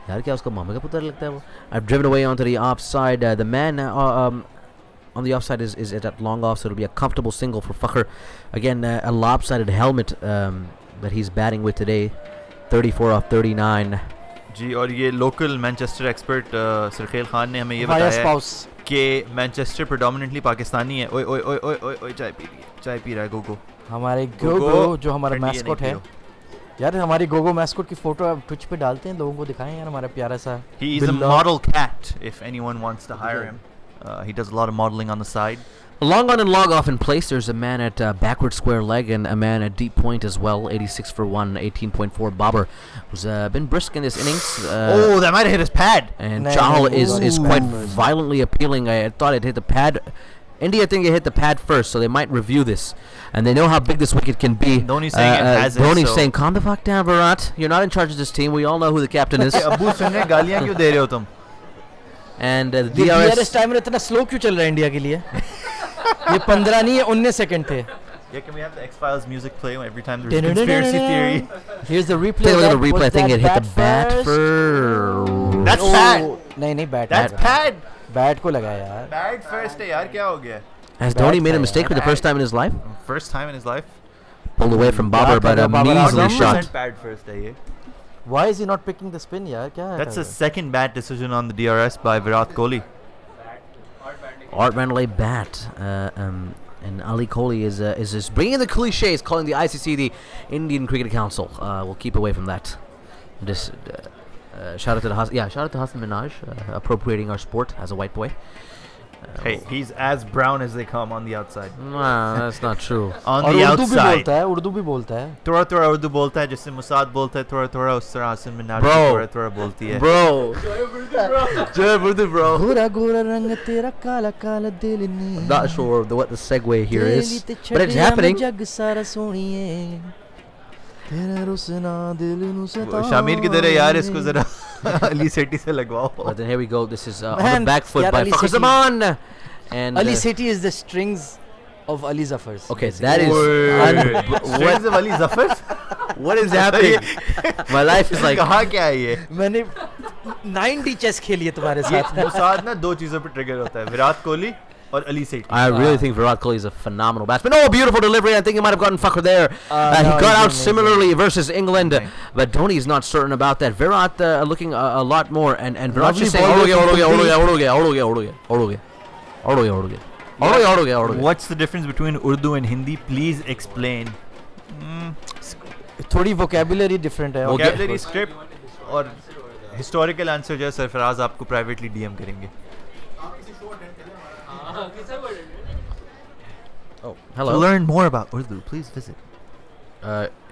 यार क्या उसका मामे का पुत्र लगता है वो. I've driven away onto the offside. The man on the offside is at that long off, so it'll be a comfortable single for Fakhr. Again, a lopsided helmet that he's batting with today. 34 off 39. जी, और ये local Manchester expert Sarkhel Khan ने हमें ये Via बताया है spouse. कि Manchester predominantly Pakistani है. ओए ओए ओए ओए ओए ओए चाय पी रही है, चाय पी रहा है गोगो. हमारे गोगो, गोगो जो हमारा ठंडी है, नहीं मैस्कॉट है पियो. यार, हमारी गोगो मैस्कॉट की फोटो अब ट्विच पे डालते हैं, लोगों को दिखाएं यार हमारा प्यारा सा. He is a बिल्ला. model cat if anyone wants to hire him. He does a lot of modeling on the side. Long on and long off in place. There's a man at backward square leg and a man at deep point as well. 86 for 1, 18.4. Babar who's been brisk in this innings. Oh, that might have hit his pad. And No, Chahal no, is no. quite Ooh. violently appealing. I thought it hit the pad. India think it hit the pad first, so they might review this. And they know how big this wicket can be. Dhoni saying it hasn't, Dhoni so- saying, calm the fuck down, Virat. You're not in charge of this team. We all know who the captain is. Abu सुन रहे गालियां क्यों दे रहे हो तुम? And the ये DRS DRS... timer इतना slow क्यों चल रहा है इंडिया के लिए? ये 15 नहीं है, 19 सेकंड थे. Yeah, can we have the X-Files music play every time there's a conspiracy theory? Here's the replay. Take a look at of the that. replay Was thing. that It hit the bat first? first. That's Oh, pad. नहीं bat. That's pad. Bat को लगा यार. Bad first है यार, क्या हो गया? Has Bad Dhoni made a player. mistake for the first time in his life? First time in his life. Pulled away from Babar, but a Babar measly Azam. shot. Bad first है ये. Why is he not picking the spin यार? क्या है? That's the second bad decision on the DRS by Virat Kohli. Art Mandalay bat. And Ali Kohli is bringing in the cliches, calling the ICC the Indian Cricket Council. We'll keep away from that. Just shout out to Hassan Minhaj, appropriating our sport as a white boy. Hey, he's as brown as they come on the outside. Nah, that's not true. On और the Urdu भी outside. बोलता है, उर्दू भी बोलता है. थोड़ा थोड़ा उर्दू बोलता है, जैसे मुसाद बोलता है थोड़ा थोड़ा, उस तरह आसिम मिनार Bro. थोड़ा थोड़ा बोलती है. Bro. bro. गोरा गोरा रंग तेरा काला काला दिल नी. I'm not sure what the segue here तेरी is, ते but it's छड़ियां happening. में जग सारा सोनिए. तेरा रुसना दिल नु सताए. शामिर किधर है यार, इसको जरा अली सेठी से लगवाओ. But then here we go. This is on Man, the back foot यार by Ali Fakhar Sethi- Zaman. And Ali Sethi is the strings of Ali Zafar's. okay, basically. that is Strings of Ali Zafar. what is happening. My life is like कहाँ क्या है ये? मैंने 90 chess खेली है तुम्हारे ये साथ. मुसाद ना दो चीजों पे ट्रिगर होता है, विराट कोहली और अली सेठी. I really think Virat Kohli is a phenomenal batsman. Oh, beautiful delivery. I think he might have gotten Fakhar there. No, he got he's out amazing. similarly versus England, Amazing. but Dhoni is not certain about that. Virat looking a lot more, and Virat Lovely just saying, ball "Odoge, from Odoge, Kuldeep." Odoge, Odoge, Odoge, Odoge, Odoge, Odoge, Odoge, Odoge, Odoge." What's the difference between Urdu and Hindi? Please explain. थोड़ी vocabulary different है. Okay. Vocabulary, script और historical answer जो है सरफराज आपको privately DM करेंगे. Oh, To hello. learn more about Urdu, please visit.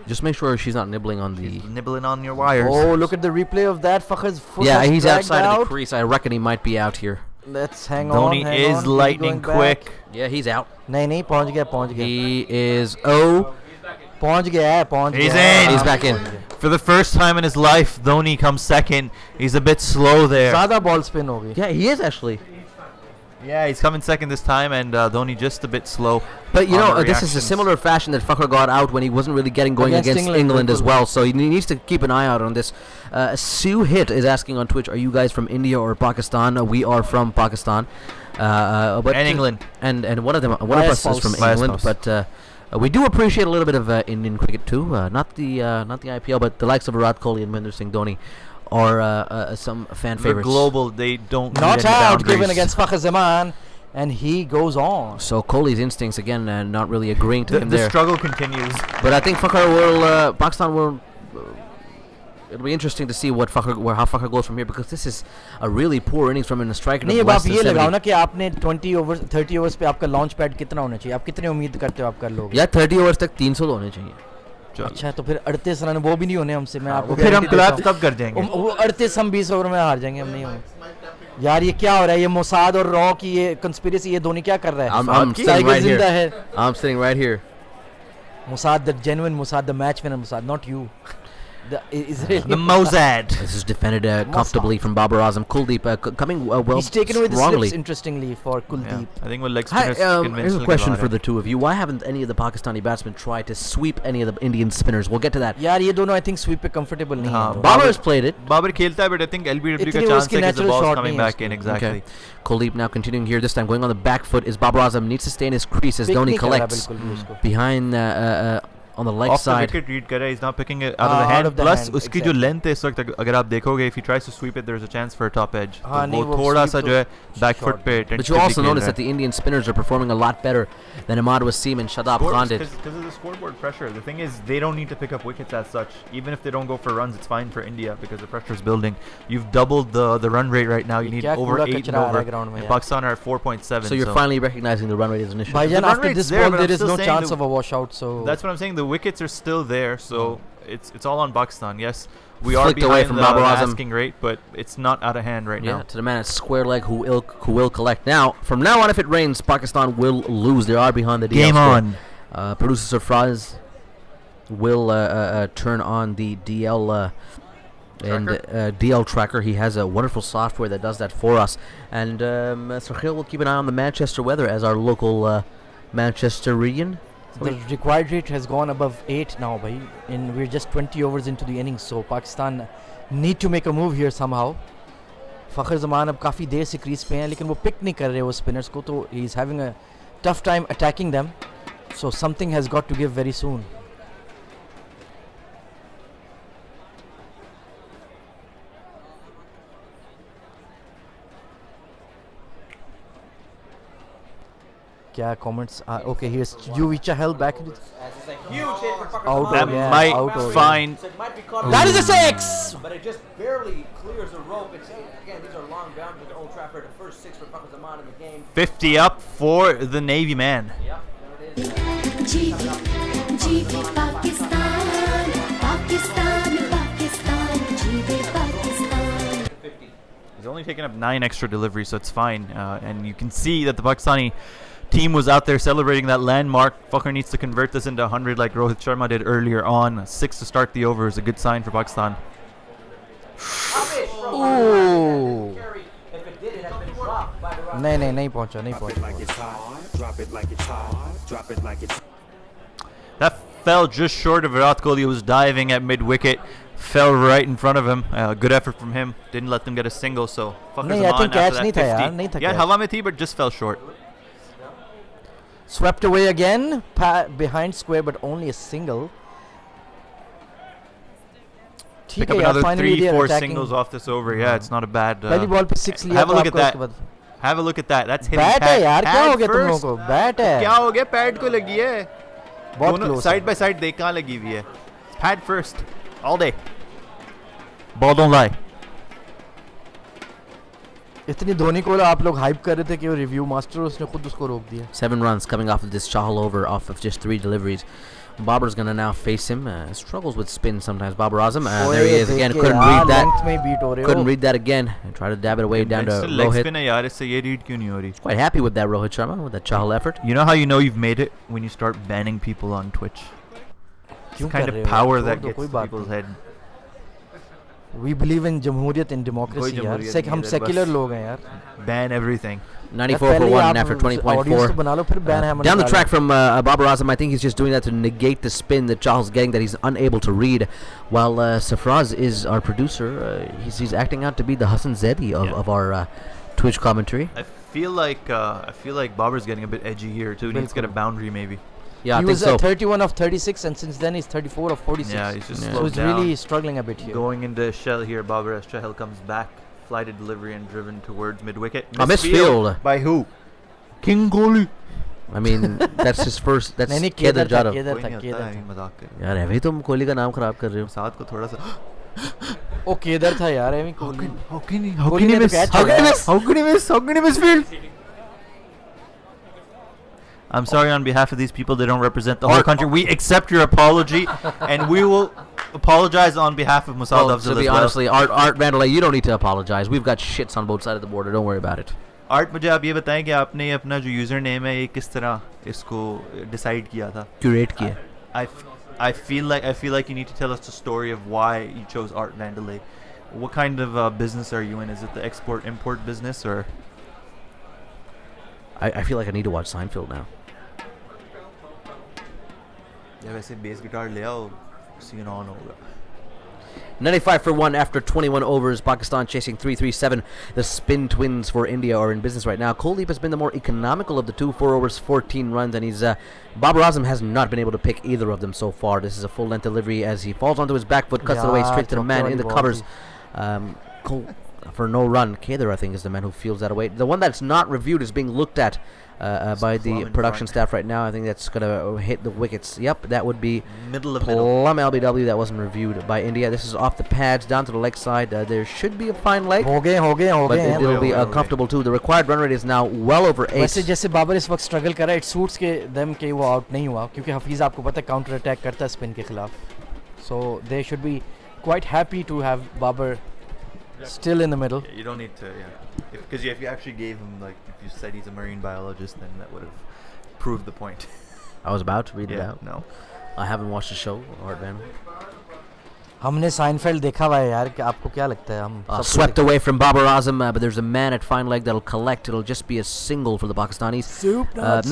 Just make sure she's not nibbling on the. Nibbling on your wires. Oh, look at the replay of that. Fakhar's foot Yeah, was he's dragged outside out. of the crease. I reckon he might be out here. Let's hang Dhoni on. hang is on. He's lightning going quick. back. Yeah, he's out. नहीं नहीं पहुंच गया पहुंच गया He is. Oh, पहुंच गया है पहुंच He's गया है. in. he's back in. For the first time in his life, Dhoni comes second. He's a bit slow there. ज़्यादा ball spin हो गई. Yeah, he is actually. Yeah, he's coming second this time, and Dhoni just a bit slow. But you on know, the this is a reactions. similar fashion that Fakhar got out when he wasn't really getting going Against against England, England as Liverpool. well. So he needs to keep an eye out on this. Sue Hit is asking on Twitch, "Are you guys from India or Pakistan?" We are from Pakistan, but And England. and one of them, one of Bias us is from spouse. Bias England. spouse. But we do appreciate a little bit of Indian cricket too. Not the IPL, but the likes of Virat Kohli and Mahendra Singh Dhoni are some fan They're favorites. global. They don't Not need any out boundaries. given against Fakhar Zaman, and he goes on. So Kohli's instincts again, not really agreeing to The, him the there. struggle continues. But I think Fakhar will, Pakistan will. It'll be interesting to see what how Fakhar goes from here, because this is a really poor innings from a striker. नहीं of अब less आप than ये 70. लगाओ ना कि आपने 20 overs 30 overs पे आपका लॉन्च पैड कितना होना चाहिए, आप कितने उम्मीद करते हो आप कर लोगे? या 30 ओवर्स तक 300 तो होने चाहिए. अच्छा तो फिर 38 रन वो भी नहीं होने हमसे. मैं आपको फिर हम guarantee देता collapse कब कर जाएंगे? हूँ. वो 38 हम 20 ओवर में हार जाएंगे, हम नहीं होंगे. यार ये क्या हो रहा है, ये मोसाद और रॉ की ये कंस्पिरेसी, ये धोनी क्या कर रहा है? I'm sitting टाइगर right जिंदा here. है. I'm sitting right here. Mossad, the genuine Mossad, the match winner Mossad, not you. The Israeli. The Mossad. This is defended comfortably from Babar Azam. Kuldeep coming well He's taken away the strongly. slips, interestingly, for Yeah. Kuldeep. I think we'll leg Hi, spinners here's a conventionally question get for out. the two of you. Why haven't any of the Pakistani batsmen tried to sweep any of the Indian spinners? We'll get to that. यार ये दोनों I think sweep पे comfortable नहीं हाँ, है. Babar has played it. Babar खेलता है, but I think LBW का इतनी chance उसकी है because the natural ball's shot coming नहीं है back in उसकी. exactly. Okay. Kuldeep now continuing here, this time going on the back foot is Babar Azam. Needs to stay in his crease as Pick Dhoni नहीं कर रहा collects बिल्कुल भी उसको. behind on the leg Off the side. wicket read कर रहा है, he's not picking it out of the out hand. of the Plus hand, उसकी जो exactly. length है इस वक्त अगर आप देखोगे, if he tries to sweep it, there's a chance for a top edge. हाँ, तो नहीं, वो वो थोड़ा sweep सा तो जो है back foot short पे है. But you tentatively also खेल notice रहा that the Indian spinners are performing a lot better than Ahmad Wasim and Shadab Khan did. Because of the scoreboard pressure. The thing is, they don't need to pick up wickets as such. Even if they don't go for runs, it's fine for India because the pressure is building. You've doubled the run rate right now. You need क्या over कूड़ा 8 and कचरा आ रहा over. है ground में And यार. Pakistan are at 4.7. So you're finally recognizing the run rate as an issue. Bhaijan, run after rate's this there, ball but there I'm is still no saying chance the- of a washout. So That's what I'm saying. The wickets are still there, so it's all on Pakistan. Yes, we are Flicked away behind from the Babar Azam. asking rate, but it's not out of hand right Yeah, now. to the man at square leg who will collect. Now, from now on, if it rains, Pakistan will lose. They are behind the DL Game score. on. Producer Surprise will turn on the DL DL tracker. He has a wonderful software that does that for us. And Sarkhil will keep an eye on the Manchester weather as our local Manchesterian. the required rate has gone above 8 now, bhai. And we're just 20 overs into the innings. So Pakistan need to make a move here somehow. Fakhar ज़मान अब काफ़ी देर से crease पे हैं, लेकिन वो pick नहीं कर रहे वो स्पिनर्स को, तो he is having a tough time attacking them. So something has got to give very soon. क्या comments? Okay, here's Juvicha held back. a huge hit for Out Pakistan. That हो गया, might out हो गया. find. So it might be caught. That is a 6. But it just barely clears the rope. It's again, these are long boundaries at Old Trafford. The first 6 for Pakistan in the game. 50 up for the Navy man. Yep, there it is. जीते जीते पाकिस्तान पाकिस्तान पाकिस्तान जीते Pakistan 50. He's only taken up 9 extra deliveries, so it's fine. And you can see that the Pakistani team was out there celebrating that landmark. Fakhr needs to convert this into 100 like Rohit Sharma did earlier on. 6 to start the over is a good sign for Pakistan. Ooh. If it did, it has been dropped by the नहीं पहुंचा नहीं पहुंचा. That fell just short of Virat Kohli, who was diving at mid-wicket. Fell right in front of him. Good effort from him. Didn't let them get a single, so Fakhr नहीं, I Zaman think after catch that नहीं था 50. यार, नहीं था Yeah, catch. हवा में थी, but just fell short. Swept away again, behind square, but only a single. Pick ठीक up है यार, another finally 3-4 they are attacking. singles off this over. Yeah, it's not a bad. पहली ball पे 6 लिया have a तो look at आपको that. उसके बाद Have a look at that. That's hitting bat है pad. यार, क्या Pad हो गया तुम लोगों first. को? बैट है क्या हो गया? पैड को लगी है. बहुत दोनों close साइड है. बाय साइड देख कहाँ लगी हुई है. Pad first. All day. Ball don't lie. इतनी धोनी को आप लोग हाइप कर रहे थे कि वो रिव्यू मास्टर उसने खुद उसको रोक दिया. 7 runs coming off of this Chahal over off of just 3 deliveries. Babar's gonna now face him. Struggles with spin sometimes. Babar Azam. There he is again. Couldn't read that. Length में beat हो रहे हो. Couldn't read that again. And try to dab it away down to Conventional leg Rohit. spin है यार, इससे ये read क्यों नहीं हो रही? Quite happy with that Rohit Sharma with that Chahal effort. You know how you know you've made it when you start banning people on Twitch. It's क्यों the kind कर of रहे हो? power छोड़ that दो, gets कोई to बात people's नहीं. head. We believe in जमहूरियत in कोई democracy यार. जमहूरियत हम नहीं है, सेक्युलर बस लोग हैं यार. Ban everything. 94 for पहले 1 आप after audience 20.4. तो बना लो, फिर ban है Down the हमारे track from Babar Azam, I think he's just doing that to negate the spin that Chahal's getting that he's unable to read. While Safraz is our producer, he's acting out to be the Hassan Zedi of our Twitch commentary. I feel like Babar's getting a bit edgy here too. Needs to get a boundary maybe. Yeah, I he think was so. at 31 of 36 and since then he's 34 of 46. Yeah, he's just Yeah. so slowed he's down. really struggling a bit here. Going into Shell here, Babar as Chahal comes back, flighted delivery and driven towards mid-wicket. A misfield. By who? King Kohli. I mean, that's his first. That's नहीं नहीं Kedar Kedar था Jadhav. Kedar कोई था नहीं होता केदर है, था. मजाक कर रहे यार अभी तुम कोहली का नाम खराब कर रहे हो. हो. साथ को थोड़ा सा ओ केदर था यार एमी Kohli. how can he Kohli ने तो catch छोड़ा है. how can he miss field? I'm sorry on behalf of these people. They don't represent the whole country. We accept your apology, and we will apologize on behalf of Musal Well, Afzal to be as well. honestly, Art Vandalay, you don't need to apologize. We've got shits on both sides of the border. Don't worry about it. Art मुझे आप ये बताएं कि आपने अपना जो user name है ये किस तरह इसको डिसाइड किया था? Curate किया. I feel like you need to tell us the story of why you chose Art Vandalay. What kind of business are you in? Is it the export-import business or? I feel like I need to watch Seinfeld now. या वैसे bass guitar ले आओ, scene on होगा. 95 for 1 after 21 overs. Pakistan chasing 337. The spin twins for India are in business right now. Kuldeep has been the more economical of the two. 4 overs, 14 runs, and he's Babar Azam has not been able to pick either of them so far. This is a full length delivery as he falls onto his back foot, cuts it away Yeah, straight to the man in the ball covers. For no run. Kedar, I think, is the man who feels that away. The one that's not reviewed is being looked at by the plumb in production front. staff right now. I think that's going to hit the wickets. Yep, that would be Middle of middle. plum LBW. That wasn't reviewed by India. This is off the pads down to the leg side. There should be a fine leg, हो गए but हैं. it'll be हो गए. comfortable too. The required run rate is now well over 8. वैसे जैसे बाबर इस वक्त struggle कर रहा है, इट सूट्स के देम के वो आउट नहीं हुआ क्योंकि हफीज आपको पता है काउंटर अटैक करता है स्पिन के खिलाफ. So they should be quite happy to have Babar still in the middle. Yeah, you don't need to, because if you actually gave him, like, if you said he's a marine biologist, then that would have proved the point. I was about to read it out. No. I haven't watched the show, Art Van. हमने Seinfeld देखा हुआ है यार, कि आपको क्या लगता है? हम सब Swept away from Babar Azam, but there's a man at fine leg that'll collect. It'll just be a single for the Pakistanis.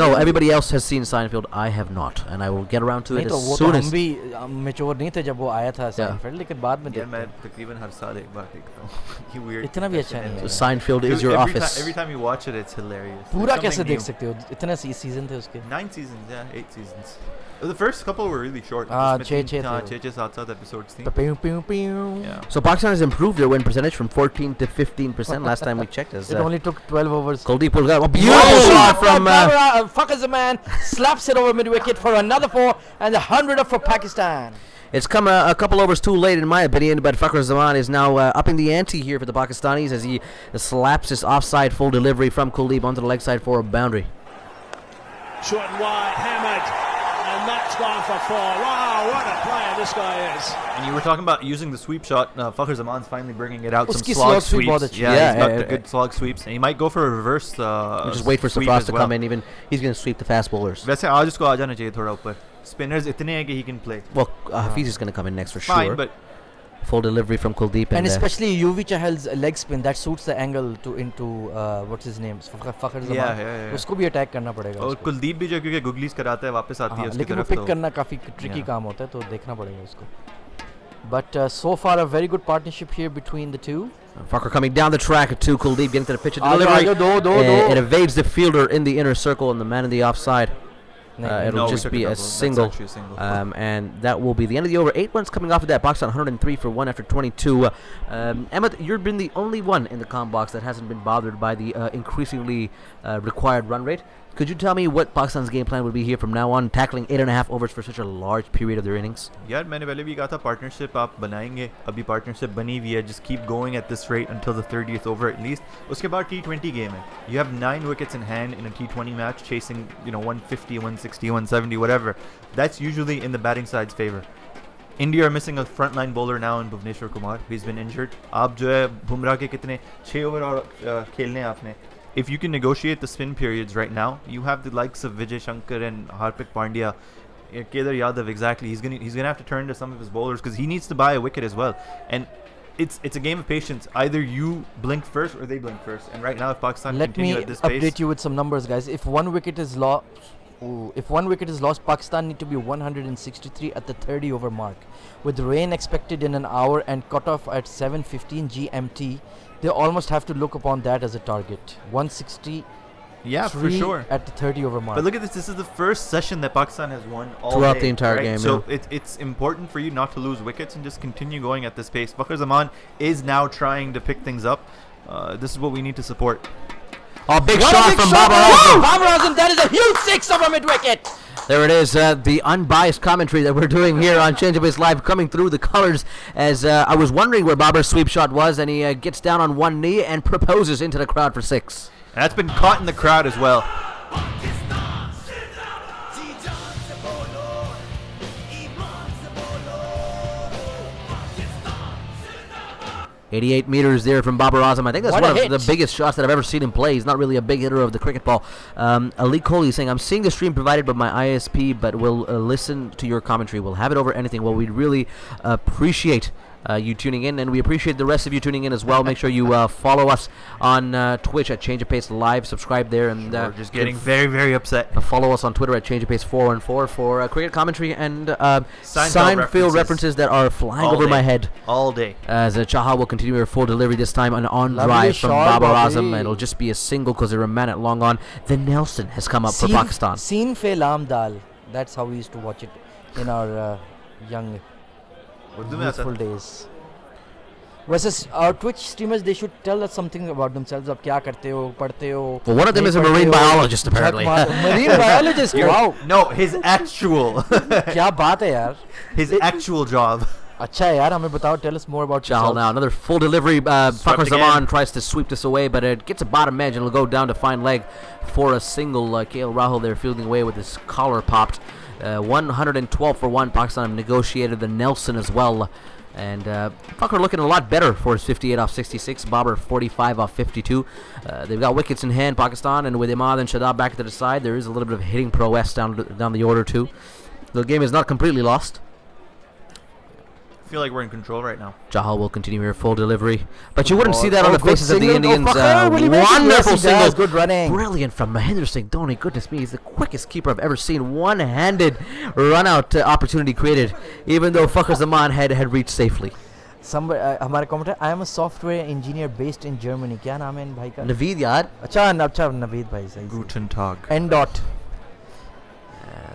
No, everybody else has seen Seinfeld. I have not, and I will get around to नहीं it तो as वो तो soon हम as. भी mature नहीं थे जब वो आया था साइनफेल्ड, लेकिन बाद में Yeah, देखते मैं हैं. तकरीबन हर साल एक बार देखता हूँ. ये weird. इतना भी अच्छा नहीं है. Seinfeld is your every office. Every time you watch it, it's hilarious. पूरा There's कैसे something देख new. सकते हो? इतने सीजन थे उसके. 9 seasons, yeah, 8 seasons. The first couple were really short. हाँ, उसमें 6 तीन- हाँ, थे. 6 7 episodes थी. तो Pew, pew, pew. Yeah. So Pakistan has improved their win percentage from 14 to 15% last time we checked. As, It only took 12 overs. Kuldeep pulled out a beautiful shot from. Fakhar Zaman slaps it over mid wicket for another 4 and the 100 for Pakistan. It's come a couple overs too late, in my opinion, but Fakhar Zaman is now upping the ante here for the Pakistanis as he slaps his offside full delivery from Kuldeep onto the leg side for a boundary. Short and wide, hammered, and that's gone for 4. Wow, what a player this guy is. And you were talking about using the sweep shot. Fakhar Zaman's finally bringing it out. Some Uski slog slog sweep sweeps. bahut achhi. Yeah, he's got Yeah, the good slog sweeps. And he might go for a reverse Just wait for sweep Safras as to well. come in. Even he's going to sweep the fast bowlers. वैसे आज उसको आ जाना चाहिए थोड़ा ऊपर. Spinners इतने हैं कि he can play. Well, Hafiz is going to come in next for Fine, sure. but Full delivery from Kuldeep. And especially Yuvi Chahal's leg spin that suits the angle to into what's his name Fakhar Zaman. yeah. उसको भी attack करना पड़ेगा और उसको. कुलदीप भी जो क्योंकि googlies कराता है वापस आती है हाँ, उसकी लेकिन वो तरफ पिक तो करना काफी ट्रिकी Yeah. काम होता है तो देखना पड़ेगा उसको. But so far a very good partnership here between the two. Fakhar coming down the track to Kuldeep, getting to the pitch of Aajo, delivery. aajo, do. It evades the fielder in the inner circle and the man in the offside. It'll No, we just took be a a double. That's single. actually a single. And that will be the end of the over. 8 runs coming off of that. Pakistan 103 for 1 after 22. Emma, you've been the only one in the comm box that hasn't been bothered by the increasingly required run rate. Could you tell me what Pakistan's game plan would be here from now on, tackling 8.5 overs for such a large period of their innings? यार मैंने पहले भी कहा था partnership आप बनाएंगे अभी partnership बनी हुई है just keep going at this rate until the 30th over at least उसके बाद T20 game है you have 9 wickets in hand in a T20 match chasing 150 160 170 whatever that's usually in the batting side's favor. India are missing a frontline bowler now in Bhuvneshwar Kumar. He's been injured. आप जो है बुमराह के कितने 6 over और खेलने हैं आपने. If you can negotiate the spin periods right now, you have the likes of Vijay Shankar and Hardik Pandya, Kedar Yadav. Exactly, he's gonna have to turn to some of his bowlers because he needs to buy a wicket as well. And it's a game of patience. Either you blink first or they blink first. And right now, if Pakistan Let me continue at this pace, update you with some numbers, guys. If one wicket is lost, Pakistan need to be 163 at the 30 over mark. With rain expected in an hour and cut off at 7:15 GMT, they almost have to look upon that as a target. 160 yeah, for sure. at the 30 over mark. But look at this. This is the first session that Pakistan has won all Throughout day, the entire right? game, So it's important for you not to lose wickets and just continue going at this pace. Fakhar Zaman is now trying to pick things up. This is what we need to support. Oh, big What a shot big from shot! Babar Woo! Azam. Babar Azam, that is a huge 6 over mid wicket. There it is, the unbiased commentary that we're doing here on Change of Pace Live, coming through the colors as I was wondering where Babar's sweep shot was, and he gets down on one knee and proposes into the crowd for 6. And that's been caught in the crowd as well. 88 meters there from Babar Azam. I think that's What a one of the hit. biggest shots that I've ever seen him play. He's not really a big hitter of the cricket ball. Ali Kohli is saying, I'm seeing the stream provided by my ISP, but we'll listen to your commentary. We'll have it over anything. Well, we'd really appreciate you tuning in, and we appreciate the rest of you tuning in as well. Make sure you follow us on Twitch at Change of Pace Live. Subscribe there, and We're just getting very, very upset. follow us on Twitter at Change of Pace 414 for cricket commentary and Seinfeld Seinfeld references that are flying All over day. my head. All day. As Chahal will continue her full delivery, this time an on Lovely drive from shot, Babar Bobby. Azam. It'll just be a single because they're a man at long on. The Nelson has come up for Pakistan. Seen fe lam dal. That's how we used to watch it in our young Urdu में आता youthful days. Versus our Twitch streamers, they should tell us something about themselves. आप क्या करते हो, पढ़ते हो? Well, one of them नहीं is a पढ़ते marine हो, biologist, झक apparently. मार- Marine biologist. Wow. No, his actual, क्या बात है यार? his actual job. अच्छा है यार, हमें बताओ. Tell us more about Chahal yourself. now. Another full delivery. Fakhar again. Zaman tries to sweep this away, but it gets a bottom edge and it'll go down to fine leg for a single. KL Rahul there fielding away with his collar popped. 112 for 1. Pakistan have negotiated the Nelson as well. And Fakhar looking a lot better for his 58 off 66. Babar 45 off 52. They've got wickets in hand, Pakistan, and with Imad and Shadab back to the side, there is a little bit of hitting prowess down the order too. The game is not completely lost. I feel like we're in control right now. Jahal will continue here, full delivery. But you wouldn't see that on the good faces of the single. Indians. Fakhar, will he make it? Yes, Wonderful he single. does. Good running. Brilliant from Mahendra Singh Dhoni. Goodness me, he's the quickest keeper I've ever seen. One-handed run-out opportunity created, even though Fakhar Zaman had reached safely. Somebody, हमारे commenter, I am a software engineer based in Germany. क्या नाम है इन भाई का? Naveed, yaar. अच्छा नवीद भाई सही. Guten Tag. N dot.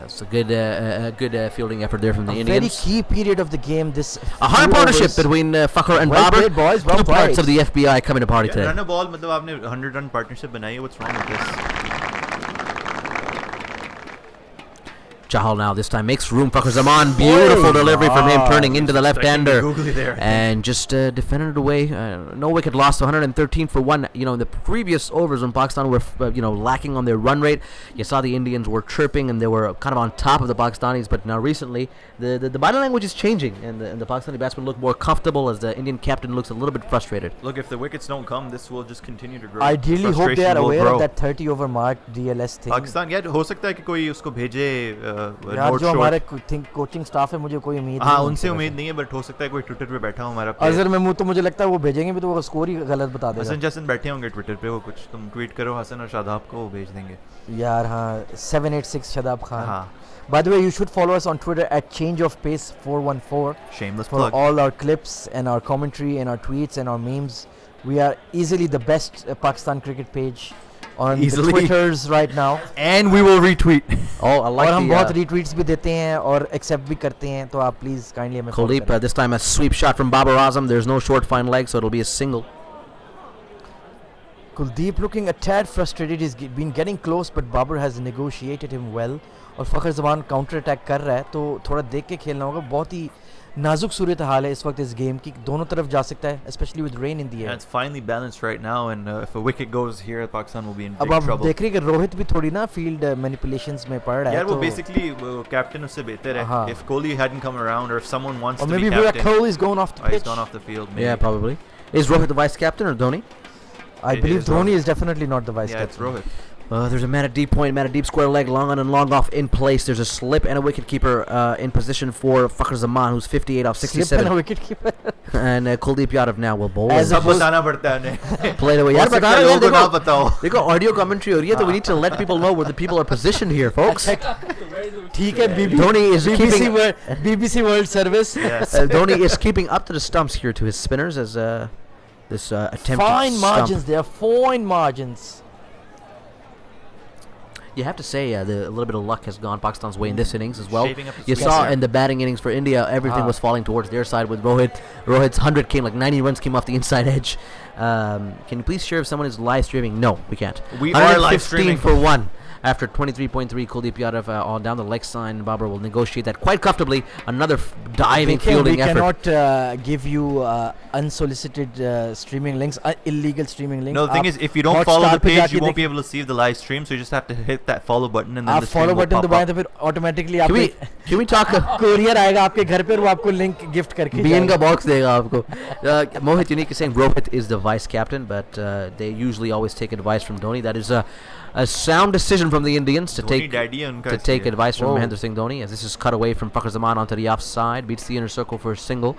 That's a good fielding effort there from the A very Indians. key period of the game. This A hard few partnership overs. between Fakhr and Well Babar. played, boys, well Two parts played. of the FBI coming to party today. Run a ball, मतलब आपने 100-run partnership बनाई है. What's wrong with this? Chahal now this time makes room. Fakhr Zaman, beautiful delivery from him, turning into the left-hander, Googly there. and just defended it away. No wicket lost, 113 for one. You know, in the previous overs when Pakistan were lacking on their run rate, you saw the Indians were chirping and they were kind of on top of the Pakistanis. But now recently, the body language is changing, and the Pakistani batsmen look more comfortable as the Indian captain looks a little bit frustrated. Look, if the wickets don't come, this will just continue to grow. Ideally, hope they Frustration are will aware grow. of that 30 over mark DLS thing. Pakistan यार हो सकता है कि कोई उसको भेजे यार note जो हमारे शॉट. कोचिंग स्टाफ है मुझे कोई उम्मीद हाँ नहीं उनसे उनकी उम्मीद तरफ नहीं है बट हो सकता है कोई ट्विटर पे बैठा हो हमारा से। अजहर महमूद तो मुझे लगता है वो भेजेंगे भी तो वो स्कोर ही गलत बता देगा हसन जसन बैठे होंगे ट्विटर पे. वो कुछ तुम ट्वीट करो हसन और शादाब को, वो भेज देंगे. यार हाँ 786 शदाब खान. हाँ. By the way, you should follow us on Twitter at changeofpace414 Shameless for plug. all our clips and our commentary and our tweets and our memes. We are easily the best Pakistan cricket page on Easily. the Twitters right now. And we will retweet. Oh, I like और हम the बहुत retweets भी देते हैं और accept भी करते हैं तो आप please kindly हमें follow Kuldeep, करें. this time a sweep shot from Babar Azam. There's no short fine leg, so it'll be a single. Kuldeep looking a tad frustrated. He's been getting close, but Babar has negotiated him well. और फ़खर ज़मान counter attack कर रहा है तो थोड़ा देख के खेलना होगा. बहुत ही नाजुक सूरत हाल है इस वक्त इस गेम की. दोनों तरफ जा सकता है, especially with rain in the Yeah, air. it's finely balanced right now, and if a wicket goes here, Pakistan will be in अब big आप trouble. देख रहे हैं कि रोहित भी थोड़ी ना फील्ड मैनिपुलेशंस में पड़ रहा है यार वो तो basically कैप्टन उससे बेहतर है. हाँ. If Kohli hadn't come around, or if someone wants or to be maybe Virat captain, Kohli is going off the he's pitch. gone off the field. Yeah, maybe. probably. Is Rohit the vice captain or Dhoni? I It believe is Dhoni Rohit. is definitely not the vice Yeah, it's captain. Rohit. There's a man at deep point, man at deep square leg, long on and long off in place. There's a slip and a wicketkeeper in position for Fakhr Zaman, who's 58 off Slip and a 67. wicket keeper. And Kuldeep Yadav now will bowl. As and a- सब बताना पड़ता है उन्हें. played away. हो यार सकता बता है रहे हैं, लोगों को ना देखो पता हो. देखो ऑडियो कमेंट्री हो रही है तो we need to let people know where the people are positioned here, folks. ठीक है Dhoni is keeping BBC World Service. Yes. Dhoni is keeping up to the stumps here to his spinners as this attempt Fine to margins stump. there, fine margins. You have to say a little bit of luck has gone Pakistan's way in this innings as well. Shaping up to You swing saw there. in the batting innings for India, everything Ah. was falling towards their side with Rohit. Rohit's 100 came, like 90 runs came off the inside edge. Can you please share if someone is live streaming? No, we can't. We are live 115 streaming. for one. After 23.3, Kuldeep Yadav on down the leg side, Babar will negotiate that quite comfortably. Another diving Okay, we fielding effort. cannot give you unsolicited streaming links, illegal streaming links. No, the thing आप is, if you don't follow Hotstar the पे page, जाके you won't देख- be able to see the live stream. So you just have to hit that follow button, and then आप the stream follow will button pop दबाएं up. तो फिर automatically Can we, आपके can we talk? courier आएगा आपके घर पे और वो आपको link gift करके BN का जाएगा. box देगा आपको. Mohit Unique is saying Rohit is the vice captain, but they usually always take advice from Dhoni. That is a sound decision from the Indians to Dhoni take daddy है उनका to take इसलिए. advice from Whoa. Mahendra Singh Dhoni, as this is cut away from Fakhr Zaman onto the offside, beats the inner circle for a single.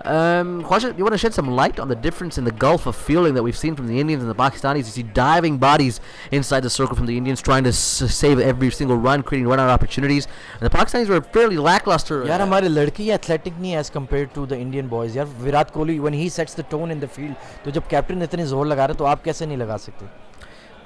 Khwaja, you want to shed some light on the difference in the gulf of fielding that we've seen from the Indians and the Pakistanis? You see diving bodies inside the circle from the Indians, trying to save every single run, creating run-out opportunities. And the Pakistanis were fairly lackluster. यार हमारे लड़के athletic नहीं है as compared to the Indian boys. यार Virat Kohli when he sets the tone in the field, तो जब captain इतने जोर लगा रहे तो आप कैसे नहीं लगा सकते?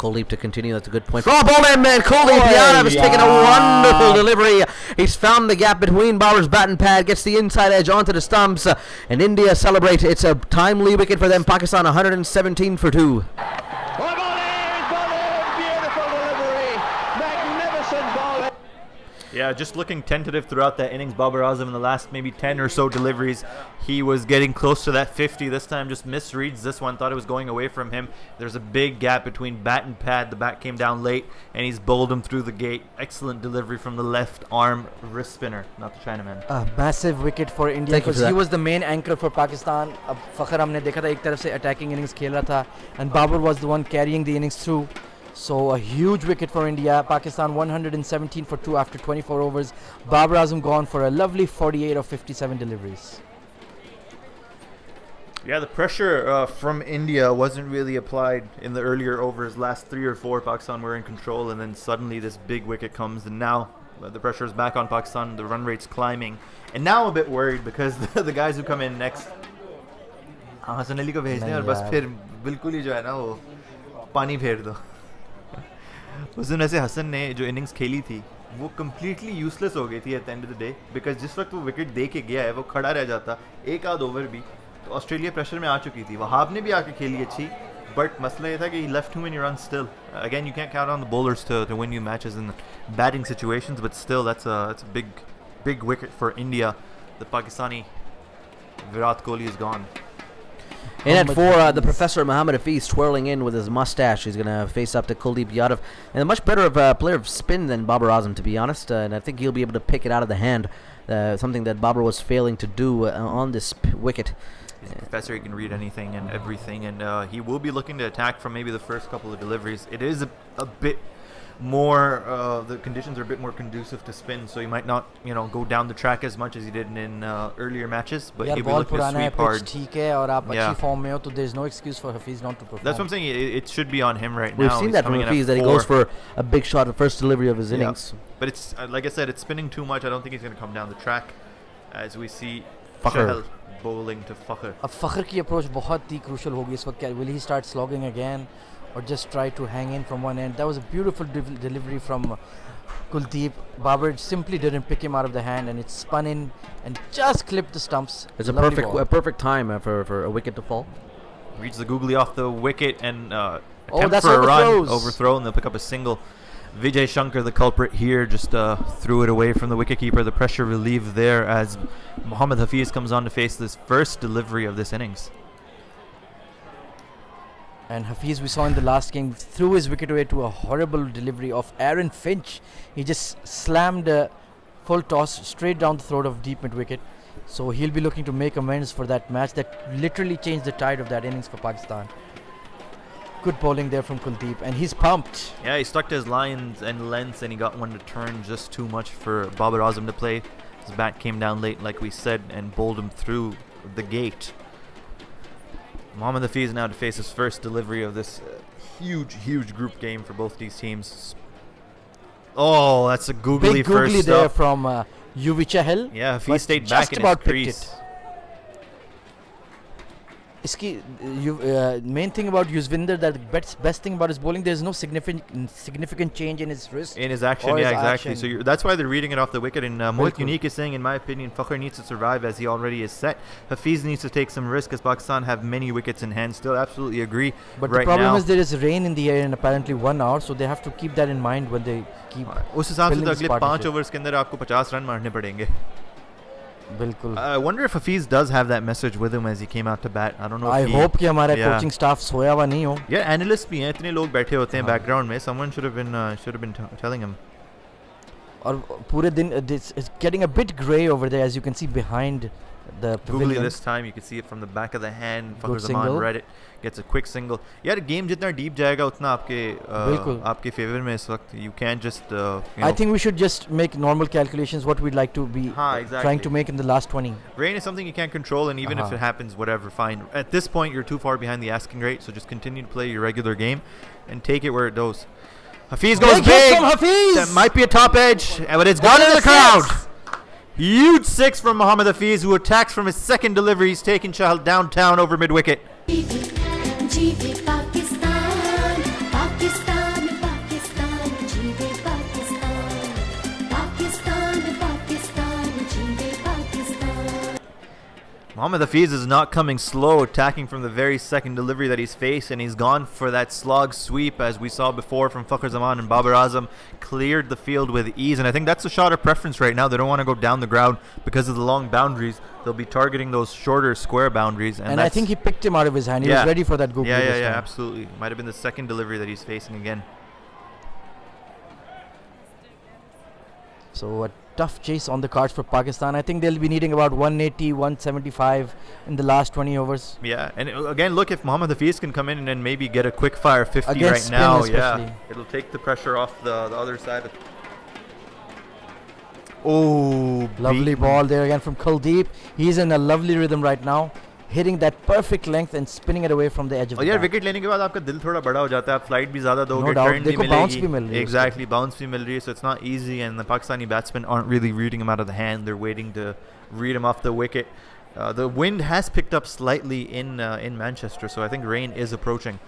Kuldeep to continue, that's a good point. Draw ball in, man. Kuldeep Yadav has taken a wonderful delivery. He's found the gap between Babar's bat and pad, gets the inside edge onto the stumps, and India celebrate. It's a timely wicket for them. Pakistan 117 for 2. Beautiful delivery. Magnificent ball. Yeah, just looking tentative throughout that innings. Babar Azam in the last maybe 10 or so deliveries, he was getting close to that 50. This time just misreads this one, thought it was going away from him. There's a big gap between bat and pad. The bat came down late, and he's bowled him through the gate. Excellent delivery from the left arm wrist spinner, not the Chinaman. A massive wicket for India Thank you because for he that. was the main anchor for Pakistan. अब फ़खर हमने देखा था एक तरफ से attacking innings खेल रहा था and Babar was the one carrying the innings through. So a huge wicket for India. Pakistan 117 for 2 after 24 overs. Babar Azam gone for a lovely 48 of 57 deliveries. Yeah, the pressure from India wasn't really applied in the earlier overs. Last 3 or 4, Pakistan were in control, and then suddenly this big wicket comes, and now the pressure is back on Pakistan. The run rate's climbing, and now I'm a bit worried because the guys who come in next, Hasan Ali को भेज दें और बस यार. फिर बिल्कुल ही जो है ना वो पानी फेर दो. उस दिन वैसे हसन ने जो इनिंग्स खेली थी वो कम्प्लीटली यूजलेस हो गई थी at the end of the day, because जिस वक्त वो विकेट दे के गया है वो खड़ा रह जाता एक आध ओवर भी, तो ऑस्ट्रेलिया प्रेशर में आ चुकी थी. वहाब ने भी आके खेली अच्छी, बट मसला ये था कि he left too many runs still. Again, you can't count on the bowlers to win you matches in batting situations, but still that's a big wicket for India. The Pakistani Virat Kohli is gone. In at 4, the Professor Mohammad Hafiz twirling in with his mustache. He's going to face up to Kuldeep Yadav. And a much better player of spin than Babar Azam, to be honest. And I think he'll be able to pick it out of the hand, something that Babar was failing to do on this wicket. He's a professor, he can read anything and everything, and he will be looking to attack from maybe the first couple of deliveries. It is a bit more, the conditions are a bit more conducive to spin, so he might not, go down the track as much as he did in earlier matches, but he'll be ball looking to पुराना है, sweep hard. pitch ठीक है और आप Yeah. अच्छी form में हो, तो there's no excuse for Hafiz not to perform. That's what I'm saying, it should be on him right We've now. seen He's that from coming in at Hafiz, that he 4. goes for a big shot at first delivery of his Yeah. innings. But it's, like I said, it's spinning too much. I don't think he's going to come down the track, as we see Fakhr. Chahal bowling to Fakhr. अब फखर की approach बहुत ही crucial होगी इस वक्त. Will he start slogging again or just try to hang in from one end? That was a beautiful delivery from Kuldeep. Babar simply didn't pick him out of the hand, and it spun in and just clipped the stumps. It's a Lovely ball. perfect time for a wicket to fall. Reads the googly off the wicket and attempt that's for a run. overthrows. Overthrow, and they'll pick up a single. Vijay Shankar, the culprit here, just threw it away from the wicketkeeper. The pressure relieved there as Mohammad Hafiz comes on to face this first delivery of this innings. And Hafiz, we saw in the last game, threw his wicket away to a horrible delivery of Aaron Finch. He just slammed a full toss straight down the throat of deep mid wicket. So he'll be looking to make amends for that match that literally changed the tide of that innings for Pakistan. Good bowling there from Kuldeep, and he's pumped. Yeah, he stuck to his lines and lengths, and he got one to turn just too much for Babar Azam to play. His bat came down late, like we said, and bowled him through the gate. Mohammad Hafiz now to face his first delivery of this huge group game for both these teams. Oh, that's a googly Big first googly there up. from Yuvi Chahal. Yeah, Hafiz but stayed just back in about his picked crease. it. इसकी main thing about Yuzvinder, that best thing about his bowling, there's no significant change in his wrist. In his action, or yeah, his exactly. action. So that's why they're reading it off the wicket. And Mohit Bilkul. Unique is saying, in my opinion, Fakhr needs to survive as he already is set. Hafiz needs to take some risk as Pakistan have many wickets in hand. Still, absolutely agree. But right the problem now, is there is rain in the air in apparently 1 hour, so they have to keep that in mind when they keep उस हिसाब से building तो this अगले 5 partnership. overs के अंदर आपको 50 run मारने पड़ेंगे. बिल्कुल. I wonder if Hafiz does have that message with him as he came out to bat. I don't know. I if he, hope कि हमारा yeah. coaching staff सोया हुआ नहीं हो. Yeah, analysts भी हैं, इतने लोग बैठे होते हैं हाँ. background में. Someone should have been telling him. और पूरे दिन it's getting a bit grey over there, as you can see behind the Googly pavilion. this time, you can see it from the back of the hand. Good Fakhr Zaman single. read it, gets a quick single. यार game जितना deep जाएगा उतना बिल्कुल. आपके favor में इस वक्त. You can't just I think we should just make normal calculations what we'd like to be हाँ, exactly. trying to make in the last 20. rain is something you can't control, and even if Uh-huh. it happens, whatever, fine. At this point, you're too far behind the asking rate, so just continue to play your regular game and take it where it goes. Hafiz goes Big hit big. from Hafiz! That might be a top edge, but it's gone in the crowd. Huge 6 from Mohammad Hafiz, who attacks from his second delivery. He's taking Chahal downtown over mid-wicket. जीवे पाकिस्तान पाकिस्तान पाकिस्तान जीवे पाकिस्तान पाकिस्तान पाकिस्तान जीवे Pakistan. Mohammad Hafiz is not coming slow, attacking from the very second delivery that he's faced, and he's gone for that slog sweep as we saw before from Fakhr Zaman and Babar Azam. Cleared the field with ease, and I think that's the shot of preference right now. They don't want to go down the ground because of the long boundaries. They'll be targeting those shorter square boundaries, And I think he picked him out of his hand. He Yeah. was ready for that googly this time. absolutely. Might have been the second delivery that he's facing again. So a tough chase on the cards for Pakistan. I think they'll be needing about 180, 175 in the last 20 overs. Yeah, and again, look, if Mohammad Hafiz can come in and maybe get a quick fire 50 Against right spin now, especially. yeah, it'll take the pressure off the other side. Oh, Lovely beaten. ball there again from Kuldeep. He's in a lovely rhythm right now, hitting that perfect length and spinning it away from the edge of और the यार bat. Wicket लेने के बाद आपका दिल थोड़ा बड़ा हो जाता है, आप फ्लाइट भी ज़्यादा दोगे, doubt. टर्न भी देखो, bounce मिलेगी, भी मिल रही है exactly, bounce भी मिल रही है, so it's not easy, and the Pakistani batsmen aren't really reading him out of the hand. They're waiting to read him off the wicket. The wind has picked up slightly in Manchester, so I think rain is approaching.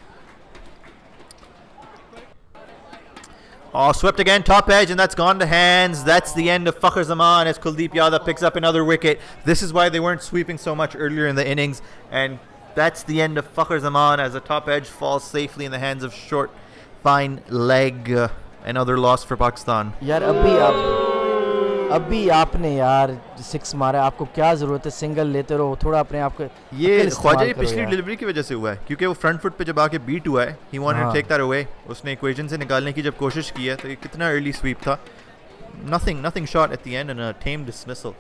Oh, swept again, top edge, and that's gone to hands. That's the end of Fakhar Zaman as Kuldeep Yadav picks up another wicket. This is why they weren't sweeping so much earlier in the innings. And that's the end of Fakhar Zaman as a top edge falls safely in the hands of short, fine leg. Another loss for Pakistan. यार अभी आपने यार 6 मारा, आपको क्या ज़रूरत है, single लेते रहो, थोड़ा अपने आप को ये अक्ल इस्तेमाल ख्वाजा की करो पिछली यार। डिलीवरी की वजह से हुआ है क्योंकि वो फ्रंट फुट पे जब आके बीट हुआ है he wanted to take that away. उसने इक्वेशन से निकालने की जब कोशिश की है तो ये कितना अर्ली स्वीप था। Nothing shot at the end and a tame dismissal.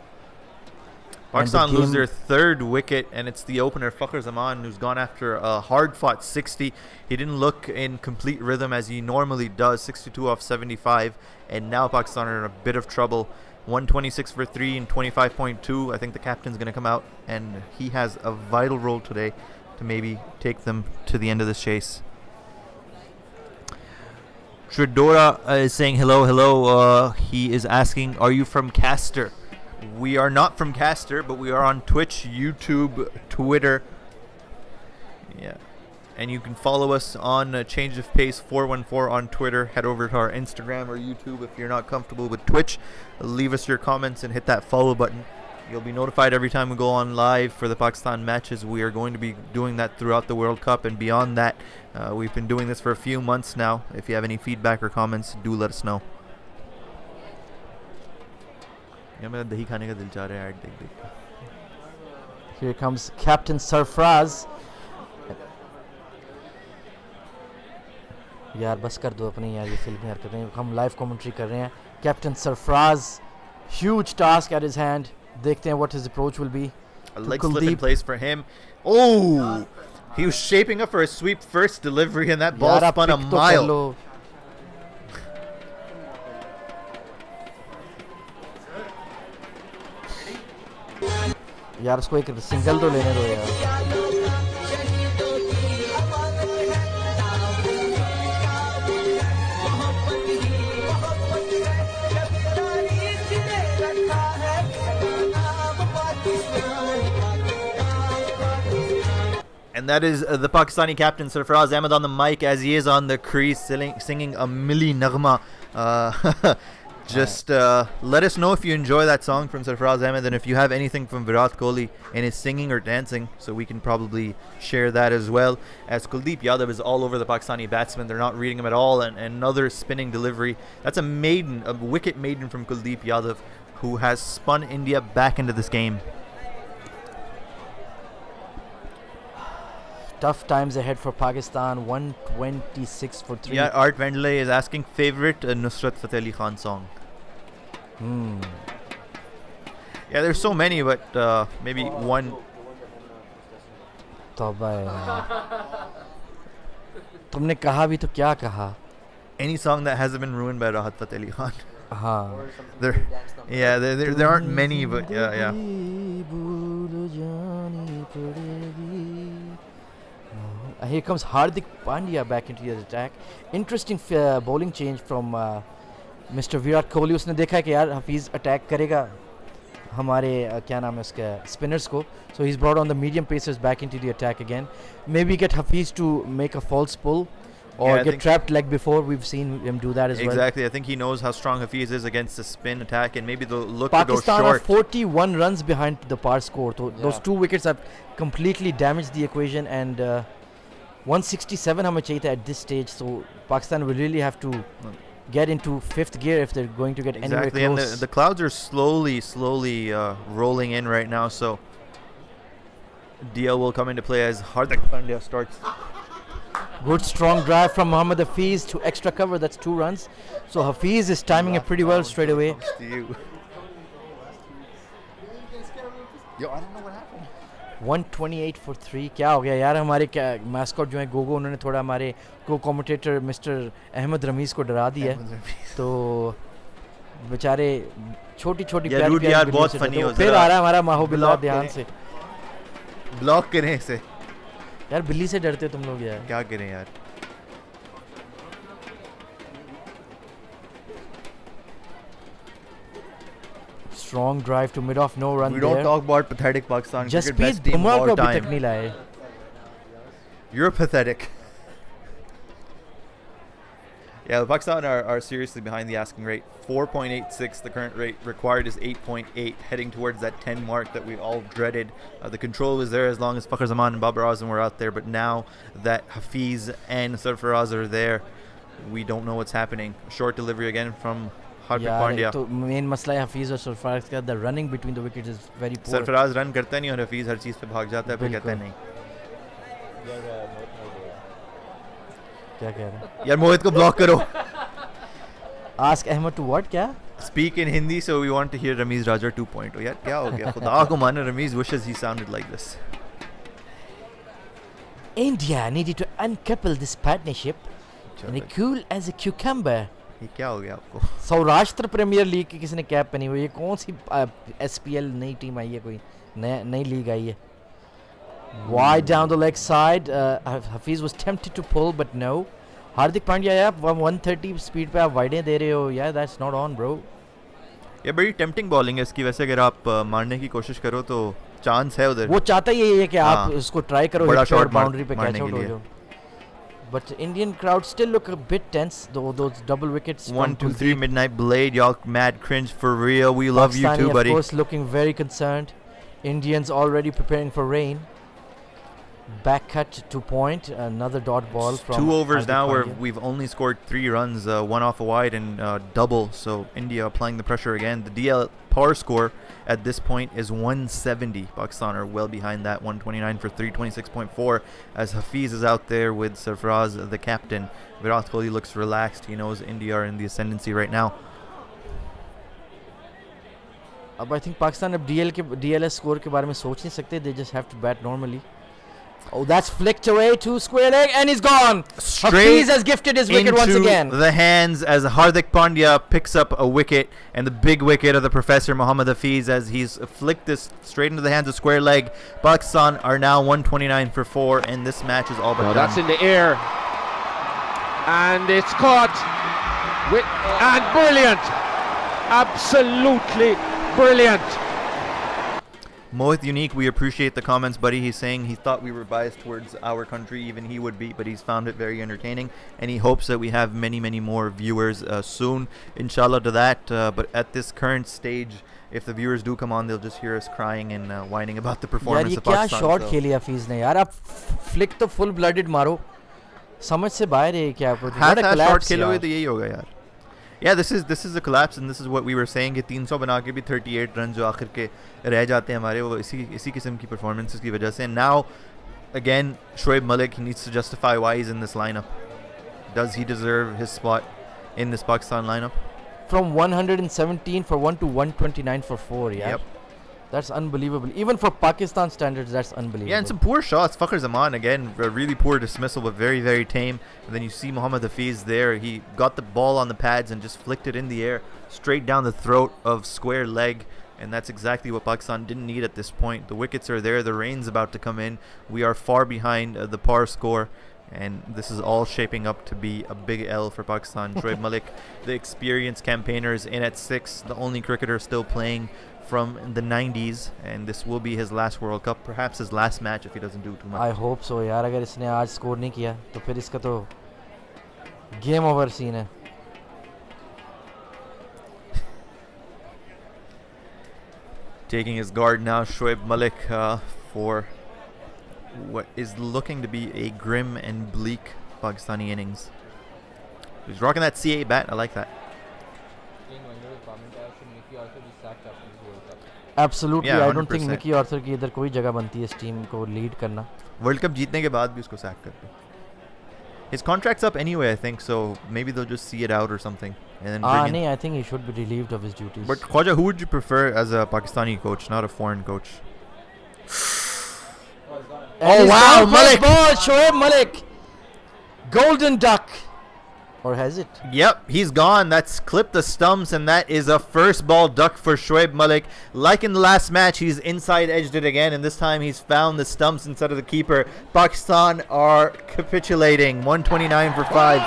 Pakistan lose their third wicket, and it's the opener Fakhar Zaman who's gone after a hard-fought 60. He didn't look in complete rhythm as he normally does, 62 off 75, and now Pakistan are in a bit of trouble. 126 for 3 and 25.2. I think the captain's going to come out, and he has a vital role today to maybe take them to the end of this chase. Tridora is saying hello. He is asking, are you from Castor? We are not from Castor, but we are on Twitch, YouTube, Twitter. Yeah. And you can follow us on Change of Pace 414 on Twitter. Head over to our Instagram or YouTube if you're not comfortable with Twitch. Leave us your comments and hit that follow button. You'll be notified every time we go on live for the Pakistan matches. We are going to be doing that throughout the World Cup and beyond that. We've been doing this for a few months now. If you have any feedback or comments, do let us know. Here comes Captain Sarfraz. यार बस कर दो अपनी यार ये फिल्मी हरकतें, हम लाइव कमेंट्री कर रहे हैं। Captain Sarfaraz, huge task at his hand. देखते हैं what his approach will be. A leg slip in place for him. Oh, he was shaping up for a sweep first delivery, and that ball यार आप spun a pick तो कर mile. लो। यार उसको एक single तो लेने दो यार। And that is the Pakistani captain Sarfaraz Ahmed on the mic as he is on the crease singing a Milli Naghma. Just let us know if you enjoy that song from Sarfaraz Ahmed, and if you have anything from Virat Kohli in his singing or dancing, so we can probably share that as well. As Kuldeep Yadav is all over the Pakistani batsman, they're not reading him at all, and another spinning delivery. That's a wicket maiden from Kuldeep Yadav, who has spun India back into this game. Tough times ahead for Pakistan. 126 for 3. Yeah, Art Vendley is asking favorite Nusrat Fateh Ali Khan song. Yeah, there's so many, but maybe one. तौबा है यार। तुमने कहा भी तो क्या कहा? Any song that hasn't been ruined by Rahat Fateh Ali Khan. हाँ। There aren't many, but yeah. Here comes Hardik Pandya back into the attack. Interesting bowling change from Mr. Virat Kohli. उसने देखा है कि यार Hafeez attack करेगा हमारे क्या नाम है उसका spinners को. So he's brought on the medium pacers back into the attack again. Maybe get Hafiz to make a false pull or Yeah, I get think trapped like before. We've seen him do that as well. Exactly. I think he knows how strong Hafiz is against the spin attack, and maybe they'll look to go Pakistan are short. 41 runs behind the par score. So those 2 wickets have completely damaged the equation, and 167 हमें चाहिए था at this stage. So Pakistan will really have to get into 5th gear if they're going to get anywhere Exactly, and close. the clouds are slowly rolling in right now. So DL will come into play as Hardik Pandya starts. Good strong drive from Mohammad Hafiz to extra cover. That's 2 runs. So Hafiz is timing it pretty well straight away. To you. Yo, I don't know what happened. 128 for 3. क्या हो गया यार, हमारे क्या mascot जो है गोगो, उन्होंने थोड़ा हमारे को कमेंटेटर मिस्टर अहमद रमीज़ को डरा दिया है। तो बेचारे छोटी प्यारी यार बिल्लियों बहुत से funny डरते हो हैं। फिर जरा आ रहा है हमारा माहौबिल्ला block ध्यान करें। से। ब्लॉक करें इसे। यार बिल्ली से डरते हो तुम लोग यार। क्या करें यार। Strong drive to mid off, no run We there. don't talk about pathetic Pakistan cricket Jasprit best team of Bumrah को all अभी तक time. नहीं लाए। You're pathetic. Yeah, Pakistan are seriously behind the asking rate. 4.86. The current rate required is 8.8, heading towards that 10 mark that we all dreaded. The control was there as long as Fakhar Zaman and Babar Azam were out there, but now that Hafiz and Sarfaraz are there, we don't know what's happening. Short delivery again from Hardik Pandya. तो main मसला है हफीज और सरफराज का, the running between the wickets is very poor. Sarfaraz run करता नहीं और हफीज हर चीज़ पे भाग जाता है, फिर कहता है बिल्कुल। नहीं। क्या कह रहे हैं? यार मोहित को ब्लॉक करो। Ask Ahmed to what? क्या? Speak in Hindi, so we want to hear Ramiz Raja 2.0. यार क्या हो गया? खुदा को माने, Ramiz wishes he sounded like this. India needed to uncouple this partnership and चलो, cool as a cucumber. ये क्या हो गया आपको? सौराष्ट्र प्रीमियर लीग की किसी ने कैप पहनी हुई है? कौन सी एसपीएल नई टीम आई है? कोई नई लीग आई है? Wide down the leg side, Hafiz was tempted to pull but no. Hardik Pandya, यार 130 स्पीड पे आप वाइडें दे रहे हो यार, that's not on bro. ये बड़ी टेम्पटिंग बॉलिंग है इसकी, वैसे अगर आप मारने की कोशिश करो तो चांस है उधर। वो चाहता ही है कि आप हाँ, उसको ट्राई करो, बड़ा hit और shot बाउंड्री पे मारने कैच आउट के हो लिए। जाओ. But Indian crowd still look a bit tense, though those double wickets. 1, 2, 3, Midnight Blade, y'all mad cringe for real. We love you too, buddy. Of course, looking very concerned. Indians already preparing for rain. Back cut to point, another dot ball from 2 overs Hardik now where Pandya. we've only scored 3 runs, 1 off a wide and double. So India applying the pressure again. The DL power score at this point is 170. Pakistan are well behind that, 129 for 326.4 as Hafiz is out there with Sarfaraz, the captain. Virat Kohli looks relaxed. He knows India are in the ascendancy right now. अब I think Pakistan अब DLS score के बारे में सोच नहीं सकते. They just have to bat normally. Oh, that's flicked away to square leg and he's gone. Hafiz has gifted his wicket once into again. the hands as Hardik Pandya picks up a wicket, and the big wicket of the Professor Mohammad Hafiz as he's flicked this straight into the hands of square leg. Pakistan are now 129 for 4, and this match is all but Well, done. that's in the air. And it's caught. And brilliant. Absolutely brilliant. Mohit Unique, we appreciate the comments, buddy. He's saying he thought we were biased towards our country, even he would be, but he's found it very entertaining, and he hopes that we have many, many more viewers soon, inshallah to that. But at this current stage, if the viewers do come on, they'll just hear us crying and whining about the यार performance ये of क्या Pakistan. Shot so- खेली हफीज ने यार. आप flick तो full blooded मारो, समझ से बाहर है क्या? हाथ शॉट खेले हुए तो यही होगा यार. Yeah, this is a collapse, and this is what we were saying कि 300 बना के भी 38 रन जो आखिर के रह जाते हैं हमारे, वो इसी किस्म की परफॉर्मेंसेस की वजह से. Now again Shoaib Malik, he needs to justify why he's in this lineup. Does he deserve his spot in this Pakistan lineup? From 117 for 1 to 129 for 4. Yeah, Yep. that's unbelievable. Even for Pakistan standards, that's unbelievable. Yeah, and some poor shots. Fakhar Zaman again, a really poor dismissal, but very, very tame. And then you see Mohammad Hafiz there. He got the ball on the pads and just flicked it in the air, straight down the throat of square leg. And that's exactly what Pakistan didn't need at this point. The wickets are there. The rain's about to come in. We are far behind the par score. And this is all shaping up to be a big L for Pakistan. Shoaib Malik, the experienced campaigner, is in at 6. The only cricketer still playing from the 90s, and this will be his last World Cup, perhaps his last match if he doesn't do too much. I hope so यार. अगर इसने आज score नहीं किया तो फिर इसका तो गेम ओवर सीन है. Taking his guard now, Shoaib Malik, for what is looking to be a grim and bleak Pakistani innings. He's rocking that CA bat. I like that. Absolutely, Yeah, I don't think 100%. Mickey Arthur की इधर कोई जगह बनती है इस team को lead करना. World Cup जीतने के बाद भी उसको sack कर दो. His contract's up anyway, I think, so maybe they'll just see it out or something. And then bring in. नहीं, I think he should be relieved of his duties. But Khwaja, who would you prefer as a Pakistani coach, not a foreign coach? And he's wow, gone for Malik! the ball, Shoaib Malik, golden duck, or has it? Yep, he's gone. That's clipped the stumps, and that is a first ball duck for Shoaib Malik. Like in the last match, he's inside edged it again, and this time he's found the stumps instead of the keeper. Pakistan are capitulating. 129 for 5.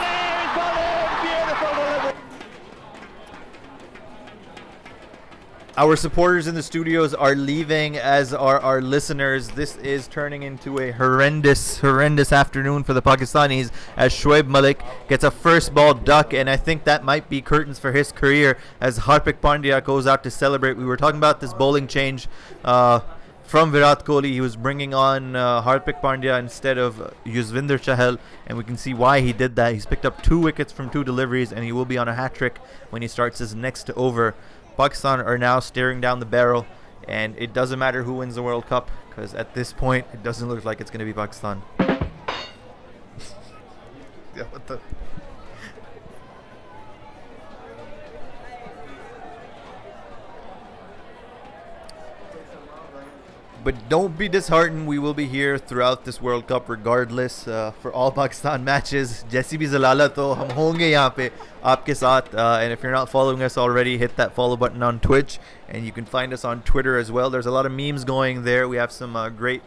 Our supporters in the studios are leaving, as are our listeners. This is turning into a horrendous afternoon for the Pakistanis as Shoaib Malik gets a first ball duck, and I think that might be curtains for his career as Hardik Pandya goes out to celebrate. We were talking about this bowling change from Virat Kohli. He was bringing on Hardik Pandya instead of Yuzvendra Chahal, and we can see why he did that. He's picked up 2 wickets from 2 deliveries, and he will be on a hat-trick when he starts his next over. Pakistan are now staring down the barrel, and it doesn't matter who wins the World Cup, because at this point it doesn't look like it's going to be Pakistan. Yeah, what the? But don't be disheartened. We will be here throughout this World Cup regardless for all Pakistan matches. Jaisi bhi zalala to hum honge yahan pe aapke saath. And if you're not following us already, hit that follow button on Twitch. And you can find us on Twitter as well. There's a lot of memes going there. We have some great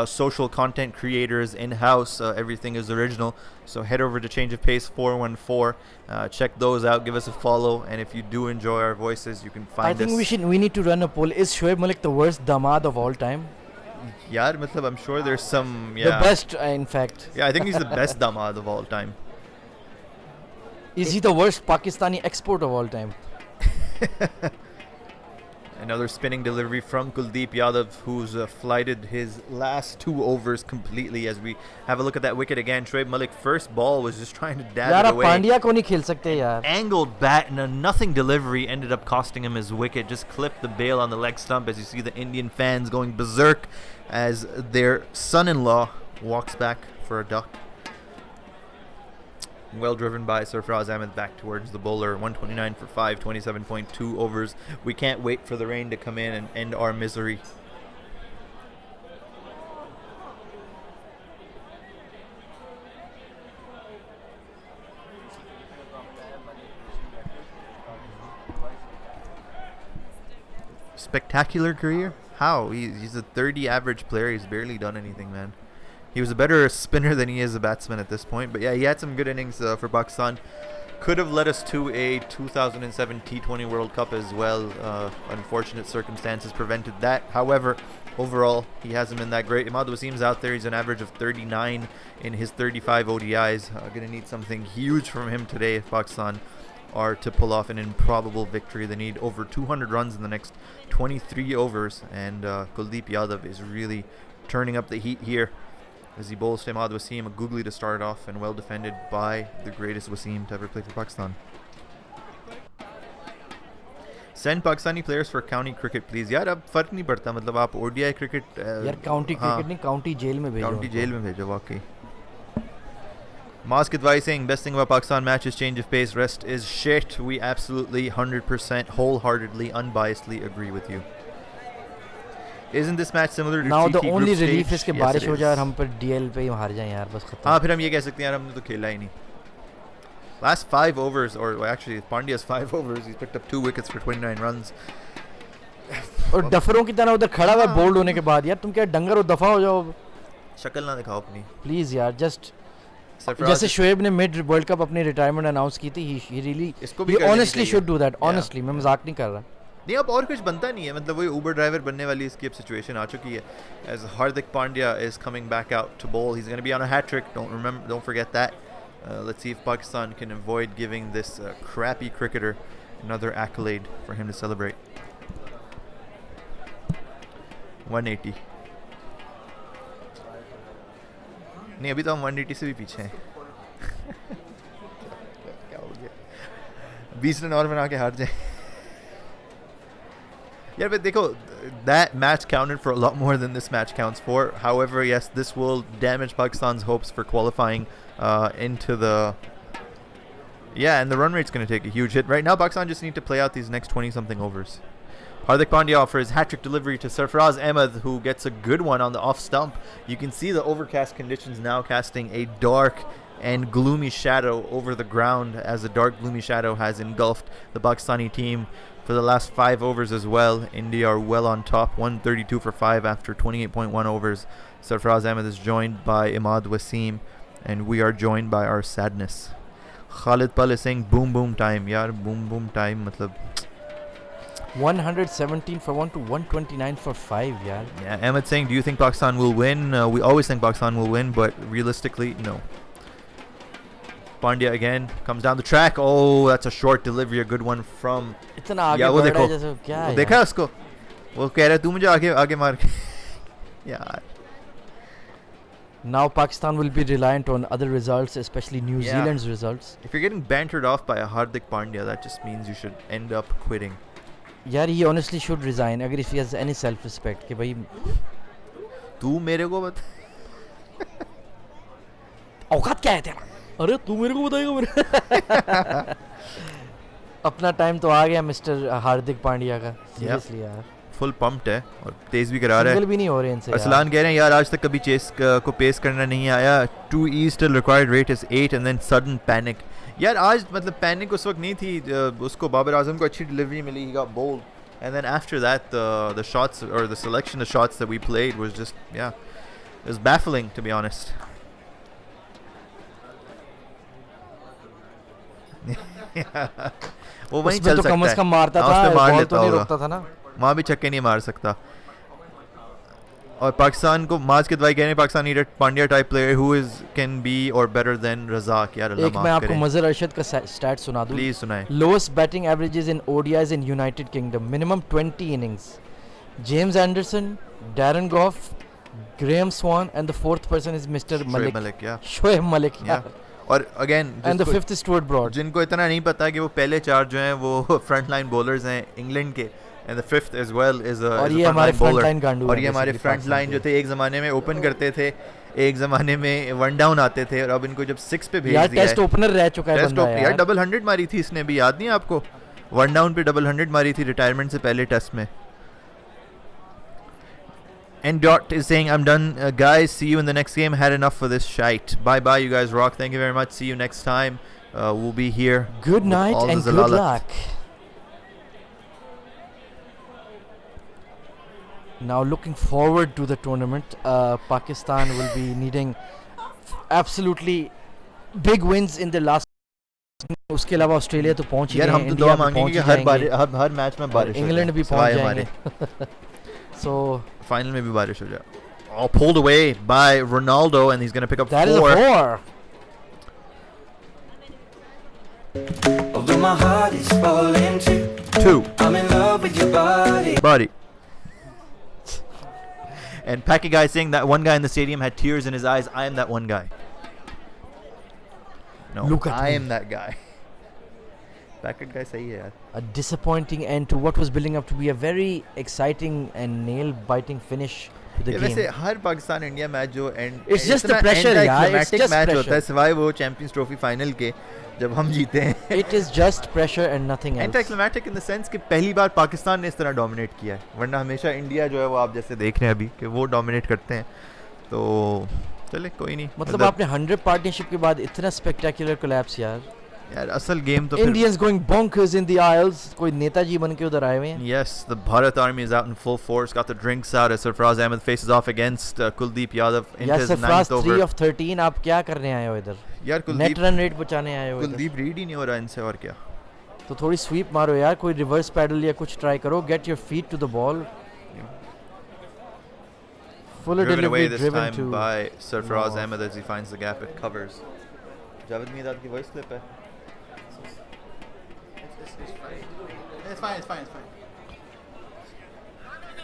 social content creators in-house. Everything is original. So head over to Change of Pace 414. Check those out. Give us a follow. And if you do enjoy our voices, you can find us. I think we need to run a poll. Is Shoaib Malik the worst damad of all time? Yeah, matlab, I'm sure there's some. The best, in fact. Yeah, I think he's the best damad of all time. Is he the worst Pakistani export of all time? Another spinning delivery from Kuldeep Yadav, who's flighted his last 2 overs completely. As we have a look at that wicket again, Shoaib Malik first ball was just trying to dab it away. Pandya ko nahi khel sakte yaar. Angled bat and a nothing delivery ended up costing him his wicket. Just clipped the bail on the leg stump as you see the Indian fans going berserk as their son-in-law walks back for a duck. Well driven by Sarfraz Ahmed back towards the bowler. 129 for 5, 27.2 overs. We can't wait for the rain to come in and end our misery. Spectacular career? How? He's a 30 average player. He's barely done anything, man. He was a better spinner than he is a batsman at this point. But yeah, he had some good innings for Pakistan. Could have led us to a 2007 T20 World Cup as well. Unfortunate circumstances prevented that. However, overall, he hasn't been that great. Imad Wasim's out there. He's an average of 39 in his 35 ODIs. Going to need something huge from him today if Pakistan are to pull off an improbable victory. They need over 200 runs in the next 23 overs. And Kuldeep Yadav is really turning up the heat here as he bowls to Imad Wasim, a googly to start off, and well defended by the greatest Wasim to ever play for Pakistan. Send Pakistani players for county cricket, please. यार अब फर्क नहीं पड़ता मतलब आप ODI cricket यार county cricket नहीं county jail में भेजो. County jail में भेजो वाकई. Mosque advising, best thing about Pakistan matches, change of pace, rest is shit. We absolutely 100% wholeheartedly unbiasedly agree with you. Isn't this match similar to now TT the only group relief stage? is कि Yes, बारिश it हो is. जाए और हम पर DL पे ही हार जाएं यार बस खत्म. हाँ फिर हम ये कह सकते हैं यार हमने तो खेला ही नहीं. Last 5 overs, or well, actually Pandya's 5 overs, he's picked up 2 wickets for 29 runs. और डफरों की तरह उधर खड़ा हुआ बोल्ड होने के बाद यार तुम क्या डंगर हो दफा हो जाओ शक्ल ना दिखाओ अपनी. प्लीज यार जस्ट Sarfaraz जैसे शोएब ने मिड वर्ल्ड कप अपनी रिटायरमेंट अनाउंस की थी ही रियली इसको भी करनी ऑनेस्टली चाहिए. Should do that Yeah. Honestly मैं मजाक नहीं कर रहा. नहीं अब और कुछ बनता नहीं है मतलब वही ऊबर ड्राइवर बनने वाली इसकी अब सिचुएशन आ चुकी है. As Hardik Pandya is coming back out to bowl, he's going to be on a hat trick. Don't forget that. Let's see if Pakistan can avoid giving this crappy cricketer another accolade for him to celebrate. 180. नहीं अभी तो हम 180 से भी पीछे हैं. क्या हो गया 20 रन और बना के हार जाए. Yeah, but देखो, that match counted for a lot more than this match counts for. However, yes, this will damage Pakistan's hopes for qualifying into the... Yeah, and the run rate's going to take a huge hit. Right now, Pakistan just need to play out these next 20-something overs. Hardik Pandya offers hat-trick delivery to Sarfraz Ahmed, who gets a good one on the off stump. You can see the overcast conditions now casting a dark and gloomy shadow over the ground as the dark gloomy shadow has engulfed the Pakistani team for the last 5 overs as well. India are well on top, 132 for 5 after 28.1 overs. Sarfraz Ahmed is joined by Imad Wasim, and we are joined by our sadness. Khalid Pal is saying boom boom time. Yaar, boom boom time. Matlab, 117 for 1 to 129 for 5, yaar. Yeah, Ahmed saying, do you think Pakistan will win? We always think Pakistan will win, but realistically, no. Pandya again comes down the track. Oh, that's a short delivery, a good one from. इतना आगे Yeah, वो बढ़ रहा है देखो, जैसे क्या वो है देखा यार? उसको? वो कह रहा है तू मुझे आगे आगे मार के यार. Now Pakistan will be reliant on other results, especially New Yeah. Zealand's results. If you're getting bantered off by a Hardik Pandya, that just means you should end up quitting. यार he honestly should resign अगर if he has any self respect कि भाई तू मेरे को बता. औकात क्या है तेरा? अरे तू मेरे को बताएगा मेरे अपना टाइम तो आ गया मिस्टर हार्दिक पांड्या का सीरियसली यार फुल पंप्ड है और तेज भी करा रहा सिंगल है. भी नहीं हो रहे इनसे अरसलान कह रहे हैं यार आज तक कभी चेस को पेस करना नहीं आया. 2E still required rate is 8 and then sudden panic. यार आज मतलब पैनिक उस वक्त नहीं थी. उसको बाबर आजम को अच्छी डिलीवरी मिली. He got bowled and then after that the shots or the selection of shots that we played was just it was baffling to be honest. वो वहीं उसमें चल तो सकता कम से है. कम मारता हाँ, था उसमें मार बॉल लेता तो नहीं होगा. रोकता था ना वहाँ भी छक्के नहीं मार सकता. और पाकिस्तान को माज के दवाई कह रहे हैं Pakistan need Pandya type player who is can be और बेटर देन रज़ाक. यार अल्लाह एक मैं माफ आपको करे. मजर अरशद का स्टैट सुना दूं प्लीज सुनाएं. Lowest batting averages in ODIs in United Kingdom minimum 20 innings James Anderson Darren Gough Graham Swann and the fourth person is mister Shoaib Malik Malik या शोएब मलिक और again and the fifth Stuart Broad जिनको इतना नहीं पता कि वो पहले चार जो हैं वो फ्रंट लाइन बॉलर्स हैं इंग्लैंड के and the fifth as well is और ये हमारे फ्रंट लाइन गांडू और हैं ये हमारे basically फ्रंट लाइन पाकिस्तान जो थे एक ज़माने में ओपन करते थे एक ज़माने में वन डाउन आते थे और अब इनको जब 6 पे के। भेज यार दिया टेस्ट ओपनर रह चुका है टेस्ट बंदा यार यार डबल 100 मारी थी इसने भी याद नहीं है आपको. वन डाउन पे डबल 100 मारी थी रिटायरमेंट से पहले टेस्ट में. And Dot is saying, I'm done, guys. See you in the next game. Had enough for this shite. Bye bye, you guys rock. Thank you very much. See you next time. We'll be here. Good with night all the and good Zalalat. luck. Now looking forward to the tournament. Pakistan will be needing absolutely big wins in the last. उसके अलावा Australia तो पहुंच ही यार गए हम हैं, तो India दुआ भी मांगेंगे पहुंच कि ही जाएंगे हर मैच में और बारिश हो इंग्लैंड जाए, भी सिवाय पहुंच हमारे जाएंगे so फाइनल में भी बारिश हो जाए. All pulled away by Ronaldo and he's going to pick up that is a 4. 4 Although my heart is falling too, 2. I'm in love with your body. Buddy. And Packy guy saying that one guy in the stadium had tears in his eyes. I am that one guy. No, Look at I me. am that guy. Packet guy sahi hai yaar. a disappointing end to what was building up to be a very exciting and nail biting finish to the ये game वैसे हर Pakistan India match जो and It's just the pressure, यार, it's just match होता pressure. है सिवाय वो champions trophy final के जब हम जीते हैं. it is just pressure and nothing else anti in the sense कि पहली बार पाकिस्तान ने इस तरह डोमिनेट किया है वरना हमेशा इंडिया जो है वो आप जैसे देख रहे हैं अभी कि वो डोमिनेट करते हैं. तो चले कोई नहीं. मतलब आपने 100 पार्टनरशिप के बाद इतना स्पेक्टेकुलर कोलैप्स यार यार असल गेम तो फिर Indians going bonkers in the aisles कोई नेताजी बन के उधर आए हुए हैं Yes, the Bharat army is out in full force. Got the drinks out as Sarfraz Ahmed faces off against Kuldeep Yadav in यार his Sarfaraz 9th 3 over. of 13 आप क्या करने आए हो इधर यार नेट कुलदीप रन रेट बचाने आए हो इधर कुलदीप रीड ही नहीं हो रहा इनसे और क्या. तो थोड़ी स्वीप मारो यार कोई रिवर्स पैडल या कुछ ट्राई करो get your feet to the ball fuller Driven away delivery this driven time to by Sarfraz No. Ahmed as he finds the gap. It covers. Javed Mihdad की voice clip है. It's fine.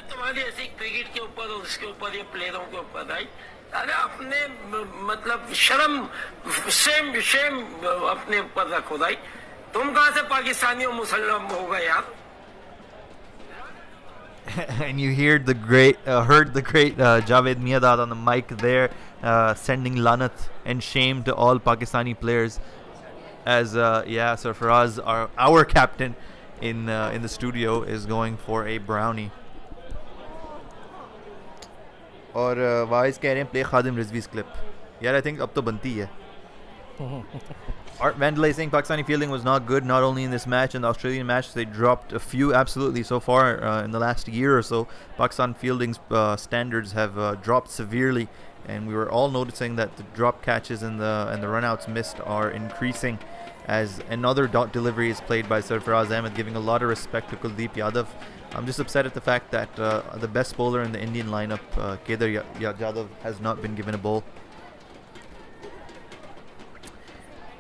तुम्हारी ऐसी cricket के ऊपर और उसके ऊपर ये प्लेयरों के ऊपर आई अरे अपने मतलब शर्म शेम अपने ऊपर रखो भाई तुम कहाँ से पाकिस्तानी और मुसलमान हो गए यार. And you heard the great Javed Mihdad on the mic there, sending lanat and shame to all Pakistani players. As Sarfaraz, our captain in the studio, is going for a brownie. और vice कह रहे हैं play Khadim Rizvi's clip. यार I think अब तो बनती है. Art Vandalay saying Pakistani fielding was not good, not only in this match, in the Australian match. They dropped a few absolutely so far in the last year or so. Pakistan fielding's standards have dropped severely, and we were all noticing that the drop catches and the runouts missed are increasing as another dot delivery is played by Sarfaraz Ahmed, giving a lot of respect to Kuldeep Yadav. I'm just upset at the fact that the best bowler in the Indian lineup, Kedar Yadav, has not been given a bowl.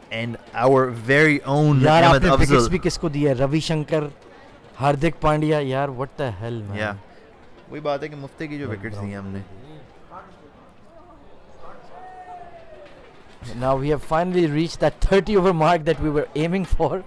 And our very own यार Ahmed आपने wickets Afzal. भी किसको दिया? रविशंकर, हार्दिक पांड्या. यार what the hell man. Yeah. वही बात है कि मुफ्ते की जो विकेट्स दी हैं हमने. Now we have finally reached that 30 over mark that we were aiming for,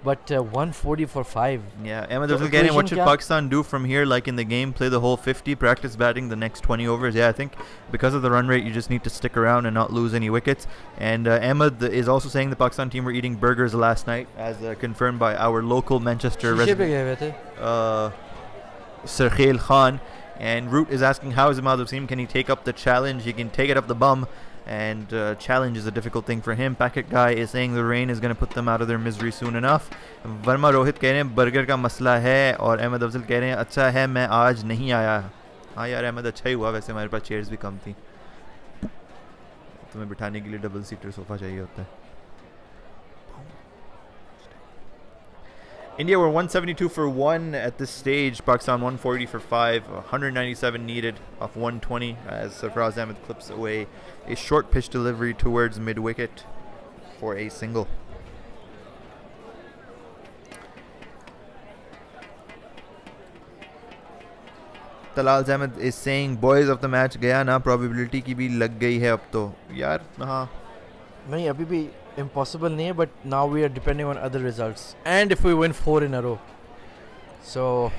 but 140 for 5. Yeah, Ahmed So Afzal getting, what equation should kya? Pakistan do from here? Like in the game, play the whole 50, practice batting the next 20 overs. Yeah, I think because of the run rate, you just need to stick around and not lose any wickets. And Ahmed is also saying the Pakistan team were eating burgers last night, as confirmed by our local Manchester शीशे पे resident, गए हुए थे. Sarkhail Khan. And Root is asking, how is Ahmed Wasim? Can he take up the challenge? He can take it up the bum. And challenge is a difficult thing for him. Packet guy is saying the rain is going to put them out of their misery soon enough. Verma Rohit कह रहे हैं burger का मसला है, और अहमद अफजल कह रहे हैं अच्छा है मैं आज नहीं आया. हाँ यार अहमद, अच्छा ही हुआ. वैसे हमारे पास चेयर्स भी कम थी. तुम्हें बिठाने के लिए डबल सीटर सोफा चाहिए होता है. India were 172 for 1 at this stage. Pakistan 140 for 5. 197 needed off 120 as Sarfaraz Ahmed clips away a short pitch delivery towards mid-wicket for a single. Talal Ahmed is saying boys of the match gaya na, probability की भी लग गई है अब तो. यार हाँ. नहीं अभी भी impossible नहीं है, but now we are depending on other results. And if we win 4 in a row, so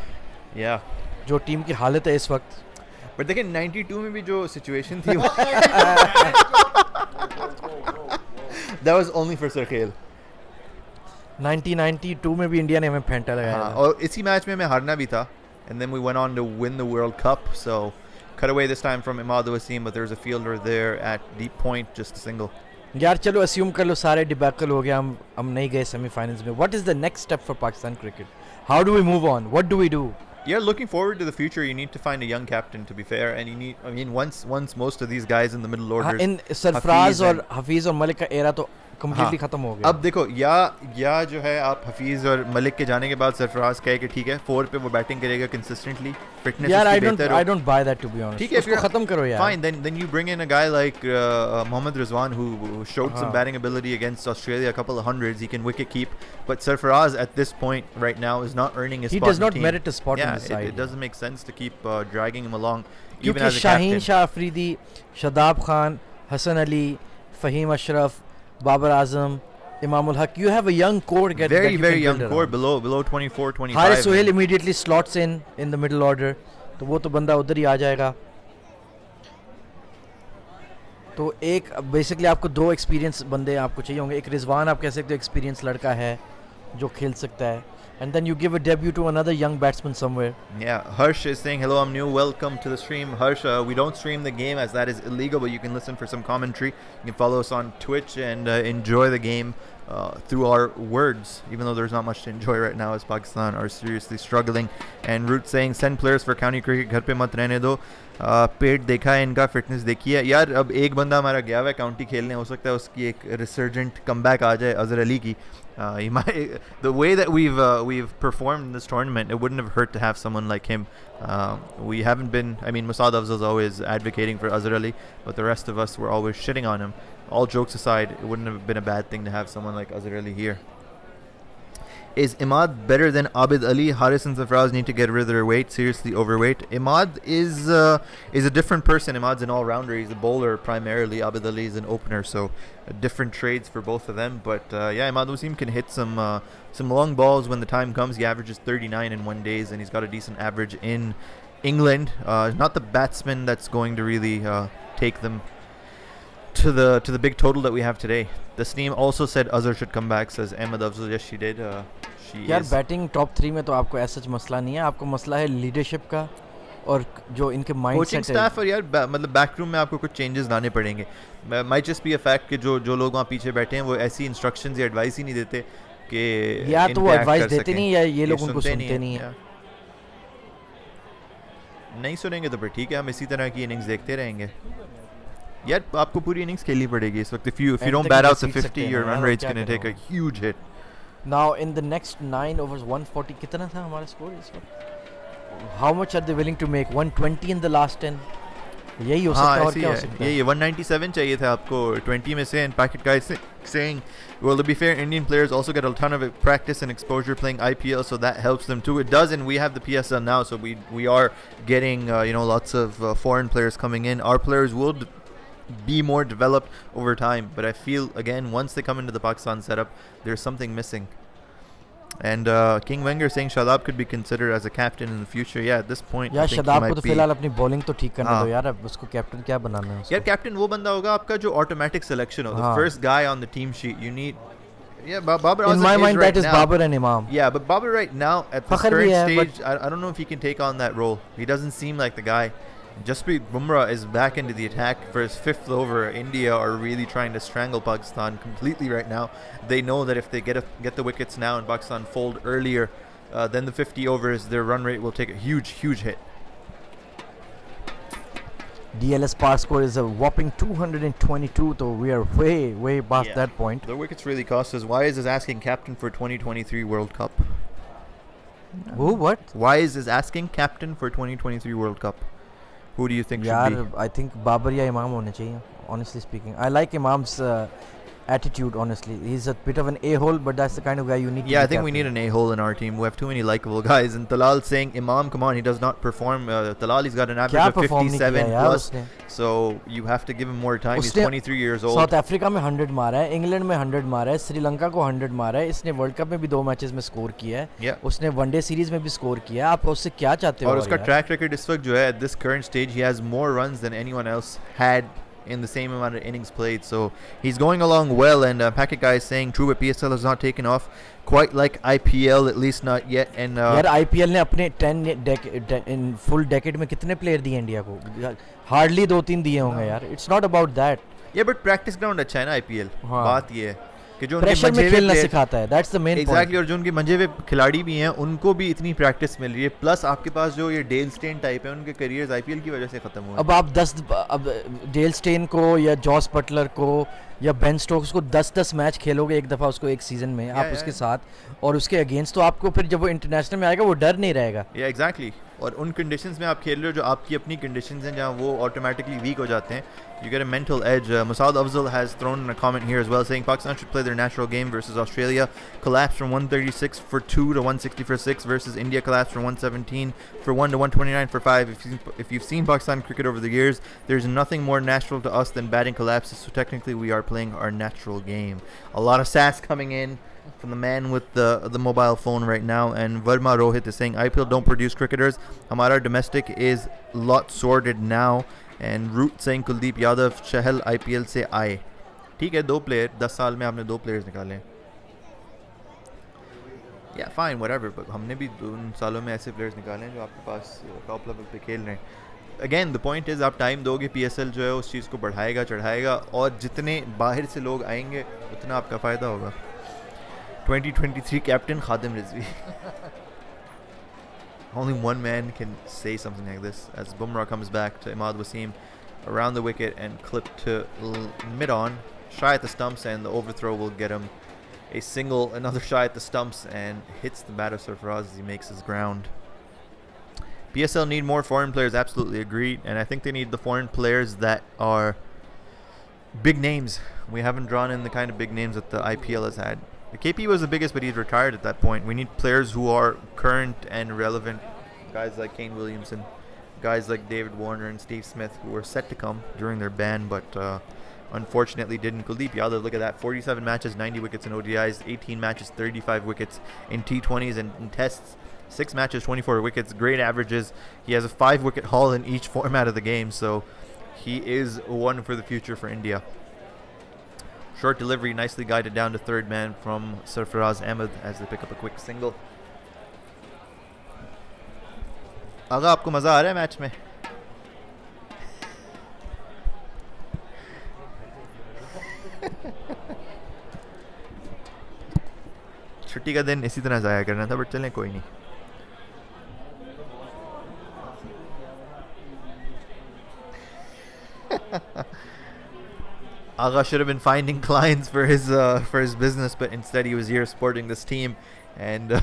Yeah. जो टीम की हालत है इस वक्त. But देखिए 92 में भी जो situation थी that was only for Sarkhail. 1992 में भी इंडिया ने हमें फेंटा लगाया हाँ, था. और इसी मैच में मैं हारना भी था. And then we went on to win the World Cup. So cut away this time from Imad Wasim, but there's a fielder there at deep point, just a single. यार चलो assume कर लो सारे debacle हो गया, हम नहीं गए semifinals में. What is the next step for Pakistan cricket? How do we move on? What do we do? Yeah, looking forward to the future, you need to find a young captain, to be fair, and you need, I mean, once most of these guys in the middle हाँ, orders, इन सरफराज हफीज और हफीज और मलिक का era तो completely हाँ, खत्म हो गया. अब देखो या जो है आप हफीज और मलिक के जाने के बाद सरफराज कहे कि ठीक है 4 पे वो बैटिंग करेगा कंसिस्टेंटली, फिटनेस यार उसकी बेहतर हो. I don't buy that, to be honest. ठीक है, उसको खत्म करो यार. Fine, then you bring in a guy like Mohammad Rizwan who showed some हाँ. batting ability against Australia, a couple of hundreds. He can wicket keep, but Sarfaraz at this point right now is not earning his He spot does in the not team. merit a spot in Yeah, the side. it doesn't make sense to keep dragging him along, even क्योंकि as a Shaheen captain. Shah Afridi, Shadab Khan, Hasan Ali, Faheem Ashraf, Babar Azam, Imamul Haq, you have a young core that Very you very can young build core, around. below 24, 25. Haris Sohail immediately slots in the middle order, तो वो तो बंदा उधर ही आ जाएगा. तो एक basically आपको 2 एक्सपीरियंस बंदे आपको चाहिए होंगे. एक रिजवान आप कह सकते हो एक्सपीरियंस लड़का है जो खेल सकता है, and then you give a debut to another young batsman somewhere. Yeah, Harsh is saying hello, I'm new, welcome to the stream. Harsh, we don't stream the game as that is illegal, but you can listen for some commentary. You can follow us on Twitch and enjoy the game through our words, even though there's not much to enjoy right now as Pakistan are seriously struggling. And Root saying send players for county cricket, घर पे मत रहने दो. पेट देखा है इनका, fitness देखी है. यार अब एक बंदा हमारा गया हुआ है काउंटी खेलने, हो सकता है उसकी एक रिसर्जेंट कमबैक आ जाए, अजहर अली की. The way that we've performed in this tournament, it wouldn't have hurt to have someone like him. We haven't been, I mean, Musad Afzal is always advocating for Azhar Ali, but the rest of us were always shitting on him. All jokes aside, it wouldn't have been a bad thing to have someone like Azhar Ali here. Is Imad better than Abid Ali? Haris and Sarfaraz need to get rid of their weight. Seriously overweight. Imad is a different person. Imad's an all-rounder. He's a bowler primarily. Abid Ali is an opener, so different trades for both of them. But yeah, Imad Wasim can hit some long balls when the time comes. He averages 39 in 1 day, and he's got a decent average in England. Not the batsman that's going to really take them to the big total that we have today. The team also said Azhar should come back, says Ahmed Afzal. Yes, she did. She यार is. Batting top 3 में तो आपको ऐसा मसला नहीं है. आपको मसला है लीडरशिप का और जो इनके कोचिंग माइंडसेट है. स्टाफ और यार मतलब बैकरूम में आपको कुछ चेंजेस लाने पड़ेंगे. Might just be a fact कि जो लोग वहाँ पीछे बैठे हैं वो ऐसी इंस्ट्रक्शंस या एडवाइस ही नहीं देते कि या तो वो interact एडवाइस कर देते सकें. नहीं या ये लोग उनको सुनते सुनते नहीं है. नहीं सुनेंगे तो फिर ठीक है, हम इसी तरह की इनिंग्स देखते रहेंगे. Yet आपको पूरी innings खेलनी पड़ेगी इस वक्त. If you End don't तक bat out to घसीट 50, सकते हैं your ना run यार, rate's क्या going to take a करें huge hit. Now in the next 9 overs 140 कितना था हमारा स्कोर इस वक्त? How much are they willing to make? 120 in the last 10. यही हो सकता हाँ है और ऐसे ही क्या हो है. सकता है? ये 197 चाहिए था आपको 20 में से. And Packet guy is saying, well, to be fair, Indian players also get a ton of practice and exposure playing IPL, so that helps them too. It does, and we have the PSL now, so we are getting lots of foreign players coming in. Our players will be more developed over time, but I feel again once they come into the Pakistan setup, there's something missing. And King Wenger saying Shadab could be considered as a captain in the future. Yeah, at this point, यार I think he Shadab को might तो be. फिलहाल अपनी bowling तो ठीक करने हाँ. दो यार, अब उसको कैप्टन क्या बनाना है उसको? यार कैप्टन वो बंदा होगा आपका जो automatic selection हो. The हाँ. first guy on the team sheet. You need. Yeah, Babar In Azam my is mind right that is now. Babar and Imam. Yeah, but Babar right now at this Fakhr bhi current hai, but- stage, I don't know if he can take on that role. He doesn't seem like the guy. Jasprit Bumrah is back into the attack for his 5th over. India are really trying to strangle Pakistan completely right now. They know that if they get the wickets now and Pakistan fold earlier than the 50 overs, their run rate will take a huge hit. DLS par score is a whopping 222, so we are way past Yeah. that point. The wickets really cost us. Wise is asking captain for 2023 World Cup. Who? What? Wise is asking captain for 2023 World Cup. Who do you think should यार be? I think Babar या Imam होने चाहिए. Honestly speaking, I like Imam's attitude. Honestly, he's a bit of an a-hole, but that's the kind of guy you need. Yeah, to I be think we need captain. an a-hole in our team. We have too many likable guys. And Talal saying, Imam, come on, he does not perform. Talal, he's got an average क्या of perform नहीं 57 किया यार plus. उसने? So you have to give him more time. He's उसने 23 years old. South Africa में 100 मारा है, England में 100 मारा है, श्रीलंका को 100 मारा है, इसने वर्ल्ड कप में भी 2 मैचेस में स्कोर किया है, Yeah. उसने वनडे सीरीज में भी स्कोर किया है. आप उससे क्या चाहते हो? और और उसका यार? ट्रैक रिकॉर्ड इस वक्त जो है at this current stage, he has more runs than anyone else had in the same amount of innings played. So he's going along well, and Packet guy is saying true, but PSL has not taken off quite like IPL, at least not yet. And यार IPL ने अपने 10 in full decade में कितने player दिए India को? Hardly 2-3 दिए होंगे यार. It's not about that. yeah, but practice ground अच्छा है ना IPL. हाँ. बात ये है कि जो उनके प्रेशर में मंझे हुए खेलना players- सिखाता है. दैट्स द मेन एग्जैक्टली और जो उनके मंझे हुए खिलाड़ी भी हैं उनको भी इतनी प्रैक्टिस मिल रही है. प्लस आपके पास जो ये डेल स्टेन टाइप है, उनके करियर्स आईपीएल की वजह से खत्म हुए. अब आप 10 अब डेल स्टेन को या जॉस बटलर को या बेन स्टोक्स को 10 मैच खेलोगे एक दफ़ा उसको एक सीज़न में आप yeah. उसके साथ और उसके अगेंस्ट, तो आपको फिर जब वो इंटरनेशनल में आएगा वो डर नहीं रहेगा. या एग्जैक्टली. और उन कंडीशंस में आप खेल रहे हो जो आपकी अपनी कंडीशंस हैं, जहाँ वो ऑटोमेटिकली वीक हो जाते हैं. You get a mental edge. Musaad Afzal has thrown in a comment here as well, saying Pakistan should play their natural game versus Australia. Collapsed from 136 for 2 to 160 for 6 versus India collapsed from 117 for 1 to 129 for 5. If you've seen Pakistan cricket over the years, there's nothing more natural to us than batting collapses. So technically, we are playing our natural game. A lot of sass coming in from the man with the mobile phone right now. And Verma Rohit is saying IPL don't produce cricketers. Hamara domestic is lot sorted now. And Root saying Kuldeep Yadav Chahal IPL से आए. ठीक है, 2 player 10 साल में आपने 2 players निकाले. या fine whatever, but हमने भी उन सालों में ऐसे प्लेयर्स निकाले हैं जो आपके पास टॉप लेवल पे खेल रहे हैं. अगेन द पॉइंट इज़ आप टाइम दोगे, पीएसएल जो है उस चीज़ को बढ़ाएगा चढ़ाएगा, और जितने बाहर से लोग आएंगे उतना आपका फ़ायदा होगा. 2023 captain Khadim Rizvi. Only one man can say something like this as Bumrah comes back to Imad Wasim around the wicket and clipped to mid-on, shy at the stumps, and the overthrow will get him a single, another shy at the stumps, and hits the batter Sarfaraz as he makes his ground. PSL need more foreign players, absolutely agreed, and I think they need the foreign players that are big names. We haven't drawn in the kind of big names that the IPL has had. The KP was the biggest, but he's retired at that point. We need players who are current and relevant. Guys like Kane Williamson, guys like David Warner and Steve Smith, who were set to come during their ban, but unfortunately didn't. Kuldeep Yadav, look at that. 47 matches, 90 wickets in ODIs, 18 matches, 35 wickets in T20s and in tests. 6 matches, 24 wickets, great averages. He has a 5-wicket haul in each format of the game, so he is one for the future for India. Short delivery, nicely guided down to third man from Sarfaraz Ahmed as they pick up a quick single. आगा आपको मज़ा आ रहा है match में? छुट्टी का दिन इसी तरह ज़ाया करना था, बट चलें कोई नहीं. Agha should have been finding clients for his business, but instead he was here supporting this team, and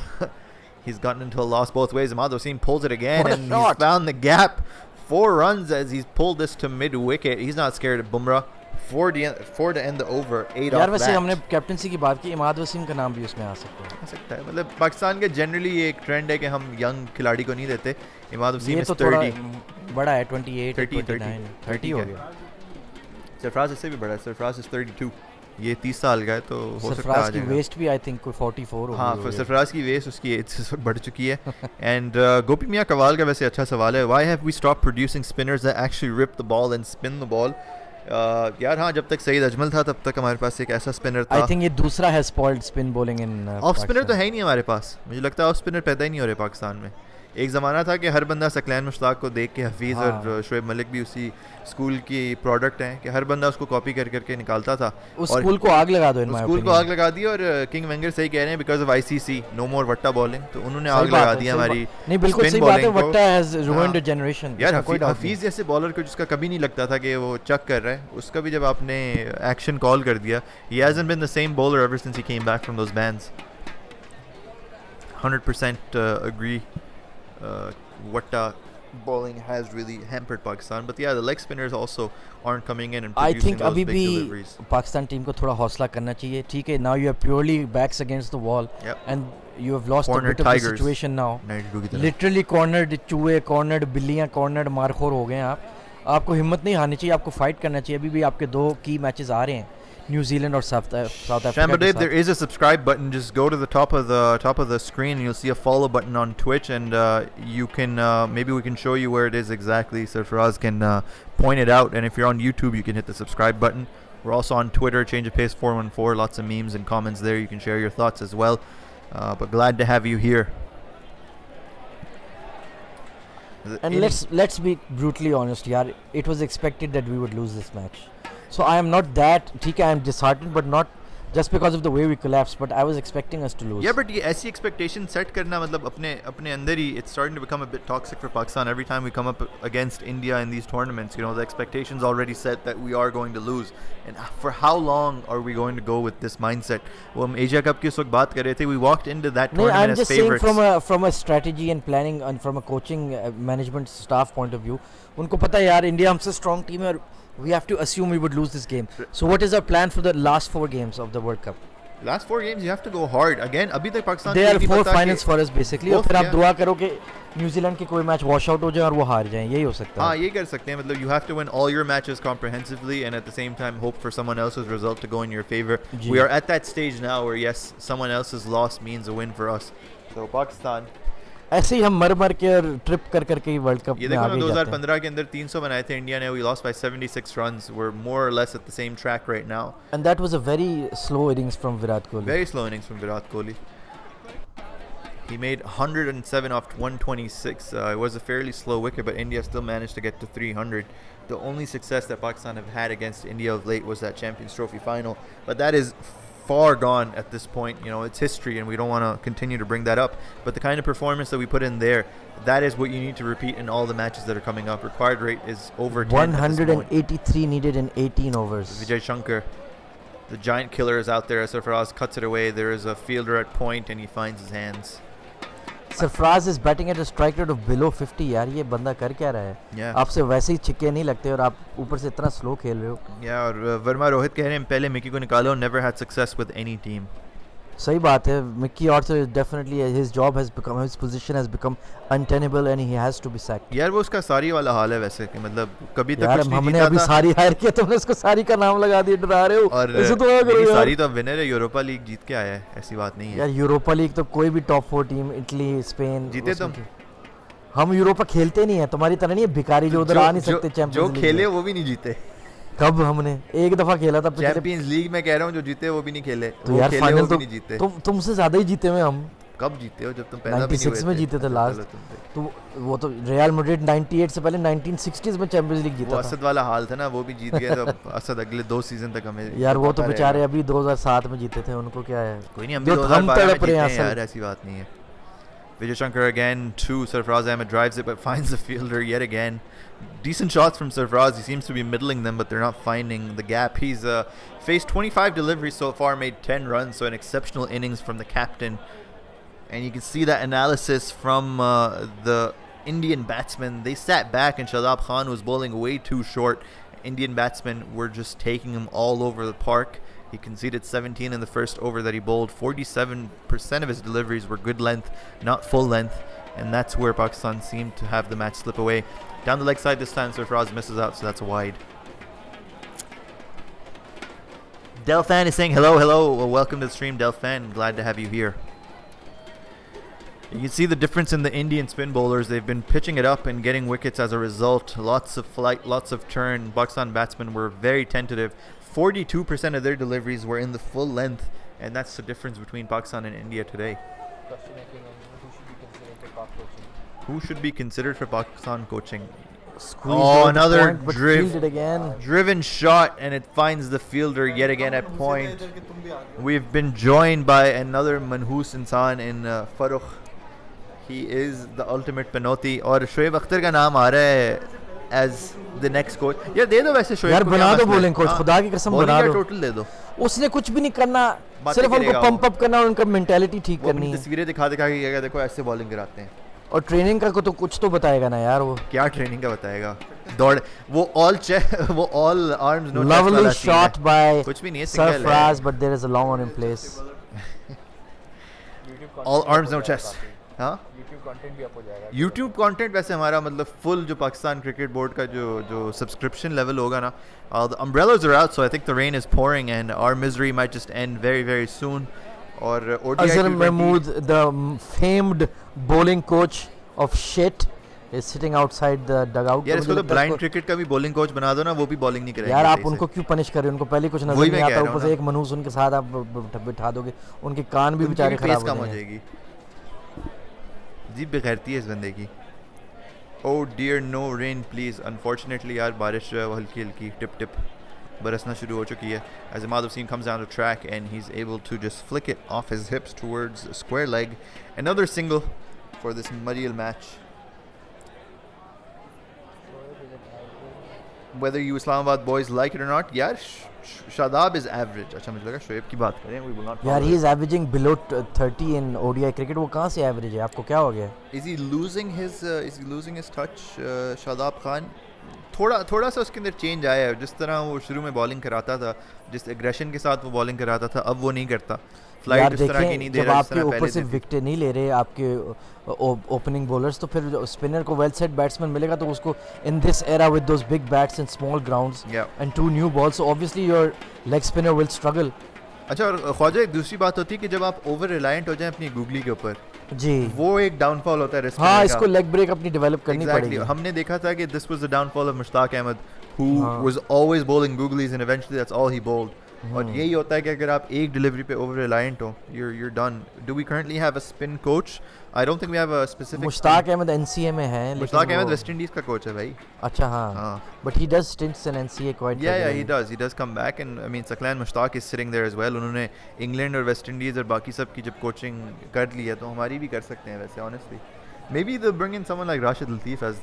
he's gotten into a loss both ways. Ahmad Wasim pulls it again, What a and he's shot. found the gap. 4 runs as he's pulled this to mid wicket. He's not scared of Bumrah. 4 to end the over. 8 यार off वैसे that. हमने captaincy की बात की, इमाद वसीम का नाम भी उसमें आ सकता है. आ सकता है. मतलब पाकिस्तान के जनरली ये एक ट्रेंड है कि हम यंग खिलाड़ी को नहीं देते. इमाद वसीम ये इज तो थोड़ा 30. बड़ा है, 28 30 29 30 हो गया. सरफराज इससे भी बड़ा है. सरफराज इज 32. ये 30 साल का है, तो हो सकता है सरफराज आ की जाएगा. वेस्ट भी आई थिंक कोई 44 हाँ, होगी. सरफराज की वेस उसकी एज से बढ़ चुकी है. एंड गोपी मियाँ कवाल का वैसे अच्छा सवाल है. Why have we stop producing spinners that actually rip the ball and spin the ball? यार हाँ, जब तक सईद अजमल था तब तक हमारे पास एक ऐसा स्पिनर था. आई थिंक ये दूसरा है स्पॉइल्ड स्पिन बॉलिंग इन ऑफ स्पिनर तो है ही नहीं हमारे पास. मुझे लगता है ऑफ स्पिनर पैदा ही नहीं हो रहे पाकिस्तान में. एक ज़माना था कि हर बंदा सकलैन मुश्ताक को देख के हफीज़ और शोएब मलिक भी उसी स्कूल की प्रोडक्ट हैं कि हर बंदा उसको कॉपी कर करके निकालता था. उस और स्कूल को आग लगा दो इन उस माय स्कूल को आग लगा दी. और किंग वेंगर सही कह रहे हैं, because of ICC no more वट्टा बॉलिंग, तो उन्होंने आग लगा दी हमारी. नहीं, बिल्कुल spin सही बात है. bowling को. वट्टा हैज रूइंड हाँ. A generation. यार हफीज़ जैसे बॉलर को जिसका कभी नहीं लगता था कि वो चक कर रहा है, उसका भी जब आपने एक्शन कॉल कर दिया. He hasn't been the same bowler ever since he came back from those bans. 100% agree. Watta bowling has really hampered Pakistan, but yeah, the leg spinners also aren't coming in and I producing think those अभी big भी deliveries. Pakistan team को थोड़ा हौसला करना चाहिए. ठीक है, now you are purely backs against the wall Yep. And you have lost a Cornered bit of the tigers. Situation now. 92 की तरफ. लिटरली कॉर्नर्ड चूहे, कॉर्नर्ड बिल्लियां, कॉर्नर्ड मारखोर हो गए हैं आप. आपको हिम्मत नहीं हारनी चाहिए, आपको फाइट करना चाहिए. अभी भी आपके 2 की मैचेस आ रहे हैं, न्यूजीलैंड और साउथ अफ्रीका के Shambadeb, साथ. there is a subscribe button. Just go to the top of the screen, and you'll see a follow button on Twitch, and you can maybe we can show you where it is exactly. So Faraz can point it out, and if you're on YouTube, you can hit the subscribe button. We're also on Twitter, Change of Pace 414. Lots of memes and comments there. You can share your thoughts as well. But glad to have you here. And let's be brutally honest, yaar. It was expected that we would lose this match. So I am not that. ठीक है, I am disheartened, but not just because of the way we collapsed. But I was expecting us to lose. Yeah, but ये ऐसी expectation set करना मतलब अपने अंदर ही it's starting to become a bit toxic for Pakistan. Every time we come up against India in these tournaments, you know, the expectations already set that we are going to lose. And for how long are we going to go with this mindset? वो हम Asia Cup की उस वक्त बात कर रहे थे. We walked into that No, tournament I'm as just saying favorites. from a strategy and planning and from a coaching management staff point of view. उनको पता है यार, इंडिया हमसे strong team है और we have to assume we would lose this game. So what is our plan for the last 4 games of the World Cup? Last 4 games you have to go hard. Again, अभी तक Pakistan There को are नहीं 4 पता finals कि- for us basically. और Both, फिर आप yeah. दुआ करो कि न्यूजीलैंड के कोई मैच वॉश आउट हो जाए और वो हार जाएं. यही हो सकता हाँ, है. ये कर सकते हैं. मतलब you have to win all your matches comprehensively and at the same time hope for someone else's result to go in your favor. Ji. We are at that stage now where yes, someone else's loss means a win for us. So Pakistan, ऐसे ही हम मर मर के और trip कर करके ही world cup ये में देखो ना, आगे जाते हैं. 2015 के अंदर 300 बनाए थे इंडिया ने. We lost by 76 runs. We're more or less at the same track right now. And that was a very slow innings from Virat Kohli. Very slow innings from Virat Kohli. He made 107 off 126. It was a fairly slow wicket, but India still managed to get to 300. The only success that Pakistan have had against India of late was that Champions Trophy final, but that is far gone at this point. You know, it's history, and we don't want to continue to bring that up. But the kind of performance that we put in there, that is what you need to repeat in all the matches that are coming up. Required rate is over 10 at this point. 183 needed in 18 overs. Vijay Shankar, the giant killer, is out there. Sarfaraz cuts it away. There is a fielder at point, and he finds his hands. Sarfaraz is batting at a strike rate of below 50. यार ये बंदा कर क्या रहा है? Yeah. आपसे वैसे ही छिक्के नहीं लगते और आप ऊपर से इतना स्लो खेल रहे हो. Yeah, और वर्मा रोहित कह रहे हैं पहले मिकी को निकालो. Never had success with any team. सही बात है. Mickey Arthur definitely his job has become, his position has become untenable and he has to be sacked. यार वो उसका सारी वाला हाल है वैसे कि मतलब कभी तक यार कुछ नहीं हमने जीता अभी था. सारी हायर किया, तुमने उसको सारी का नाम लगा दिया. डरा रहे हो और ऐसे तो क्या करो नहीं, यार. सारी तो विनर है. यूरोपा लीग जीत के आया है, ऐसी बात नहीं है. यार यूरोपा लीग तो कोई भी टॉप 4 टीम, इटली, स्पेन जीते तुम. हम यूरोपा खेलते नहीं है. तुम्हारी तरह नहीं है भिखारी जो उधर आ नहीं सकते. जो चैंपियंस लीग खेले में. वो भी नहीं जीते. कब हमने एक दफा खेला था पिछले. चैंपियंस लीग में कह रहा हूँ, जो जीते वो भी नहीं खेले. तो वो यार खेले फाइनल वो तो भी नहीं जीते. तुमसे ज्यादा ही जीते हुए हम. कब जीते हो? जब तुम पैदा भी नहीं हुए 96 में जीते थे चलो लास्ट. तुम देख. तो वो तो रियल मैड्रिड 98 से पहले 1960s में चैंपियंस लीग वो जीता था. असद वाला हाल था ना, वो भी जीत गए. तो असद अगले 2 सीजन तक हमें यार वो तो पता बेचारे रहेगा. अभी 2007 में जीते थे. उनको क्या है? कोई नहीं, हम जो भी हम 2012 में तड़प रहे जीते हैं हैं असल. यार, ऐसी बात नहीं है. Vijay Shankar again to Sarfaraz Ahmed, drives it but finds the fielder yet again. Decent shots from Sarfaraz. He seems to be middling them, but they're not finding the gap. He's faced 25 deliveries so far, made 10 runs, so an exceptional innings from the captain. And you can see that analysis from the Indian batsmen. They sat back and Shadab Khan was bowling way too short. Indian batsmen were just taking him all over the park. He conceded 17 in the first over that he bowled. 47% of his deliveries were good length, not full length. And that's where Pakistan seemed to have the match slip away. Down the leg side this time, Sarfaraz misses out, so that's a wide. Delfan is saying hello, hello. Well, welcome to the stream, Delfan. Glad to have you here. You can see the difference in the Indian spin bowlers. They've been pitching it up and getting wickets as a result. Lots of flight, lots of turn. Pakistan batsmen were very tentative. 42% of their deliveries were in the full length, and that's the difference between Pakistan and India today. Who should be considered for Pakistan coaching? Another driven shot, and it finds the fielder yet again at point. We've been joined by another manhoos insan in Farooq. He is the ultimate Panoti, और शोएब अख्तर का नाम आ रहा है as the next coach. यार दे दो वैसे शोएब यार को, बना दो बॉलिंग कोच, खुदा की कसम बना दो. टोटल दे दो. उसने कुछ भी नहीं करना, सिर्फ उनको पंप अप करना और उनका मेंटालिटी ठीक करनी है. तस्वीरें दिखा दिखा के देखो ऐसे बॉलिंग कराते हैं. और ट्रेनिंग का तो कुछ तो बताएगा ना यार. वो क्या ट्रेनिंग का बताएगा? दौड़ वो all arms no chest. Lovely shot by कुछ भी नहीं है, सिंगल है. Sarfaraz, but there is a long one in place. All arms no chest. हाँ, यूट्यूब कंटेंट वैसे हमारा मतलब फुल जो पाकिस्तान क्रिकेट बोर्ड का जो सब्सक्रिप्शन लेवल होगा ना, the umbrellas are out, so I think the rain is pouring and our misery might just end very very soon. और ODI Azhar Mahmood, the famed bowling coach of shit, is sitting outside the dugout. यार इसको तो blind cricket का भी bowling coach बना दो ना, वो भी बॉलिंग नहीं करेंगे. यार आप उनको क्यों पनिश कर रहे हो? उनको पहले कुछ नजर नहीं आता, ऊपर से एक मनहूस उनके साथ आप बिठा दोगे, उनके कान भी बेचारे खराब हो जाएंगे. जीप बेगैरती है इस बंदे की. Oh dear, no rain please. Unfortunately यार बारिश जो है वो हल्की हल्की टिप टिप बरसना शुरू हो चुकी है. As Imad Wasim comes down the track and he's able to just flick it off his hips towards a square leg. Another single for this muddy match. Whether you Islamabad boys like it or not, यार Shadab is average. अच्छा मुझे लगा शोएब की बात करें. We will not. यार he is averaging below 30 in ODI cricket. वो कहाँ से average है? आपको क्या हो गया? Is he losing his touch, Shadab Khan? थोड़ा सा उसके अंदर चेंज आया है. जिस तरह वो शुरू में बॉलिंग कराता था, जिस एग्रेशन के साथ वो बॉलिंग कराता था, अब वो नहीं करता. फ्लाइट इस तरह की नहीं दे रहा. जब आपके ऊपर से विकेट नहीं ले रहे आपके ओपनिंग बॉलर्स, तो फिर स्पिनर को वेल सेट बैट्समैन मिलेगा, तो उसको in this era with those big bats in small grounds and two new balls, so obviously your leg spinner will struggle. अच्छा, और ख्वाजा एक दूसरी बात होती है कि जब आप ओवर रिलायंट हो जाएं अपनी गूगली के ऊपर जी, वो एक डाउनफॉल होता है. हाँ, इसको लेग ब्रेक अपनी डेवलप करनी पड़ेगी. हमने देखा था कि this was the downfall of Mushtaq Ahmed, who was always bowling googlies and eventually that's all he bowled. और यही होता है कि अगर आप एक डिलीवरी पे ओवर रिलायंट हो, you're done. Do we currently have a spin coach? I don't think we have a specific. Mushtaq Ahmad NCA में है, लेकिन मुश्ताक अहमद वेस्ट इंडीज का कोच है भाई. अच्छा हाँ. But he does stints in NCA quite. Yeah, he does come back, and I mean Saqlain Mushtaq is sitting there as well. उन्होंने England और वेस्ट इंडीज और बाकी सब की जब कोचिंग कर ली है, तो हमारी भी कर सकते हैं वैसे honestly. Maybe they'll bring in someone like Rashid Latif as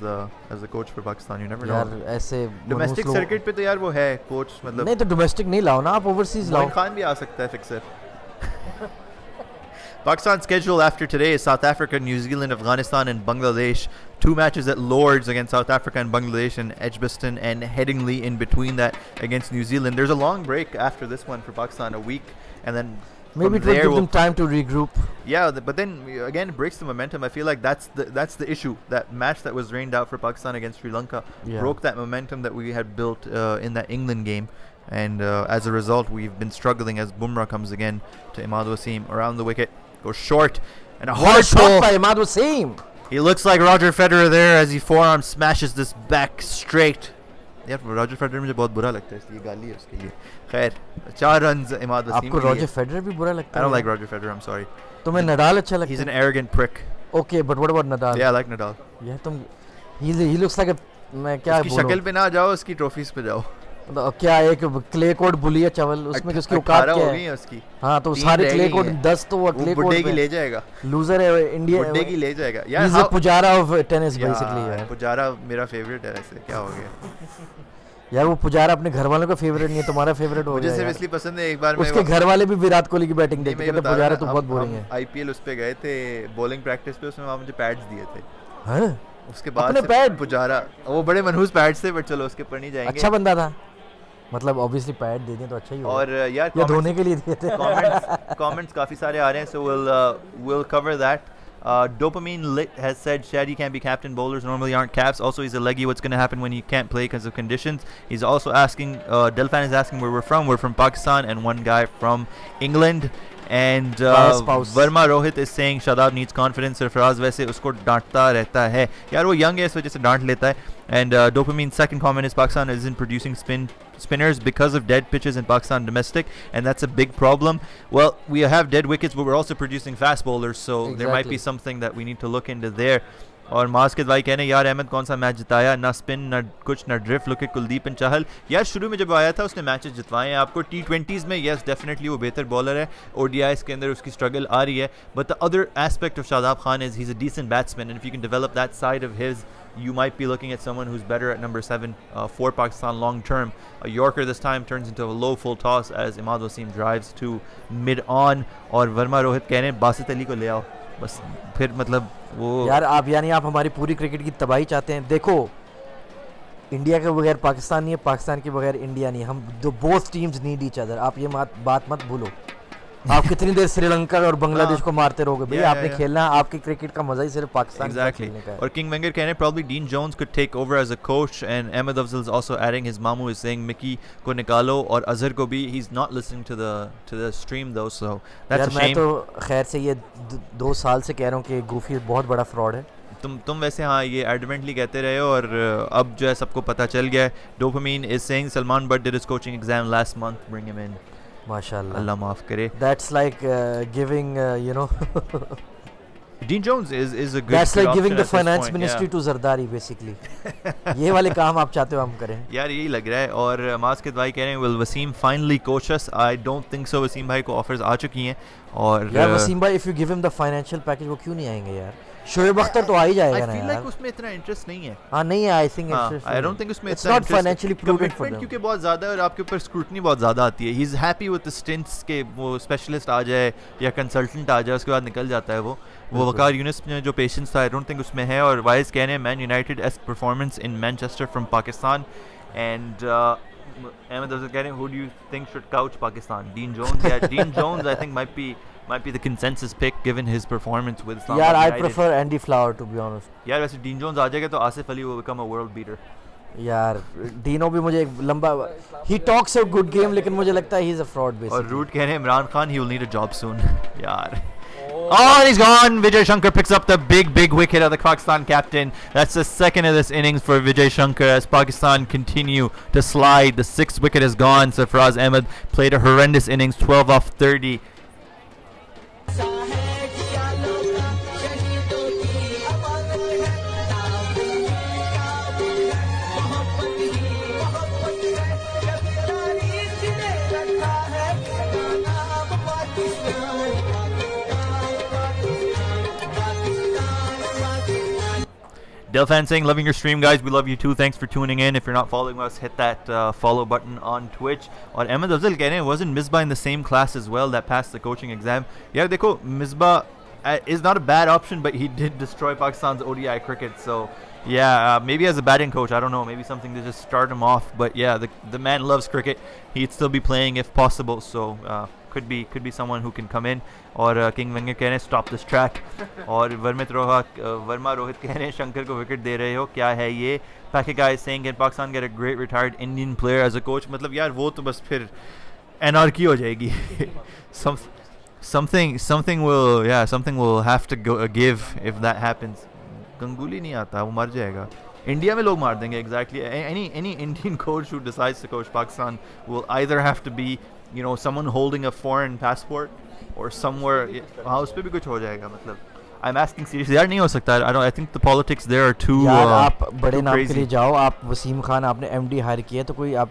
the coach for Pakistan. You never know. यार ऐसे domestic circuit पे तो यार वो है कोच, मतलब नहीं तो domestic नहीं लाओ ना आप, overseas लाओ. खान भी आ सकता है fixer. Pakistan's schedule after today is South Africa, New Zealand, Afghanistan and Bangladesh. 2 matches at Lords against South Africa and Bangladesh, and Edgbaston and Headingley in between that against New Zealand. There's a long break after this one for Pakistan, a week, and then maybe it will give them time to regroup. Yeah, but then again it breaks the momentum. I feel like that's the issue. That match that was rained out for Pakistan against Sri Lanka broke that momentum that we had built in that England game. And as a result, we've been struggling as Bumrah comes again to Imad Wasim around the wicket. Goes short. And a hard shot by Imad Wasim. He looks like Roger Federer there as he forearm smashes this back straight. यार Roger Federer मुझे बहुत बुरा लगता है, इसलिए गाली है उसके लिए. खैर 4 रन्स इमाद वसीम. आपको रॉजर फेडरर भी बुरा लगता है? I don't like Roger Federer, I'm sorry. तुम्हें नडाल अच्छा लगता है? He's an arrogant prick. Okay, but what about Nadal? Yeah, I like Nadal. यार तुम he looks like a, मैं क्या बोलूं, उसकी शक्ल पे ना जाओ, उसकी ट्रॉफीज पे जाओ. मतलब क्या एक क्ले कोड बुली है चावल उसमें उसकी औकात 18 क्या हो गई है? हैं उसकी। हाँ तो 3 सारे रह क्ले गई कोड हैं। 10 तो वो वो क्ले बुड्ढे कोड की ले जाएगा, लूजर है इंडिया बुड्ढे की ले जाएगा यार। Is a Pujara of tennis basically यार यार। पुजारा मेरा फेवरेट है वैसे, क्या हो गया? यार वो पुजारा अपने घर वालों का फेवरेट नहीं है, तुम्हारा फेवरेट हो मुझे गया सिर्फ यार। इसलिए पसंद है, एक बार मैं उसके घर वाले भी विराट कोहली की बैटिंग नहीं, देखते मैं कहते बता रहा पुजारा ना, तो बहुत बोरिंग है। आईपीएल उस पे गए थे बॉलिंग प्रैक्टिस पे, उसमें वहाँ मुझे पैड्स दिए थे। हाँ? उसके बाद अपने से पैड? पुजारा वो बड़े मनहूस पैड्स थे, बट चलो उसके ऊपर नहीं जाएंगे। अच्छा बंदा था, मतलब ऑब्वियसली पैड दे दें तो अच्छा ही होगा। और यार या धोने के लिए दिए थे। comments काफी सारे आ रहे हैं, so we'll cover that. Dopamine Lit has said Shadi can't be captain. Bowlers normally aren't caps. Also, he's a leggy. What's going to happen when he can't play because of conditions? He's also asking. Delfan is asking where we're from. We're from Pakistan, and one guy from England. And spouse. Verma Rohit is saying Shadab needs confidence. Sarfaraz वैसे उसको डांटता रहता है यार, वो young है इस वजह से डांट लेता है. And Dopamine's second comment is Pakistan isn't producing spinners because of dead pitches in Pakistan domestic, and that's a big problem. Well, we have dead wickets, but we're also producing fast bowlers, so there might be Exactly. something that we need to look into there. और मास्किद भाई कहने यार अहमद कौन सा match जिताया, ना spin ना कुछ ना drift, look at Kuldeep and Chahal. यार शुरू में जब आया था उसने मैचेस जितवाए हैं आपको. T20s में यस डेफिनेटली वो बेहतर बॉलर है, ODIs के अंदर उसकी स्ट्रगल आ रही है, but the other aspect of Shadab Khan is he is a decent batsman, and if you can develop that side of his you might be looking at someone who's better at number 7 for Pakistan long term. A Yorker this time turns into a low full toss as Imad Wasim drives to mid on. और वर्मा रोहित कह रहे हैं बासित अली को ले आओ बस, फिर मतलब वो यार आप यानी आप हमारी पूरी क्रिकेट की तबाही चाहते हैं. देखो इंडिया के बगैर पाकिस्तान नहीं है, पाकिस्तान के बगैर इंडिया नहीं है. हम दो both teams need each other. आप ये बात मत भूलो. आप कितनी देर श्रीलंका और बांग्लादेश को मारते रहोगे भैया? आपने खेलना है, आपकी क्रिकेट का मजा ही सिर्फ पाकिस्तान के साथ Exactly. खेलने का है. और King Wenger कह रहे हैं probably Dean Jones could take over as a coach, and Ahmed Afzal is also adding. His mamu is saying Mickey को निकालो और अजहर को भी. He's not listening to the stream though, so that's यार a मैं shame. तो खैर से ये 2 साल से कह रहा हूँ कि गूफी बहुत बड़ा फ्रॉड है. तुम वैसे हाँ ये एडमेंटली कहते रहे हो, और अब जो है सबको पता चल गया है. Dopamine is saying Salman Butt did his coaching exam last month, bring him in. माशाल्लाह. अल्लाह माफ करे. That's like giving you know Dean Jones is a good. that's like good giving option the at this finance point, ministry yeah. to Zardari basically. ये वाले काम आप चाहते हो हम करें. यार यही लग रहा है. और मास्किद भाई कह रहे हैं will Wasim finally coach us? I don't think so. Wasim भाई को ऑफर्स आ चुकी हैं. और यार वसीम भाई if you give him the financial package वो क्यों नहीं आएंगे यार? शोएब अख्तर तो आ ही जाएगा ना I feel यार. like उसमें इतना इंटरेस्ट नहीं है. हाँ नहीं है. I think हाँ, I don't think उसमें it's इतना not interest- financially prudent for commitment them. क्योंकि बहुत ज़्यादा है और आपके ऊपर स्क्रूटनी बहुत ज़्यादा आती है. He is happy with the stints के वो स्पेशलिस्ट आ जाए या कंसल्टेंट आ जाए, उसके बाद निकल जाता है वो वकार यूनिस में जो पेशेंस था आई डोंट थिंक उसमें है. और वाइज कह रहे हैं man United ask performance in Manchester from Pakistan. And Ahmed Afzal कह रहे हैं who do you think should couch Pakistan? Dean Jones. Yeah, Dean Jones I think might be the consensus pick given his performance with Islamabad यार I United. prefer Andy Flower to be honest. यार वैसे Dean Jones आ जाएगा तो Asif Ali will become a world beater. यार Dino भी मुझे एक लंबा he talks a good game लेकिन मुझे लगता है he is a fraud और basically. रूट कह रहे हैं Imran Khan he will need a job soon. यार. Oh, he's gone. Vijay Shankar picks up the big wicket of the Pakistan captain. That's the second of this innings for Vijay Shankar as Pakistan continue to slide. The 6th wicket is gone. Sarfaraz Ahmed played a horrendous innings, 12 off 30. Delfan saying, loving your stream, guys. We love you too. Thanks for tuning in. If you're not following us, hit that follow button on Twitch. और Ahmed Afzal कह रहे हैं, wasn't Misbah in the same class as well that passed the coaching exam? Yeah, देखो, Misbah is not a bad option, but he did destroy Pakistan's ODI cricket. So, yeah, maybe as a batting coach, I don't know. Maybe something to just start him off. But yeah, the man loves cricket. He'd still be playing if possible. So, could be someone who can come in. और king Wenger कह रहे हैं stop this track. और वर्मा रोहित कह रहे हैं शंकर को wicket दे रहे हो, क्या है ये? पैके guys saying in Pakistan get a great retired Indian player as a coach. मतलब यार वो तो बस फिर एनार्की हो जाएगी. something will have to give if that happens. गंगूली नहीं आता, वो मर जाएगा. इंडिया में लोग मार देंगे. Exactly. Any Indian coach who decides to coach Pakistan will either have to be, you know, someone holding a foreign passport or somewhere. हाँ उस पे भी कुछ हो जाएगा. मतलब I'm asking seriously. यार नहीं हो सकता. I think the politics there are too यार आप बड़े too नाम के crazy. लिए जाओ. आप वसीम खान आपने MD हायर किया तो कोई आप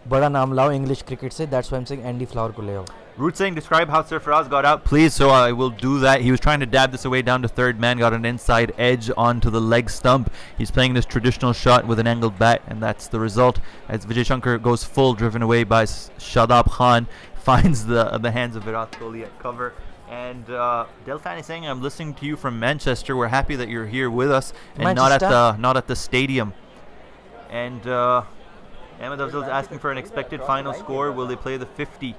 बड़ा नाम लाओ इंग्लिश क्रिकेट से. That's why I'm saying Andy Flower को ले आओ. Root saying, describe how Sarfaraz got out, please. So I will do that. He was trying to dab this away down to third man, got an inside edge onto the leg stump. He's playing this traditional shot with an angled bat, and that's the result. As Vijay Shankar goes full, driven away by Shadab Khan, finds the hands of Virat Kohli at cover. And Delfan is saying, I'm listening to you from Manchester. We're happy that you're here with us and not at the stadium. And Ahmed Afzal is asking for an expected final score. Will they play the 50?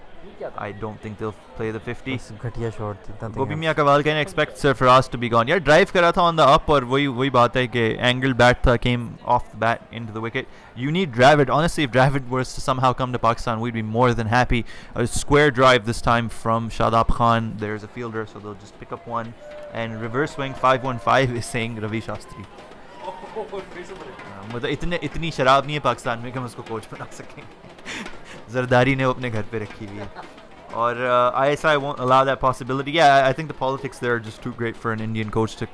I don't think they'll play the 50. घटिया shot. Gopi Mia Kawal can expect Sarfaraz to be gone. Yeah, drive करा था on the up और वही बात है कि angled bat था, came off the bat into the wicket. You need Dravid. Honestly, if Dravid was to somehow come to Pakistan, we'd be more than happy. A square drive this time from Shadab Khan. There's a fielder, so they'll just pick up one. And reverse swing 515 is saying Ravi Shastri. मतलब इतनी शराब नहीं है पाकिस्तान में कि हम उसको coach बना सकें. जरदारी ने वो अपने घर पे रखी हुई है. और ISI won't allow that possibility. Yeah, I think the politics there are just too great for an Indian coach to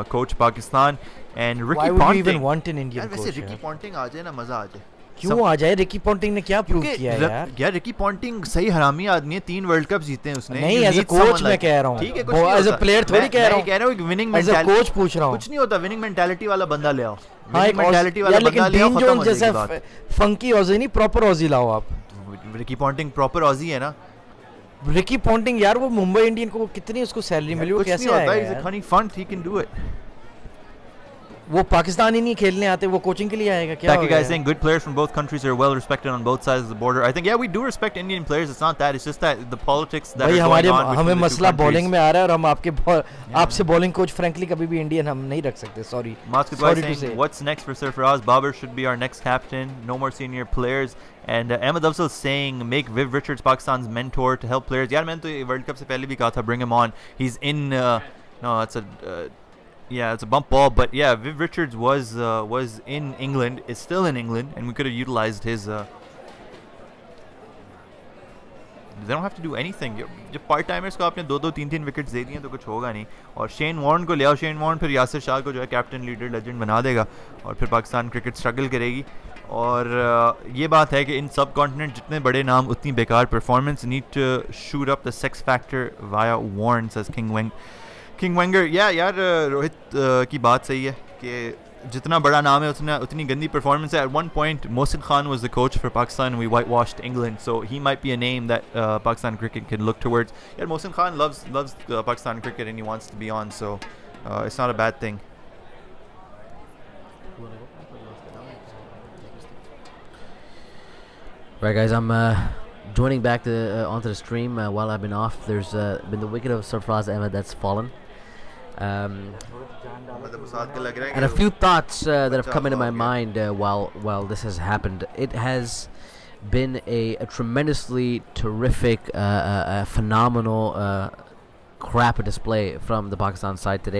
coach Pakistan. And Ricky Ponting. Why would we even want an Indian coach? वैसे Ricky Ponting आ जाए ना मजा आ जाए. क्यों आ जाए? Ricky Ponting ने क्या prove किया है यार? यार रिकी पॉन्टिंग सही हरामी आदमी है. 3 वर्ल्ड कप जीते हैं उसने. नहीं, एज अ कोच मैं कह रहा हूँ. ठीक है, एज अ प्लेयर थोड़ी कह रहा हूँ. कह रहा हूँ विनिंग एज अ कोच पूछ रहा हूँ. कुछ नहीं होता. विनिंग मेंटालिटी वाला बंदा ले आओ. हाँ, एक मेंटालिटी वाला बंदा ले आओ. लेकिन डीन जोन्स जैसा फंकी ऑजी नहीं, प्रॉपर ऑजी लाओ आप. रिकी पॉन्टिंग प्रॉपर ऑजी है ना. रिकी पॉन्टिंग यार वो मुंबई इंडियन को कितनी उसको सैलरी मिली, वो कैसे आएगा? He's a funny fun, he can do it. वो पाकिस्तान ही नहीं खेलने आते, वो कोचिंग के लिए आएगा क्या? Taki guys saying good players from both countries are well respected on both sides of the border. I think yeah, we do respect Indian players. It's not that. It's just that the politics that are going on. हमें मसला bowling में आ रहा है और हम आपसे bowling coach frankly कभी भी इंडियन हम नहीं रख सकते. Sorry. Sorry to say. What's next for Sarfaraz? Babar should be our next captain. No more senior players. And Ahmed Afzal saying make Viv Richards Pakistan's mentor to help players. यार मैंने तो world cup से पहले भी कहा था bring him on. He's in no, it's a yeah, it's a bump ball, but yeah, Viv Richards was in England, is still in England, and we could have utilized his. They don't have to do anything. जब part timers को आपने 2-3 wickets दे दिए तो कुछ होगा नहीं. और Shane Warne को ले आओ. शेन वॉर्न फिर यासिर शाह को जो है कैप्टन लीडर लेजेंड बना देगा और फिर पाकिस्तान क्रिकेट स्ट्रगल करेगी. और ये बात है कि इन सब कॉन्टिनेंट जितने बड़े नाम उतनी बेकार performance. Need to shoot up the sex factor via Warne says King Wenger. Yeah, यार रोहित की बात सही है कि जितना बड़ा नाम है उतनी गंदी परफॉर्मेंस है. At one point, Mohsin Khan was the coach for Pakistan and we whitewashed England, so he might be a name that Pakistan cricket can look towards. Yeah, Mohsin Khan loves Pakistan cricket and he wants to be on, so it's not a bad thing. Right, guys, I'm joining back onto the stream while I've been off. There's been the wicket of Sarfaraz Ahmed that's fallen. And a few thoughts that have come into my mind while this has happened. It has been a tremendously terrific, phenomenal crap display from the Pakistan side today.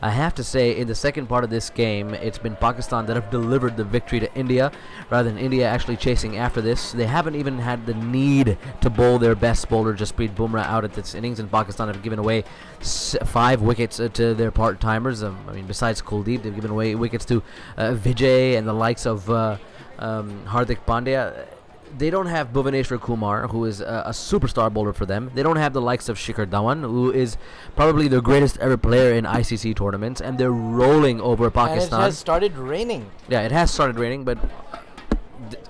I have to say, in the second part of this game, it's been Pakistan that have delivered the victory to India rather than India actually chasing after this. They haven't even had the need to bowl their best bowler, Jasprit Bumrah, out at this innings, and Pakistan have given away 5 wickets to their part-timers. I mean, besides Kuldeep, they've given away wickets to Vijay and the likes of Hardik Pandya. They don't have Bhuvaneshwar Kumar, who is a superstar bowler for them. They don't have the likes of Shikhar Dhawan, who is probably the greatest ever player in ICC tournaments, and they're rolling over Pakistan. And it has started raining. Yeah, it has started raining, but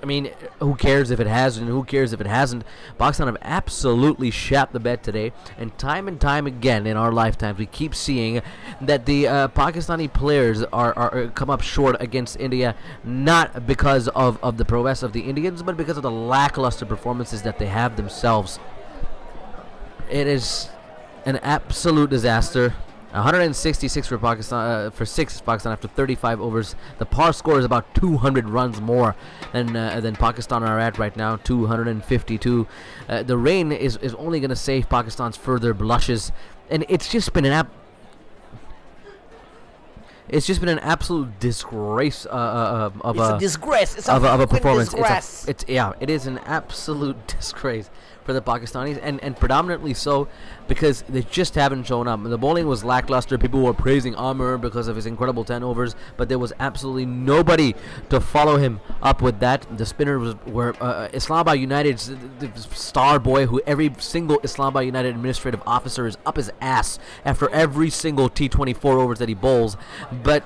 I mean, who cares if it has and who cares if it hasn't? Pakistan have absolutely shat the bed today, and time again in our lifetimes, we keep seeing that the Pakistani players are come up short against India, not because of the prowess of the Indians, but because of the lackluster performances that they have themselves. It is an absolute disaster. 166 for Pakistan, for 6 Pakistan after 35 overs. The par score is about 200 runs more than Pakistan are at right now, 252. The rain is only going to save Pakistan's further blushes, and it's just been an absolute disgrace of a performance. Disgrace. It is an absolute disgrace for the Pakistanis, and predominantly so because they just haven't shown up. The bowling was lackluster. People were praising Amr because of his incredible 10 overs, but there was absolutely nobody to follow him up with that. The spinners were Islamabad United's the star boy, who every single Islamabad United administrative officer is up his ass after every single T24 overs that he bowls, but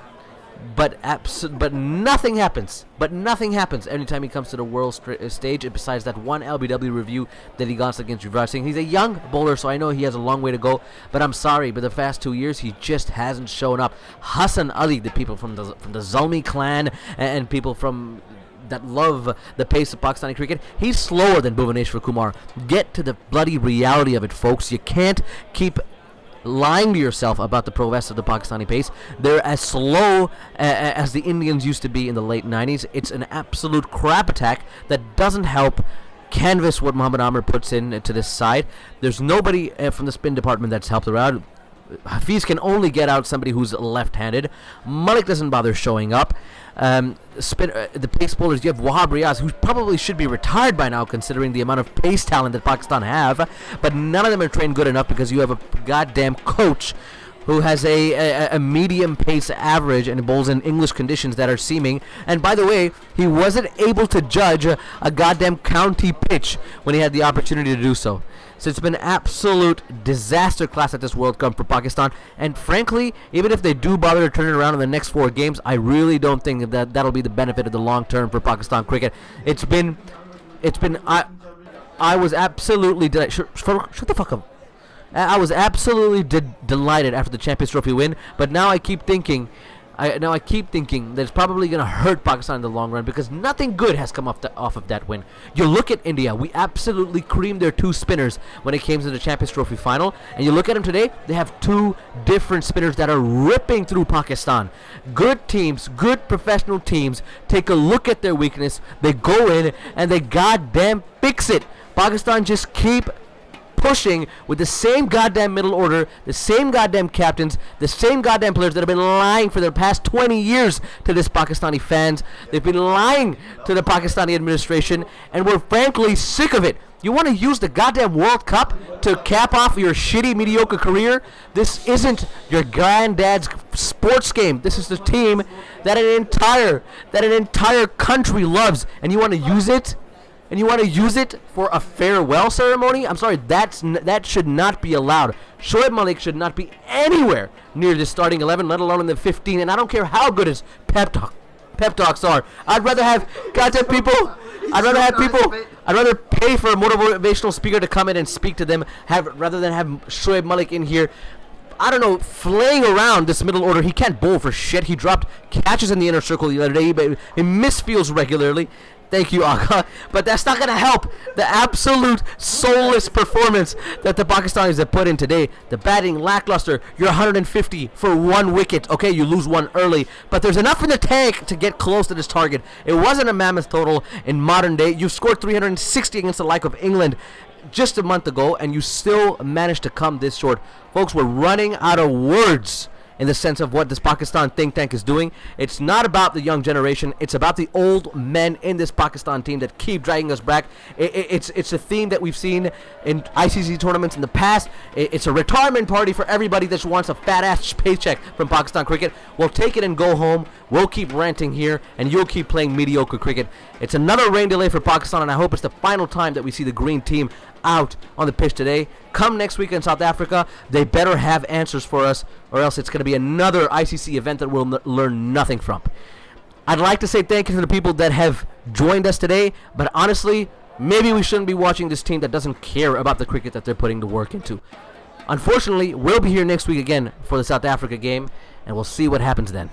nothing happens. But nothing happens anytime he comes to the world stage, besides that one LBW review that he got against Yuvraj Singh. He's a young bowler, so I know he has a long way to go. But I'm sorry, but the past 2 years he just hasn't shown up. Hassan Ali, the people from the Zalmi clan, and people from that love the pace of Pakistani cricket, he's slower than Bhuvaneshwar Kumar. Get to the bloody reality of it, folks. You can't keep lying to yourself about the prowess of the Pakistani pace. They're as slow as the Indians used to be in the late 90s. It's an absolute crap attack that doesn't help canvas what Mohammad Amr puts in to this side. There's nobody from the spin department that's helped her out. Hafiz can only get out somebody who's left-handed. Malik doesn't bother showing up. The pace bowlers, you have Wahab Riaz, who probably should be retired by now considering the amount of pace talent that Pakistan have, but none of them are trained good enough because you have a goddamn coach who has a medium pace average and bowls in English conditions that are seaming. And by the way, he wasn't able to judge a goddamn county pitch when he had the opportunity to do so. So it's been absolute disaster class at this World Cup for Pakistan. And frankly, even if they do bother to turn it around in the next 4 games, I really don't think that that'll be the benefit of the long term for Pakistan cricket. I was absolutely delighted. Shut the fuck up. I was absolutely delighted after the Champions Trophy win, but now I keep thinking that it's probably going to hurt Pakistan in the long run because nothing good has come off of that win. You look at India, we absolutely creamed their 2 spinners when it came to the Champions Trophy final, and you look at them today, they have 2 different spinners that are ripping through Pakistan. Good teams, good professional teams, take a look at their weakness, they go in, and they goddamn fix it. Pakistan just keep pushing with the same goddamn middle order, the same goddamn captains, the same goddamn players that have been lying for the past 20 years to this Pakistani fans. They've been lying to the Pakistani administration, and we're frankly sick of it. You want to use the goddamn World Cup to cap off your shitty, mediocre career? This isn't your granddad's sports game. This is the team that an entire country loves, and you want to use it? And you want to use it for a farewell ceremony? I'm sorry, that should not be allowed. Shoaib Malik should not be anywhere near the starting 11, let alone in the 15. And I don't care how good his pep talks are. I'd rather have goddamn people. I'd rather pay for a motivational speaker to come in and speak to them, rather than have Shoaib Malik in here, I don't know, flaying around this middle order. He can't bowl for shit. He dropped catches in the inner circle the other day, but he misfields regularly. Thank you, Agha. But that's not going to help the absolute soulless performance that the Pakistanis have put in today. The batting, lackluster. You're 150 for 1 wicket. Okay, you lose 1 early. But there's enough in the tank to get close to this target. It wasn't a mammoth total in modern day. You scored 360 against the like of England just a month ago, and you still managed to come this short. Folks, we're running out of words in the sense of what this Pakistan think tank is doing. It's not about the young generation. It's about the old men in this Pakistan team that keep dragging us back. It's a theme that we've seen in ICC tournaments in the past. It's a retirement party for everybody that wants a fat-ass paycheck from Pakistan cricket. We'll take it and go home. We'll keep ranting here, and you'll keep playing mediocre cricket. It's another rain delay for Pakistan, and I hope it's the final time that we see the green team out on the pitch today. Come next week in South Africa, they better have answers for us, or else it's going to be another ICC event that we'll learn nothing from. I'd like to say thank you to the people that have joined us today, but honestly, maybe we shouldn't be watching this team that doesn't care about the cricket that they're putting the work into. Unfortunately, we'll be here next week again for the South Africa game, and we'll see what happens then.